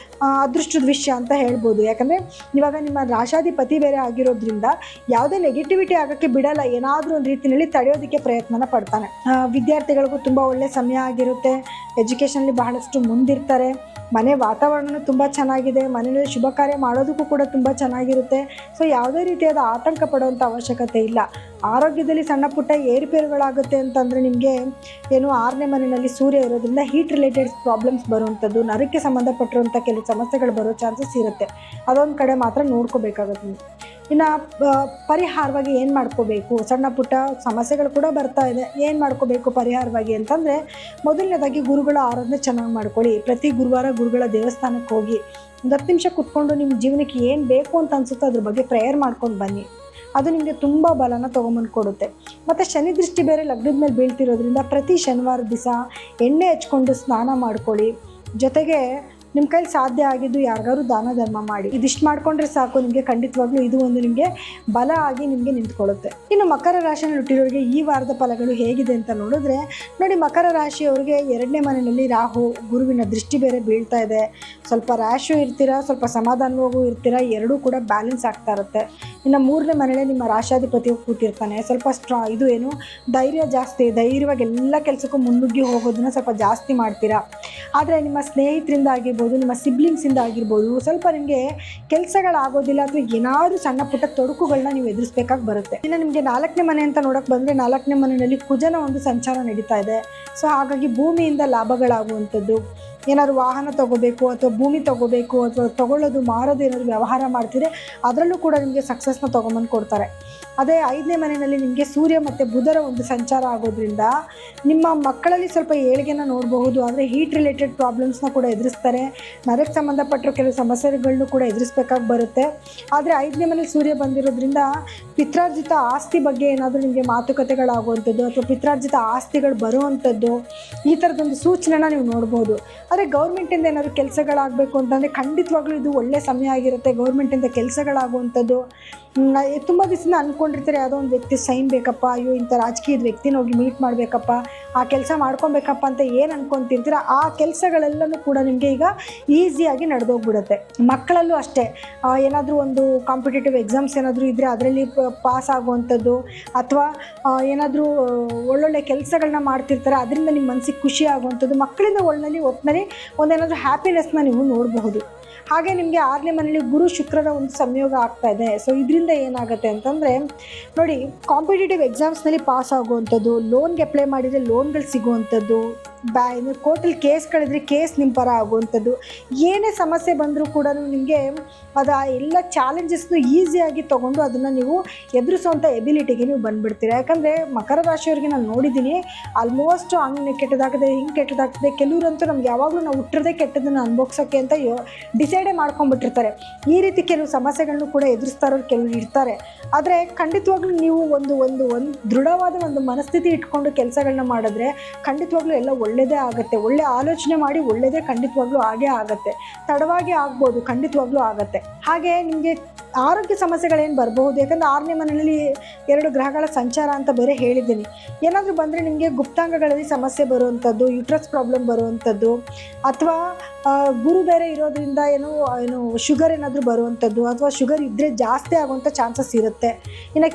ಅದೃಷ್ಟದ ವಿಷಯ ಅಂತ ಹೇಳ್ಬೋದು. ಯಾಕಂದರೆ ಇವಾಗ ನಿಮ್ಮ ರಾಶಾಧಿಪತಿ ಬೇರೆ ಆಗಿರೋದ್ರಿಂದ ಯಾವುದೇ ನೆಗೆಟಿವಿಟಿ ಆಗೋಕ್ಕೆ ಬಿಡಲ್ಲ. ಏನಾದರೂ ಒಂದು ರೀತಿಯಲ್ಲಿ ತಡೆಯೋದಕ್ಕೆ ಪ್ರಯತ್ನನ ಪಡ್ತಾನೆ. ವಿದ್ಯಾರ್ಥಿಗಳಿಗೂ ತುಂಬ ಒಳ್ಳೆ ಸಮಯ ಆಗಿರುತ್ತೆ. ಎಜುಕೇಷನಲ್ಲಿ ಬಹಳಷ್ಟು ಮುಂದಿರ್ತಾರೆ. ಮನೆ ವಾತಾವರಣನೂ ತುಂಬ ಚೆನ್ನಾಗಿದೆ. ಮನೆಯಲ್ಲಿ ಶುಭ ಕಾರ್ಯ ಮಾಡೋದಕ್ಕೂ ಕೂಡ ತುಂಬ ಚೆನ್ನಾಗಿರುತ್ತೆ. ಸೊ ಯಾವುದೇ ರೀತಿಯಾದ ಆತಂಕ ಪಡುವಂಥ ಅವಶ್ಯಕತೆ ಇಲ್ಲ. ಆರೋಗ್ಯದಲ್ಲಿ ಸಣ್ಣ ಪುಟ್ಟ ಏರುಪೇರುಗಳಾಗುತ್ತೆ ಅಂತಂದರೆ ನಿಮಗೆ ಏನು 6ನೇ ಮನೆಯಲ್ಲಿ ಸೂರ್ಯ ಇರೋದ್ರಿಂದ ಹೀಟ್ ರಿಲೇಟೆಡ್ ಪ್ರಾಬ್ಲಮ್ಸ್ ಬರುವಂಥದ್ದು, ನರಕ್ಕೆ ಸಂಬಂಧಪಟ್ಟಿರುವಂಥ ಕೆಲವು ಸಮಸ್ಯೆಗಳು ಬರೋ ಚಾನ್ಸಸ್ ಇರುತ್ತೆ. ಅದೊಂದು ಕಡೆ ಮಾತ್ರ ನೋಡ್ಕೋಬೇಕಾಗುತ್ತೆ ನೀವು. ಇನ್ನು ಪರಿಹಾರವಾಗಿ ಏನು ಮಾಡ್ಕೋಬೇಕು, ಸಣ್ಣ ಪುಟ್ಟ ಸಮಸ್ಯೆಗಳು ಕೂಡ ಬರ್ತಾ ಇದೆ, ಏನು ಮಾಡ್ಕೋಬೇಕು ಪರಿಹಾರವಾಗಿ ಅಂತಂದರೆ, ಮೊದಲನೇದಾಗಿ ಗುರುಗಳ ಆರಾಧನೆ ಚೆನ್ನಾಗಿ ಮಾಡ್ಕೊಳ್ಳಿ. ಪ್ರತಿ ಗುರುವಾರ ಗುರುಗಳ ದೇವಸ್ಥಾನಕ್ಕೆ ಹೋಗಿ ಒಂದು 10 ನಿಮಿಷ ಕುತ್ಕೊಂಡು ನಿಮ್ಮ ಜೀವನಕ್ಕೆ ಏನು ಬೇಕು ಅಂತ ಅನಿಸುತ್ತೋ ಅದ್ರ ಬಗ್ಗೆ ಪ್ರೇಯರ್ ಮಾಡ್ಕೊಂಡು ಬನ್ನಿ. ಅದು ನಿಮಗೆ ತುಂಬ ಬಲನ ತೊಗೊಂಬಂದು ಕೊಡುತ್ತೆ. ಮತ್ತು ಶನಿ ದೃಷ್ಟಿ ಬೇರೆ ಲಗ್ನದ ಮೇಲೆ ಬೀಳ್ತಿರೋದ್ರಿಂದ ಪ್ರತಿ ಶನಿವಾರ ದಿವಸ ಎಣ್ಣೆ ಹಚ್ಕೊಂಡು ಸ್ನಾನ ಮಾಡ್ಕೊಳ್ಳಿ. ಜೊತೆಗೆ ನಿಮ್ಮ ಕೈಲಿ ಸಾಧ್ಯ ಆಗಿದ್ದು ಯಾರಿಗಾರು ದಾನ ಧರ್ಮ ಮಾಡಿ. ಇದಿಷ್ಟು ಮಾಡಿಕೊಂಡ್ರೆ ಸಾಕು, ನಿಮಗೆ ಖಂಡಿತವಾಗ್ಲೂ ಇದು ಒಂದು ನಿಮಗೆ ಬಲ ಆಗಿ ನಿಮಗೆ ನಿಂತ್ಕೊಳ್ಳುತ್ತೆ. ಇನ್ನು ಮಕರ ರಾಶಿಯಲ್ಲಿ ಹುಟ್ಟಿರೋರಿಗೆ ಈ ವಾರದ ಫಲಗಳು ಹೇಗಿದೆ ಅಂತ ನೋಡಿದ್ರೆ, ನೋಡಿ, ಮಕರ ರಾಶಿಯವರಿಗೆ 2ನೇ ಮನೆಯಲ್ಲಿ ರಾಹು ಗುರುವಿನ ದೃಷ್ಟಿ ಬೇರೆ ಬೀಳ್ತಾ ಇದೆ. ಸ್ವಲ್ಪ ರ್ಯಾಶು ಇರ್ತೀರಾ, ಸ್ವಲ್ಪ ಸಮಾಧಾನವಾಗೂ ಇರ್ತೀರಾ, ಎರಡೂ ಕೂಡ ಬ್ಯಾಲೆನ್ಸ್ ಆಗ್ತಾ ಇರುತ್ತೆ. ಇನ್ನು 3ನೇ ಮನೆಯಲ್ಲಿ ನಿಮ್ಮ ರಾಶಾಧಿಪತಿ ಕೂತಿರ್ತಾನೆ. ಸ್ವಲ್ಪ ಧೈರ್ಯ ಜಾಸ್ತಿ, ಧೈರ್ಯವಾಗಿ ಎಲ್ಲ ಕೆಲಸಕ್ಕೂ ಮುನ್ನುಗ್ಗಿ ಹೋಗೋದನ್ನ ಸ್ವಲ್ಪ ಜಾಸ್ತಿ ಮಾಡ್ತೀರಾ. ಆದರೆ ನಿಮ್ಮ ಸ್ನೇಹಿತರಿಂದ ಆಗಿರ್ಬೋದು, ನಿಮ್ಮ ಸಿಬ್ಲಿಂಗ್ಸಿಂದ ಆಗಿರ್ಬೋದು, ಸ್ವಲ್ಪ ನಿಮಗೆ ಕೆಲಸಗಳಾಗೋದಿಲ್ಲ ಅಥವಾ ಏನಾದರೂ ಸಣ್ಣ ಪುಟ್ಟ ತೊಡಕುಗಳನ್ನ ನೀವು ಎದುರಿಸ್ಬೇಕಾಗಿ ಬರುತ್ತೆ. ಇನ್ನು ನಿಮಗೆ 4ನೇ ಮನೆ ಅಂತ ನೋಡೋಕೆ ಬಂದರೆ, 4ನೇ ಮನೆಯಲ್ಲಿ ಕುಜನ ಒಂದು ಸಂಚಾರ ನಡೀತಾ ಇದೆ. ಸೊ ಹಾಗಾಗಿ ಭೂಮಿಯಿಂದ ಲಾಭಗಳಾಗುವಂಥದ್ದು, ಏನಾದ್ರು ವಾಹನ ತೊಗೋಬೇಕು ಅಥವಾ ಭೂಮಿ ತೊಗೋಬೇಕು ಅಥವಾ ತೊಗೊಳ್ಳೋದು ಮಾರೋದು ಏನಾದರೂ ವ್ಯವಹಾರ ಮಾಡ್ತಿದ್ರೆ ಅದರಲ್ಲೂ ಕೂಡ ನಿಮಗೆ ಸಕ್ಸಸ್ನ ತೊಗೊಂಬಂದು ಕೊಡ್ತಾರೆ. ಅದೇ 5ನೇ ಮನೆಯಲ್ಲಿ ನಿಮಗೆ ಸೂರ್ಯ ಮತ್ತು ಬುಧರ ಒಂದು ಸಂಚಾರ ಆಗೋದ್ರಿಂದ ನಿಮ್ಮ ಮಕ್ಕಳಲ್ಲಿ ಸ್ವಲ್ಪ ಏಳಿಗೆನ ನೋಡಬಹುದು. ಆದರೆ ಹೀಟ್ ರಿಲೇಟೆಡ್ ಪ್ರಾಬ್ಲಮ್ಸ್ನ ಕೂಡ ಎದುರಿಸ್ತಾರೆ. ನರಕ್ಕೆ ಸಂಬಂಧಪಟ್ಟಿರೋ ಕೆಲವು ಸಮಸ್ಯೆಗಳನ್ನು ಕೂಡ ಎದುರಿಸ್ಬೇಕಾಗಿ ಬರುತ್ತೆ. ಆದರೆ 5ನೇ ಮನೇಲಿ ಸೂರ್ಯ ಬಂದಿರೋದ್ರಿಂದ ಪಿತ್ರಾರ್ಜಿತ ಆಸ್ತಿ ಬಗ್ಗೆ ಏನಾದರೂ ನಿಮಗೆ ಮಾತುಕತೆಗಳಾಗುವಂಥದ್ದು ಅಥವಾ ಪಿತ್ರಾರ್ಜಿತ ಆಸ್ತಿಗಳು ಬರುವಂಥದ್ದು, ಈ ಥರದೊಂದು ಸೂಚನೆನ ನೀವು ನೋಡ್ಬೋದು. ಆದರೆ ಗೌರ್ಮೆಂಟಿಂದ ಏನಾದರೂ ಕೆಲಸಗಳಾಗಬೇಕು ಅಂತಂದರೆ ಖಂಡಿತವಾಗ್ಲೂ ಇದು ಒಳ್ಳೆಯ ಸಮಯ ಆಗಿರುತ್ತೆ. ಗೌರ್ಮೆಂಟಿಂದ ಕೆಲಸಗಳಾಗುವಂಥದ್ದು, ತುಂಬ ದಿವಸದಿಂದ ಅಂದ್ಕೊಂಡಿರ್ತಾರೆ ಯಾವುದೋ ಒಂದು ವ್ಯಕ್ತಿ ಸೈನ್ ಬೇಕಪ್ಪ, ಅಯ್ಯೋ ಇಂಥ ರಾಜಕೀಯದ ವ್ಯಕ್ತಿನ ಹೋಗಿ ಮೀಟ್ ಮಾಡಬೇಕಪ್ಪ, ಆ ಕೆಲಸ ಮಾಡ್ಕೊಬೇಕಪ್ಪ ಅಂತ ಏನು ಅಂದ್ಕೊತಿರ್ತೀರ, ಆ ಕೆಲಸಗಳೆಲ್ಲನೂ ಕೂಡ ನಿಮಗೆ ಈಗ ಈಸಿಯಾಗಿ ನಡೆದೋಗ್ಬಿಡುತ್ತೆ. ಮಕ್ಕಳಲ್ಲೂ ಅಷ್ಟೇ, ಏನಾದರೂ ಒಂದು ಕಾಂಪಿಟೇಟಿವ್ ಎಕ್ಸಾಮ್ಸ್ ಏನಾದರೂ ಇದ್ದರೆ ಅದರಲ್ಲಿ ಪಾಸ್ ಆಗುವಂಥದ್ದು, ಅಥವಾ ಏನಾದರೂ ಒಳ್ಳೊಳ್ಳೆ ಕೆಲಸಗಳನ್ನ ಮಾಡ್ತಿರ್ತಾರೆ, ಅದರಿಂದ ನಿಮ್ಮ ಮನಸ್ಸಿಗೆ ಖುಷಿ ಆಗುವಂಥದ್ದು, ಮಕ್ಕಳಿಂದ ಒಟ್ಟಿನಲ್ಲಿ ಒಂದೇನಾದರೂ ಹ್ಯಾಪಿನೆಸ್ನ ನೀವು ನೋಡಬಹುದು. ಹಾಗೆ ನಿಮಗೆ 6ನೇ ಮನೆಯಲ್ಲಿ ಗುರು ಶುಕ್ರರ ಒಂದು ಸಂಯೋಗ ಆಗ್ತಾ ಇದೆ. ಸೊ ಇದರಿಂದ ಏನಾಗುತ್ತೆ ಅಂತಂದರೆ, ನೋಡಿ, ಕಾಂಪಿಟೇಟಿವ್ ಎಕ್ಸಾಮ್ಸ್ನಲ್ಲಿ ಪಾಸ್ ಆಗುವಂಥದ್ದು, ಲೋನ್ಗೆ ಅಪ್ಲೈ ಮಾಡಿದರೆ ಲೋನ್ಗಳು ಸಿಗುವಂಥದ್ದು, ಕೋರ್ಟಲ್ಲಿ ಕೇಸ್ಗಳಿದ್ರೆ ಕೇಸ್ ನಿಮ್ಮ ಪರ ಆಗುವಂಥದ್ದು, ಏನೇ ಸಮಸ್ಯೆ ಬಂದರೂ ಕೂಡ ನಿಮಗೆ ಅದು ಎಲ್ಲ ಚಾಲೆಂಜಸ್ನು ಈಸಿಯಾಗಿ ತೊಗೊಂಡು ಅದನ್ನು ನೀವು ಎದುರಿಸುವಂಥ ಎಬಿಲಿಟಿಗೆ ನೀವು ಬಂದುಬಿಡ್ತೀರ. ಯಾಕಂದರೆ ಮಕರ ರಾಶಿಯವರಿಗೆ ನಾನು ನೋಡಿದ್ದೀನಿ, ಆಲ್ಮೋಸ್ಟ್ ಹಂಗೆ ಕೆಟ್ಟದಾಗ್ತದೆ, ಹಿಂಗೆ ಕೆಟ್ಟದಾಗ್ತದೆ, ಕೆಲವರಂತೂ ನಮ್ಗೆ ಯಾವಾಗಲೂ ನಾವು ಹುಟ್ಟಿರದೇ ಕೆಟ್ಟದನ್ನು ಅನುಭವಿಸೋಕ್ಕೆ ಅಂತ ಡಿಸೈಡೇ ಮಾಡ್ಕೊಂಡ್ಬಿಟ್ಟಿರ್ತಾರೆ. ಈ ರೀತಿ ಕೆಲವು ಸಮಸ್ಯೆಗಳನ್ನು ಕೂಡ ಎದುರಿಸ್ತಾ ಇರೋರು ಕೆಲವರು ಇರ್ತಾರೆ. ಆದರೆ ಖಂಡಿತವಾಗ್ಲೂ ನೀವು ಒಂದು ದೃಢವಾದ ಒಂದು ಮನಸ್ಥಿತಿ ಇಟ್ಕೊಂಡು ಕೆಲಸಗಳನ್ನ ಮಾಡಿದ್ರೆ ಖಂಡಿತವಾಗ್ಲೂ ಎಲ್ಲ ಒಳ್ಳೆಯದೇ ಆಗುತ್ತೆ. ಒಳ್ಳೆ ಆಲೋಚನೆ ಮಾಡಿ ಒಳ್ಳೆಯದೇ ಖಂಡಿತವಾಗ್ಲೂ ಆಗೇ ಆಗುತ್ತೆ. ತಡವಾಗಿ ಆಗ್ಬೋದು, ಖಂಡಿತವಾಗ್ಲೂ ಆಗುತ್ತೆ. ಹಾಗೆ ನಿಮಗೆ ಆರೋಗ್ಯ ಸಮಸ್ಯೆಗಳೇನು ಬರಬಹುದು, ಯಾಕಂದರೆ 6ನೇ ಮನೆಯಲ್ಲಿ 2 ಗ್ರಹಗಳ ಸಂಚಾರ ಅಂತ ಬೇರೆ ಹೇಳಿದ್ದೀನಿ. ಏನಾದರೂ ಬಂದರೆ ನಿಮಗೆ ಗುಪ್ತಾಂಗಗಳಲ್ಲಿ ಸಮಸ್ಯೆ ಬರುವಂಥದ್ದು, ಯುಟ್ರಸ್ ಪ್ರಾಬ್ಲಮ್ ಬರುವಂಥದ್ದು, ಅಥವಾ ಗುರು ಬೇರೆ ಇರೋದ್ರಿಂದ ಏನು ಶುಗರ್ ಏನಾದರೂ ಬರುವಂಥದ್ದು, ಅಥವಾ ಶುಗರ್ ಇದ್ದರೆ ಜಾಸ್ತಿ ಆಗುವಂಥ ಚಾನ್ಸಸ್ ಇರುತ್ತೆ. ಇನ್ನು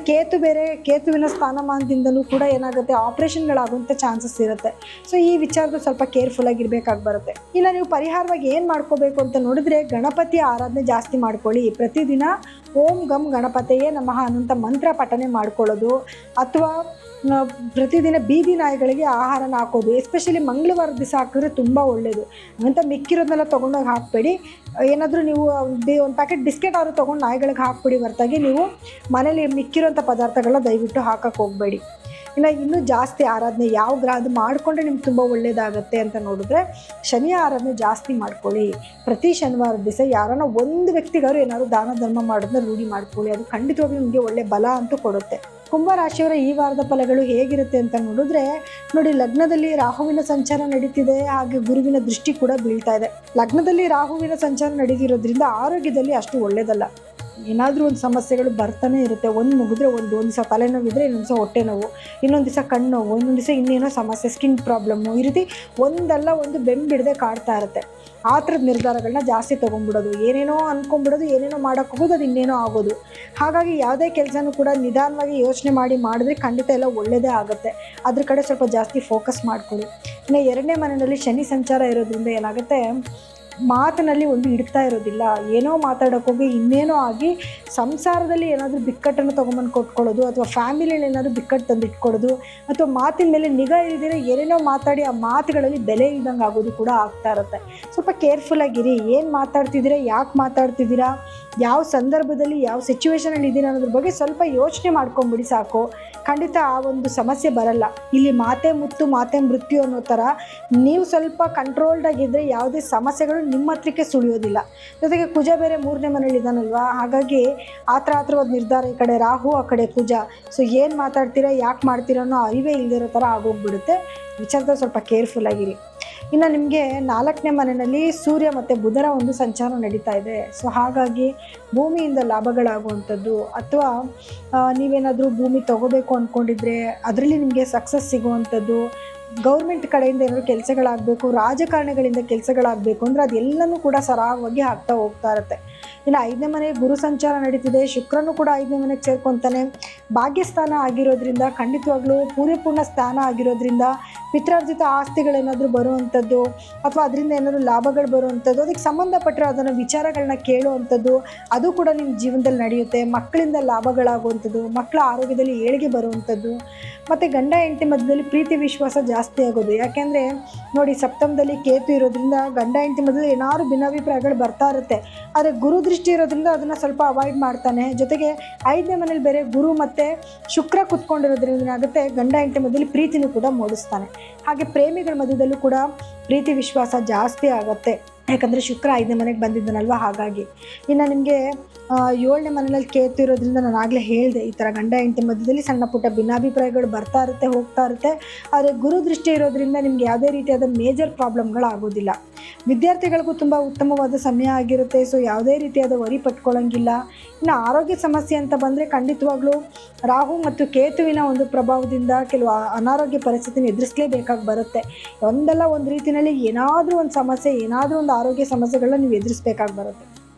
ಕೇತುವಿನ ಸ್ಥಾನಮಾನದಿಂದಲೂ ಕೂಡ ಏನಾಗುತ್ತೆ, ಆಪ್ರೇಷನ್ಗಳಾಗುವಂಥ ಚಾನ್ಸಸ್ ಇರುತ್ತೆ. ಸೊ ಈ ವಿಚಾರದ ಸ್ವಲ್ಪ ಕೇರ್ಫುಲ್ಲಾಗಿರ್ಬೇಕಾಗಿ ಬರುತ್ತೆ. ಇನ್ನು ನೀವು ಪರಿಹಾರವಾಗಿ ಏನು ಮಾಡ್ಕೋಬೇಕು ಅಂತ ನೋಡಿದ್ರೆ, ಗಣಪತಿ ಆರಾಧನೆ ಜಾಸ್ತಿ ಮಾಡ್ಕೊಳ್ಳಿ. ಪ್ರತಿದಿನ ಓಂ ಗಂ ಗಣಪತಿಯೇ ನಮಃ ಅನ್ನೋಂಥ ಮಂತ್ರ ಪಠನೆ ಮಾಡ್ಕೊಳ್ಳೋದು, ಅಥವಾ ಪ್ರತಿದಿನ ಬೀದಿ ನಾಯಿಗಳಿಗೆ ಆಹಾರನ ಹಾಕೋದು. ಎಸ್ಪೆಷಲಿ ಮಂಗಳವಾರ ದಿವಸ ಹಾಕಿದ್ರೆ ತುಂಬ ಒಳ್ಳೆಯದು. ಅಂತ ಮಿಕ್ಕಿರೋದನ್ನೆಲ್ಲ ತೊಗೊಂಡೋಗಿ ಹಾಕ್ಬೇಡಿ. ಏನಾದರೂ ನೀವು ಒಂದು ಪ್ಯಾಕೆಟ್ ಬಿಸ್ಕೆಟ್ ಆದರೂ ತೊಗೊಂಡು ನಾಯಿಗಳಿಗೆ ಹಾಕ್ಬಿಡಿ ಹೊರತಾಗಿ ನೀವು ಮನೇಲಿ ಮಿಕ್ಕಿರೋಂಥ ಪದಾರ್ಥಗಳನ್ನ ದಯವಿಟ್ಟು ಹಾಕಕ್ಕೆ ಹೋಗಬೇಡಿ. ಇನ್ನೂ ಜಾಸ್ತಿ ಆರಾಧನೆ ಯಾವ ಗ್ರಹದ ಮಾಡಿಕೊಂಡ್ರೆ ನಿಮ್ಗೆ ತುಂಬ ಒಳ್ಳೆಯದಾಗತ್ತೆ ಅಂತ ನೋಡಿದ್ರೆ, ಶನಿಯ ಆರಾಧನೆ ಜಾಸ್ತಿ ಮಾಡ್ಕೊಳ್ಳಿ. ಪ್ರತಿ ಶನಿವಾರದ ದಿವಸ ಯಾರನ್ನ ಒಂದು ವ್ಯಕ್ತಿಗಾರು ಏನಾದ್ರು ದಾನ ಧರ್ಮ ಮಾಡೋದನ್ನ ರೂಢಿ ಮಾಡ್ಕೊಳ್ಳಿ. ಅದು ಖಂಡಿತವಾಗ್ಲೂ ನಿಮಗೆ ಒಳ್ಳೆ ಬಲ ಅಂತೂ ಕೊಡುತ್ತೆ. ಕುಂಭರಾಶಿಯವರ ಈ ವಾರದ ಫಲಗಳು ಹೇಗಿರುತ್ತೆ ಅಂತ ನೋಡಿದ್ರೆ, ನೋಡಿ, ಲಗ್ನದಲ್ಲಿ ರಾಹುವಿನ ಸಂಚಾರ ನಡೀತಿದೆ, ಹಾಗೆ ಗುರುವಿನ ದೃಷ್ಟಿ ಕೂಡ ಬೀಳ್ತಾ ಇದೆ. ಲಗ್ನದಲ್ಲಿ ರಾಹುವಿನ ಸಂಚಾರ ನಡೀತಿರೋದ್ರಿಂದ ಆರೋಗ್ಯದಲ್ಲಿ ಅಷ್ಟು ಒಳ್ಳೆಯದಲ್ಲ. ಏನಾದರೂ ಒಂದು ಸಮಸ್ಯೆಗಳು ಬರ್ತಾನೆ ಇರುತ್ತೆ. ಒಂದು ಮುಗಿದ್ರೆ ಒಂದು ದಿವಸ ತಲೆನೋವಿದ್ರೆ ಇನ್ನೊಂದು ದಿವಸ ಹೊಟ್ಟೆ ನೋವು, ಇನ್ನೊಂದು ದಿವಸ ಕಣ್ಣು ನೋವು, ಇನ್ನೊಂದು ದಿವಸ ಇನ್ನೇನೋ ಸಮಸ್ಯೆ, ಸ್ಕಿನ್ ಪ್ರಾಬ್ಲಮ್ಮು, ಈ ರೀತಿ ಒಂದಲ್ಲ ಒಂದು ಬೆಂಬಿಡದೆ ಕಾಡ್ತಾ ಇರುತ್ತೆ. ಆ ಥರದ ನಿರ್ಧಾರಗಳನ್ನ ಜಾಸ್ತಿ ತೊಗೊಂಡ್ಬಿಡೋದು, ಏನೇನೋ ಅಂದ್ಕೊಂಡ್ಬಿಡೋದು, ಏನೇನೋ ಮಾಡೋಕ್ಕೆ ಹೋಗೋದು, ಅದು ಇನ್ನೇನೋ ಆಗೋದು. ಹಾಗಾಗಿ ಯಾವುದೇ ಕೆಲಸನೂ ಕೂಡ ನಿಧಾನವಾಗಿ ಯೋಚನೆ ಮಾಡಿದ್ರೆ ಖಂಡಿತ ಎಲ್ಲ ಒಳ್ಳೆಯದೇ ಆಗುತ್ತೆ. ಅದ್ರ ಕಡೆ ಸ್ವಲ್ಪ ಜಾಸ್ತಿ ಫೋಕಸ್ ಮಾಡ್ಕೊಳ್ಳಿ. ಇನ್ನು 2ನೇ ಮನೆಯಲ್ಲಿ ಶನಿ ಸಂಚಾರ ಇರೋದ್ರಿಂದ ಏನಾಗುತ್ತೆ, ಮಾತಿನಲ್ಲಿ ಒಂದು ಇಡ್ತಾ ಇರೋದಿಲ್ಲ. ಏನೋ ಮಾತಾಡೋಕ್ಕೋಗಿ ಇನ್ನೇನೋ ಆಗಿ ಸಂಸಾರದಲ್ಲಿ ಏನಾದರೂ ಬಿಕ್ಕಟ್ಟನ್ನು ತೊಗೊಂಬಂದು ಕೊಟ್ಕೊಳ್ಳೋದು, ಅಥವಾ ಫ್ಯಾಮಿಲಿಯಲ್ಲಿ ಏನಾದರೂ ಬಿಕ್ಕಟ್ಟು ತಂದು ಇಟ್ಕೊಳ್ಳೋದು, ಅಥವಾ ಮಾತಿನ ಮೇಲೆ ನಿಗಾ ಇಲ್ದಿರ ಏನೇನೋ ಮಾತಾಡಿ ಆ ಮಾತುಗಳಲ್ಲಿ ಬೆಲೆ ಇಲ್ದಂಗೆ ಆಗೋದು ಕೂಡ ಆಗ್ತಾ ಇರುತ್ತೆ. ಸ್ವಲ್ಪ ಕೇರ್ಫುಲ್ಲಾಗಿರಿ. ಏನು ಮಾತಾಡ್ತಿದ್ದೀರಾ, ಯಾಕೆ ಮಾತಾಡ್ತಿದ್ದೀರಾ, ಯಾವ ಸಂದರ್ಭದಲ್ಲಿ ಯಾವ ಸಿಚುವೇಷನಲ್ಲಿ ಇದ್ದೀರಾ ಅನ್ನೋದ್ರ ಬಗ್ಗೆ ಸ್ವಲ್ಪ ಯೋಚನೆ ಮಾಡ್ಕೊಂಬಿಡಿ ಸಾಕು. ಖಂಡಿತ ಆ ಒಂದು ಸಮಸ್ಯೆ ಬರಲ್ಲ. ಇಲ್ಲಿ ಮಾತೆ ಮುತ್ತು ಮಾತೆ ಮೃತ್ಯು ಅನ್ನೋ ಥರ ನೀವು ಸ್ವಲ್ಪ ಕಂಟ್ರೋಲ್ಡಾಗಿದ್ದರೆ ಯಾವುದೇ ಸಮಸ್ಯೆಗಳು ನಿಮ್ಮ ಹತ್ರಕ್ಕೆ ಸುಳಿಯೋದಿಲ್ಲ. ಜೊತೆಗೆ ಕುಜ ಬೇರೆ 3ನೇ ಮನೇಲಿ ಇದ್ದಾನಲ್ವಾ, ಹಾಗಾಗಿ ಆತ್ರವಾದ ನಿರ್ಧಾರ, ಈ ಕಡೆ ರಾಹು ಆ ಕಡೆ ಕುಜ. ಸೊ ಏನು ಮಾತಾಡ್ತೀರಾ, ಯಾಕೆ ಮಾಡ್ತೀರಾ ಅನ್ನೋ ಅರಿವೇ ಇಲ್ಲದಿರೋ ಥರ ಆಗೋಗ್ಬಿಡುತ್ತೆ. ವಿಚಾರದಲ್ಲಿ ಸ್ವಲ್ಪ ಕೇರ್ಫುಲ್ಲಾಗಿರಿ. ಇನ್ನು ನಿಮಗೆ 4ನೇ ಮನೆಯಲ್ಲಿ ಸೂರ್ಯ ಮತ್ತು ಬುಧರ ಒಂದು ಸಂಚಾರ ನಡೀತಾ ಇದೆ. ಸೊ ಹಾಗಾಗಿ ಭೂಮಿಯಿಂದ ಲಾಭಗಳಾಗುವಂಥದ್ದು, ಅಥವಾ ನೀವೇನಾದರೂ ಭೂಮಿ ತೊಗೋಬೇಕು ಅಂದ್ಕೊಂಡಿದ್ರೆ ಅದರಲ್ಲಿ ನಿಮಗೆ ಸಕ್ಸಸ್ ಸಿಗುವಂಥದ್ದು, ಗೌರ್ಮೆಂಟ್ ಕಡೆಯಿಂದ ಏನಾದರೂ ಕೆಲಸಗಳಾಗಬೇಕು, ರಾಜಕಾರಣಿಗಳಿಂದ ಕೆಲಸಗಳಾಗಬೇಕು ಅಂದರೆ ಅದೆಲ್ಲನೂ ಕೂಡ ಸರಾಗವಾಗಿ ಆಗ್ತಾ ಹೋಗ್ತಾ ಇರುತ್ತೆ. ಇನ್ನು 5ನೇ ಮನೆ ಗುರು ಸಂಚಾರ ನಡೀತಿದೆ. ಶುಕ್ರನು ಕೂಡ 5ನೇ ಮನೆಗೆ ಸೇರ್ಕೊತಾನೆ. ಭಾಗ್ಯಸ್ಥಾನ ಆಗಿರೋದ್ರಿಂದ, ಖಂಡಿತವಾಗ್ಲೂ ಪೂರ್ಣ ಸ್ಥಾನ ಆಗಿರೋದ್ರಿಂದ ಪಿತ್ರಾರ್ಜಿತ ಆಸ್ತಿಗಳೇನಾದರೂ ಬರುವಂಥದ್ದು, ಅಥವಾ ಅದರಿಂದ ಏನಾದರೂ ಲಾಭಗಳು ಬರುವಂಥದ್ದು, ಅದಕ್ಕೆ ಸಂಬಂಧಪಟ್ಟಿರೋ ಅದನ್ನು ವಿಚಾರಗಳನ್ನ ಕೇಳುವಂಥದ್ದು, ಅದು ಕೂಡ ನಿಮ್ಮ ಜೀವನದಲ್ಲಿ ನಡೆಯುತ್ತೆ. ಮಕ್ಕಳಿಂದ ಲಾಭಗಳಾಗುವಂಥದ್ದು, ಮಕ್ಕಳ ಆರೋಗ್ಯದಲ್ಲಿ ಏಳಿಗೆ ಬರುವಂಥದ್ದು, ಮತ್ತು ಗಂಡ ಹೆಂಡತಿ ಮಧ್ಯದಲ್ಲಿ ಪ್ರೀತಿ ವಿಶ್ವಾಸ ಜಾಸ್ತಿ ಆಗೋದು. ಯಾಕೆಂದರೆ ನೋಡಿ, ಸಪ್ತಮದಲ್ಲಿ ಕೇತು ಇರೋದ್ರಿಂದ ಗಂಡ ಹೆಂಡತಿ ಮಧ್ಯದಲ್ಲಿ ಏನಾದ್ರು ಭಿನ್ನಾಭಿಪ್ರಾಯಗಳು ಬರ್ತಾ ಇರುತ್ತೆ. ಆದರೆ ಗುರು ದೃಷ್ಟಿ ಇರೋದ್ರಿಂದ ಅದನ್ನು ಸ್ವಲ್ಪ ಅವಾಯ್ಡ್ ಮಾಡ್ತಾನೆ. ಜೊತೆಗೆ 5ನೇ ಮನೇಲಿ ಬೇರೆ ಗುರು ಮತ್ತು ಶುಕ್ರ ಕುತ್ಕೊಂಡಿರೋದ್ರಿಂದ ಏನಾಗುತ್ತೆ, ಗಂಡ ಹೆಂಡತಿ ಮಧ್ಯದಲ್ಲಿ ಪ್ರೀತಿನೂ ಕೂಡ ಮೂಡಿಸ್ತಾನೆ. ಹಾಗೆ ಪ್ರೇಮಿಗಳ ಮಧ್ಯದಲ್ಲೂ ಕೂಡ ಪ್ರೀತಿ ವಿಶ್ವಾಸ ಜಾಸ್ತಿ ಆಗುತ್ತೆ. ಯಾಕಂದರೆ ಶುಕ್ರ 5ನೇ ಮನೆಗೆ ಬಂದಿದ್ದಾನಲ್ವ, ಹಾಗಾಗಿ. ಇನ್ನು ನಿಮಗೆ 7ನೇ ಮನೆಯಲ್ಲಿ ಕೇತು ಇರೋದ್ರಿಂದ ನಾನು ಆಗಲೇ ಹೇಳಿದೆ, ಈ ಥರ ಗಂಡ ಹೆಂಡತಿ ಮಧ್ಯದಲ್ಲಿ ಸಣ್ಣ ಪುಟ್ಟ ಭಿನ್ನಾಭಿಪ್ರಾಯಗಳು ಬರ್ತಾ ಇರುತ್ತೆ, ಹೋಗ್ತಾ ಇರುತ್ತೆ. ಆದರೆ ಗುರು ದೃಷ್ಟಿ ಇರೋದ್ರಿಂದ ನಿಮ್ಗೆ ಯಾವುದೇ ರೀತಿಯಾದ ಮೇಜರ್ ಪ್ರಾಬ್ಲಮ್ಗಳು ಆಗೋದಿಲ್ಲ. ವಿದ್ಯಾರ್ಥಿಗಳಿಗೂ ತುಂಬ ಉತ್ತಮವಾದ ಸಮಯ ಆಗಿರುತ್ತೆ. ಸೊ ಯಾವುದೇ ರೀತಿಯಾದ ವರಿ ಪಟ್ಕೊಳ್ಳೋಂಗಿಲ್ಲ. ಇನ್ನು ಆರೋಗ್ಯ ಸಮಸ್ಯೆ ಅಂತ ಬಂದರೆ ಖಂಡಿತವಾಗ್ಲೂ ರಾಹು ಮತ್ತು ಕೇತುವಿನ ಒಂದು ಪ್ರಭಾವದಿಂದ ಕೆಲವು ಅನಾರೋಗ್ಯ ಪರಿಸ್ಥಿತಿನ ಎದುರಿಸಲೇಬೇಕಾಗಿ ಬರುತ್ತೆ. ಒಂದಲ್ಲ ಒಂದು ರೀತಿಯಲ್ಲಿ ಏನಾದರೂ ಒಂದು ಸಮಸ್ಯೆ, ಏನಾದರೂ ಒಂದು ಆರೋಗ್ಯ ಸಮಸ್ಯೆಗಳನ್ನ ನೀವು ಎದುರಿಸಬೇಕಾಗಿ ಬರುತ್ತೆ.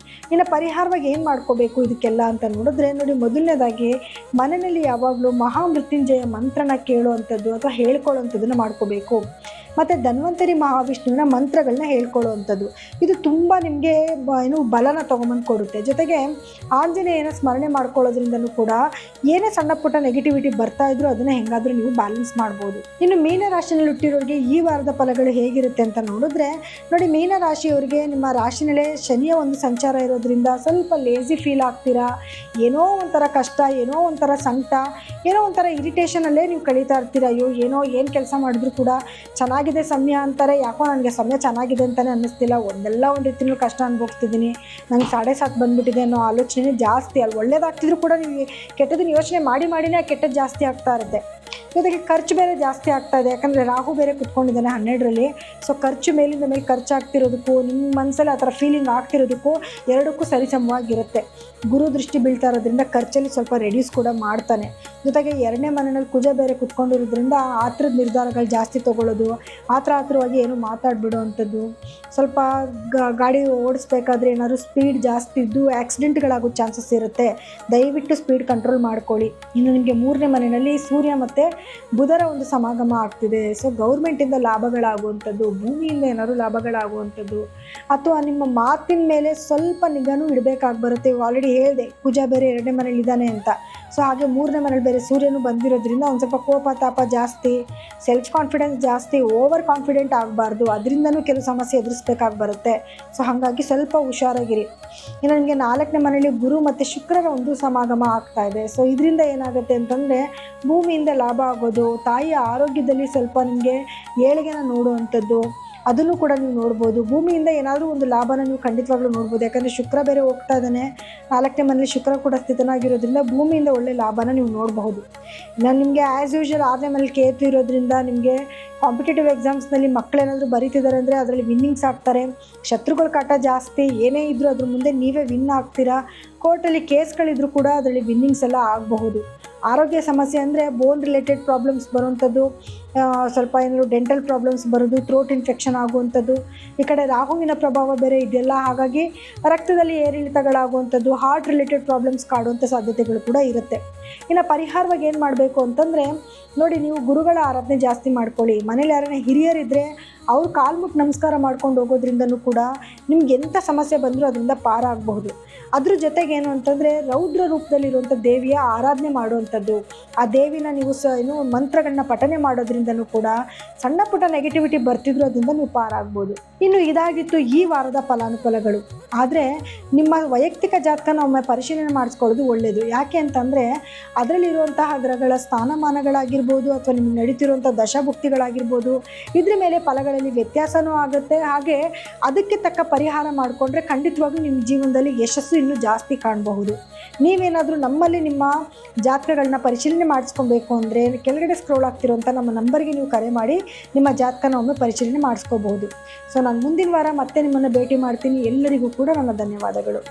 ಇನ್ನು ಪರಿಹಾರವಾಗಿ ಏನು ಮಾಡ್ಕೋಬೇಕು ಇದಕ್ಕೆಲ್ಲ ಅಂತ ನೋಡಿದ್ರೆ, ನೋಡಿ, ಮೊದಲನೇದಾಗಿ ಮನೆಯಲ್ಲಿ ಯಾವಾಗಲೂ ಮಹಾಮೃತ್ಯುಂಜಯ ಮಂತ್ರನ ಕೇಳುವಂಥದ್ದು ಅಥವಾ ಹೇಳ್ಕೊಳ್ಳೋವಂಥದ್ದನ್ನು ಮಾಡ್ಕೋಬೇಕು. ಮತ್ತು ಧನ್ವಂತರಿ ಮಹಾವಿಷ್ಣುವಿನ ಮಂತ್ರಗಳನ್ನ ಹೇಳ್ಕೊಳ್ಳುವಂಥದ್ದು, ಇದು ತುಂಬ ನಿಮಗೆ ಬಲನ ತೊಗೊಂಬಂದು ಕೊಡುತ್ತೆ. ಜೊತೆಗೆ ಆಂಜನೇಯನ ಸ್ಮರಣೆ ಮಾಡ್ಕೊಳ್ಳೋದ್ರಿಂದನೂ ಕೂಡ ಏನೇ ಸಣ್ಣ ಪುಟ್ಟ ನೆಗೆಟಿವಿಟಿ ಬರ್ತಾ ಇದ್ರು ಅದನ್ನು ಹೆಂಗಾದರೂ ನೀವು ಬ್ಯಾಲೆನ್ಸ್ ಮಾಡ್ಬೋದು. ಇನ್ನು ಮೀನರಾಶಿನಲ್ಲಿ ಹುಟ್ಟಿರೋರಿಗೆ ಈ ವಾರದ ಫಲಗಳು ಹೇಗಿರುತ್ತೆ ಅಂತ ನೋಡಿದ್ರೆ, ನೋಡಿ, ಮೀನರಾಶಿಯವರಿಗೆ ನಿಮ್ಮ ರಾಶಿನಲ್ಲೇ ಶನಿಯ ಒಂದು ಸಂಚಾರ ಇರೋದ್ರಿಂದ ಸ್ವಲ್ಪ ಲೇಸಿ ಫೀಲ್ ಆಗ್ತೀರಾ. ಏನೋ ಒಂಥರ ಕಷ್ಟ, ಏನೋ ಒಂಥರ ಸಂಕಟ, ಏನೋ ಒಂಥರ ಇರಿಟೇಷನಲ್ಲೇ ನೀವು ಕಳೀತಾ ಇರ್ತೀರ. ಅಯ್ಯೋ, ಏನು ಕೆಲಸ ಮಾಡಿದ್ರು ಕೂಡ ಚೆನ್ನಾಗಿದೆ ಸಮಯ ಅಂತಾರೆ, ಯಾಕೋ ನನಗೆ ಸಮಯ ಚೆನ್ನಾಗಿದೆ ಅಂತಲೇ ಅನ್ನಿಸ್ತಿಲ್ಲ, ಒಂದೆಲ್ಲ ಒಂದು ರೀತಿಯೂ ಕಷ್ಟ ಅನುಭವಿಸ್ತಿದ್ದೀನಿ, ನಂಗೆ 7:30 ಬಂದುಬಿಟ್ಟಿದೆ ಅನ್ನೋ ಆಲೋಚನೆ ಜಾಸ್ತಿ. ಅಲ್ಲಿ ಒಳ್ಳೇದಾಗ್ತಿದ್ರು ಕೂಡ ನೀವು ಕೆಟ್ಟದನ್ನು ಯೋಚನೆ ಮಾಡಿನೇ ಕೆಟ್ಟದ್ದು ಜಾಸ್ತಿ ಆಗ್ತಾ ಇರುತ್ತೆ. ಜೊತೆಗೆ ಖರ್ಚು ಬೇರೆ ಜಾಸ್ತಿ ಆಗ್ತಾ ಇದೆ, ಯಾಕಂದರೆ ರಾಹು ಬೇರೆ ಕುತ್ಕೊಂಡಿದ್ದಾನೆ 12ರಲ್ಲಿ. ಸೊ ಖರ್ಚು ಮೇಲಿಂದ ಮೇಲೆ ಖರ್ಚಾಗ್ತಿರೋದಕ್ಕೂ ನಿಮ್ಮ ಮನಸ್ಸಲ್ಲಿ ಆ ಥರ ಫೀಲಿಂಗ್ ಆಗ್ತಿರೋದಕ್ಕೂ ಎರಡಕ್ಕೂ ಸರಿಸಮವಾಗಿರುತ್ತೆ. ಗುರು ದೃಷ್ಟಿ ಬೀಳ್ತಾ ಇರೋದ್ರಿಂದ ಖರ್ಚಲ್ಲಿ ಸ್ವಲ್ಪ ರೆಡ್ಯೂಸ್ ಕೂಡ ಮಾಡ್ತಾನೆ. ಜೊತೆಗೆ 2ನೇ ಮನೆಯಲ್ಲಿ ಕುಜ ಬೇರೆ ಕುತ್ಕೊಂಡಿರೋದ್ರಿಂದ ಆತ್ರದ ನಿರ್ಧಾರಗಳು ಜಾಸ್ತಿ ತೊಗೊಳ್ಳೋದು, ಆತರವಾಗಿ ಏನು ಮಾತಾಡ್ಬಿಡೋ ಅಂಥದ್ದು, ಸ್ವಲ್ಪ ಗಾಡಿ ಓಡಿಸ್ಬೇಕಾದ್ರೆ ಏನಾದರೂ ಸ್ಪೀಡ್ ಜಾಸ್ತಿ ಇದ್ದು ಆಕ್ಸಿಡೆಂಟ್ಗಳಾಗೋ ಚಾನ್ಸಸ್ ಇರುತ್ತೆ. ದಯವಿಟ್ಟು ಸ್ಪೀಡ್ ಕಂಟ್ರೋಲ್ ಮಾಡ್ಕೊಳ್ಳಿ. ಇನ್ನು ನಿಮಗೆ 3ನೇ ಮನೆಯಲ್ಲಿ ಸೂರ್ಯ ಮತ್ತು ಬುಧರ ಒಂದು ಸಮಾಗಮ ಆಗ್ತಿದೆ. ಸೊ ಗೌರ್ಮೆಂಟಿಂದ ಲಾಭಗಳಾಗುವಂಥದ್ದು, ಭೂಮಿಯಿಂದ ಏನಾದರೂ ಲಾಭಗಳಾಗುವಂಥದ್ದು, ಅಥವಾ ನಿಮ್ಮ ಮಾತಿನ ಮೇಲೆ ಸ್ವಲ್ಪ ನಿಗಾನೂ ಇಡಬೇಕಾಗಿ ಬರುತ್ತೆ. ಆಲ್ರೆಡಿ ಹೇಳಿದೆ ಕುಜ ಬೇರೆ 2ನೇ ಮನೇಲಿ ಇದ್ದಾನೆ ಅಂತ. ಸೊ ಹಾಗೆ 3ನೇ ಮನೇಲಿ ಬೇರೆ ಸೂರ್ಯನೂ ಬಂದಿರೋದ್ರಿಂದ ಒಂದು ಸ್ವಲ್ಪ ಕೋಪ ತಾಪ ಜಾಸ್ತಿ, ಸೆಲ್ಫ್ ಕಾನ್ಫಿಡೆನ್ಸ್ ಜಾಸ್ತಿ, ಓವರ್ ಕಾನ್ಫಿಡೆಂಟ್ ಆಗಬಾರ್ದು. ಅದರಿಂದನೂ ಕೆಲವು ಸಮಸ್ಯೆ ಎದುರಿಸ್ಬೇಕಾಗಿ ಬರುತ್ತೆ. ಸೊ ಹಾಗಾಗಿ ಸ್ವಲ್ಪ ಹುಷಾರಾಗಿರಿ. ಇನ್ನು ನಿಮಗೆ 4ನೇ ಮನೇಲಿ ಗುರು ಮತ್ತು ಶುಕ್ರರ ಒಂದು ಸಮಾಗಮ ಆಗ್ತಾ ಇದೆ. ಸೊ ಇದರಿಂದ ಏನಾಗುತ್ತೆ ಅಂತಂದರೆ ಭೂಮಿಯಿಂದ ಲಾಭ ಆಗೋದು, ತಾಯಿಯ ಆರೋಗ್ಯದಲ್ಲಿ ಸ್ವಲ್ಪ ನಿಮಗೆ ಏಳಿಗೆನ ನೋಡುವಂಥದ್ದು, ಅದನ್ನು ಕೂಡ ನೀವು ನೋಡ್ಬೋದು. ಭೂಮಿಯಿಂದ ಏನಾದರೂ ಒಂದು ಲಾಭನ ನೀವು ಖಂಡಿತವಾಗ್ಲೂ ನೋಡ್ಬೋದು. ಯಾಕಂದರೆ ಶುಕ್ರ ಬೇರೆ ಹೋಗ್ತಾ ಇದ್ದಾನೆ, 4ನೇ ಮನೇಲಿ ಶುಕ್ರ ಕೂಡ ಸ್ಥಿತನಾಗಿರೋದ್ರಿಂದ ಭೂಮಿಯಿಂದ ಒಳ್ಳೆ ಲಾಭನ ನೀವು ನೋಡಬಹುದು. ನಾನು ನಿಮಗೆ ಆ್ಯಸ್ ಯೂಶುವಲ್ 6ನೇ ಮನೇಲಿ ಕೇತು ಇರೋದ್ರಿಂದ ನಿಮಗೆ ಕಾಂಪಿಟೇಟಿವ್ ಎಕ್ಸಾಮ್ಸ್ನಲ್ಲಿ ಮಕ್ಕಳೇನಾದರೂ ಬರೀತಿದ್ದಾರೆ ಅಂದರೆ ಅದರಲ್ಲಿ ವಿನ್ನಿಂಗ್ಸ್ ಆಗ್ತಾರೆ. ಶತ್ರುಗಳ ಕಾಟ ಜಾಸ್ತಿ, ಏನೇ ಇದ್ದರೂ ಅದ್ರ ಮುಂದೆ ನೀವೇ ವಿನ್ ಆಗ್ತೀರಾ. ಕೋರ್ಟಲ್ಲಿ ಕೇಸ್ಗಳಿದ್ರೂ ಕೂಡ ಅದರಲ್ಲಿ ವಿನ್ನಿಂಗ್ಸ್ ಎಲ್ಲ ಆಗಬಹುದು. ಆರೋಗ್ಯ ಸಮಸ್ಯೆ ಅಂದರೆ ಬೋನ್ ರಿಲೇಟೆಡ್ ಪ್ರಾಬ್ಲಮ್ಸ್ ಬರುವಂಥದ್ದು, ಸ್ವಲ್ಪ ಏನಾದರೂ ಡೆಂಟಲ್ ಪ್ರಾಬ್ಲಮ್ಸ್ ಬರೋದು, ಥ್ರೋಟ್ ಇನ್ಫೆಕ್ಷನ್ ಆಗುವಂಥದ್ದು. ಈ ಕಡೆ ರಾಹುವಿನ ಪ್ರಭಾವ ಬೇರೆ ಇದೆಯಲ್ಲ, ಹಾಗಾಗಿ ರಕ್ತದಲ್ಲಿ ಏರಿಳಿತಗಳಾಗುವಂಥದ್ದು, ಹಾರ್ಟ್ ರಿಲೇಟೆಡ್ ಪ್ರಾಬ್ಲಮ್ಸ್ ಕಾಡುವಂಥ ಸಾಧ್ಯತೆಗಳು ಕೂಡ ಇರುತ್ತೆ. ಇನ್ನು ಪರಿಹಾರವಾಗಿ ಏನು ಮಾಡಬೇಕು ಅಂತಂದರೆ ನೋಡಿ, ನೀವು ಗುರುಗಳ ಆರಾಧನೆ ಜಾಸ್ತಿ ಮಾಡ್ಕೊಳ್ಳಿ. ಮನೇಲಿ ಯಾರನ್ನ ಹಿರಿಯರಿದ್ದರೆ ಅವ್ರು ಕಾಲ್ಮುಟ್ಟು ನಮಸ್ಕಾರ ಮಾಡ್ಕೊಂಡು ಹೋಗೋದ್ರಿಂದನೂ ಕೂಡ ನಿಮ್ಗೆ ಎಂಥ ಸಮಸ್ಯೆ ಬಂದರೂ ಅದರಿಂದ ಪಾರಾಗಬಹುದು. ಅದ್ರ ಜೊತೆಗೇನು ಅಂತಂದರೆ ರೌದ್ರ ರೂಪದಲ್ಲಿರುವಂಥ ದೇವಿಯ ಆರಾಧನೆ ಮಾಡುವಂಥದ್ದು, ಆ ದೇವಿನ ನೀವು ಮಂತ್ರಗಳನ್ನ ಪಠನೆ ಮಾಡೋದ್ರಿಂದನೂ ಕೂಡ ಸಣ್ಣ ಪುಟ್ಟ ನೆಗೆಟಿವಿಟಿ ಬರ್ತಿದ್ರು ಅದರಿಂದ ನೀವು ಪಾರಾಗ್ಬೋದು. ಇನ್ನು ಇದಾಗಿತ್ತು ಈ ವಾರದ ಫಲಾನುಫಲಗಳು. ಆದರೆ ನಿಮ್ಮ ವೈಯಕ್ತಿಕ ಜಾತಕನ ಒಮ್ಮೆ ಪರಿಶೀಲನೆ ಮಾಡಿಸ್ಕೊಳ್ಳೋದು ಒಳ್ಳೆಯದು. ಯಾಕೆ ಅಂತಂದರೆ ಅದರಲ್ಲಿರುವಂತಹ ಗ್ರಹಗಳ ಸ್ಥಾನಮಾನಗಳಾಗಿರ್ಬೋದು ಅಥವಾ ನಿಮ್ಗೆ ನಡೀತಿರುವಂಥ ದಶಭುಕ್ತಿಗಳಾಗಿರ್ಬೋದು, ಇದ್ರ ಮೇಲೆ ಫಲಗಳಲ್ಲಿ ವ್ಯತ್ಯಾಸನೂ ಆಗುತ್ತೆ. ಹಾಗೆ ಅದಕ್ಕೆ ತಕ್ಕ ಪರಿಹಾರ ಮಾಡಿಕೊಂಡ್ರೆ ಖಂಡಿತವಾಗ್ಲೂ ನಿಮ್ಮ ಜೀವನದಲ್ಲಿ ಯಶಸ್ಸು ಇನ್ನೂ ಜಾಸ್ತಿ ಕಾಣಬಹುದು. ನೀವೇನಾದರೂ ನಮ್ಮಲ್ಲಿ ನಿಮ್ಮ ಜಾತಕಗಳನ್ನ ಪರಿಶೀಲನೆ ಮಾಡಿಸ್ಕೊಬೇಕು ಅಂದರೆ ಕೆಳಗಡೆ ಸ್ಕ್ರೋಲ್ ಆಗ್ತಿರೋಂಥ ನಮ್ಮ ನಂಬರ್ಗೆ ನೀವು ಕರೆ ಮಾಡಿ ನಿಮ್ಮ ಜಾತಕನ ಒಮ್ಮೆ ಪರಿಶೀಲನೆ ಮಾಡಿಸ್ಕೋಬಹುದು. ಸೊ ನಾನು ಮುಂದಿನ ವಾರ ಮತ್ತೆ ನಿಮ್ಮನ್ನು ಭೇಟಿ ಮಾಡ್ತೀನಿ. ಎಲ್ಲರಿಗೂ ಕೂಡ ನನ್ನ ಧನ್ಯವಾದಗಳು.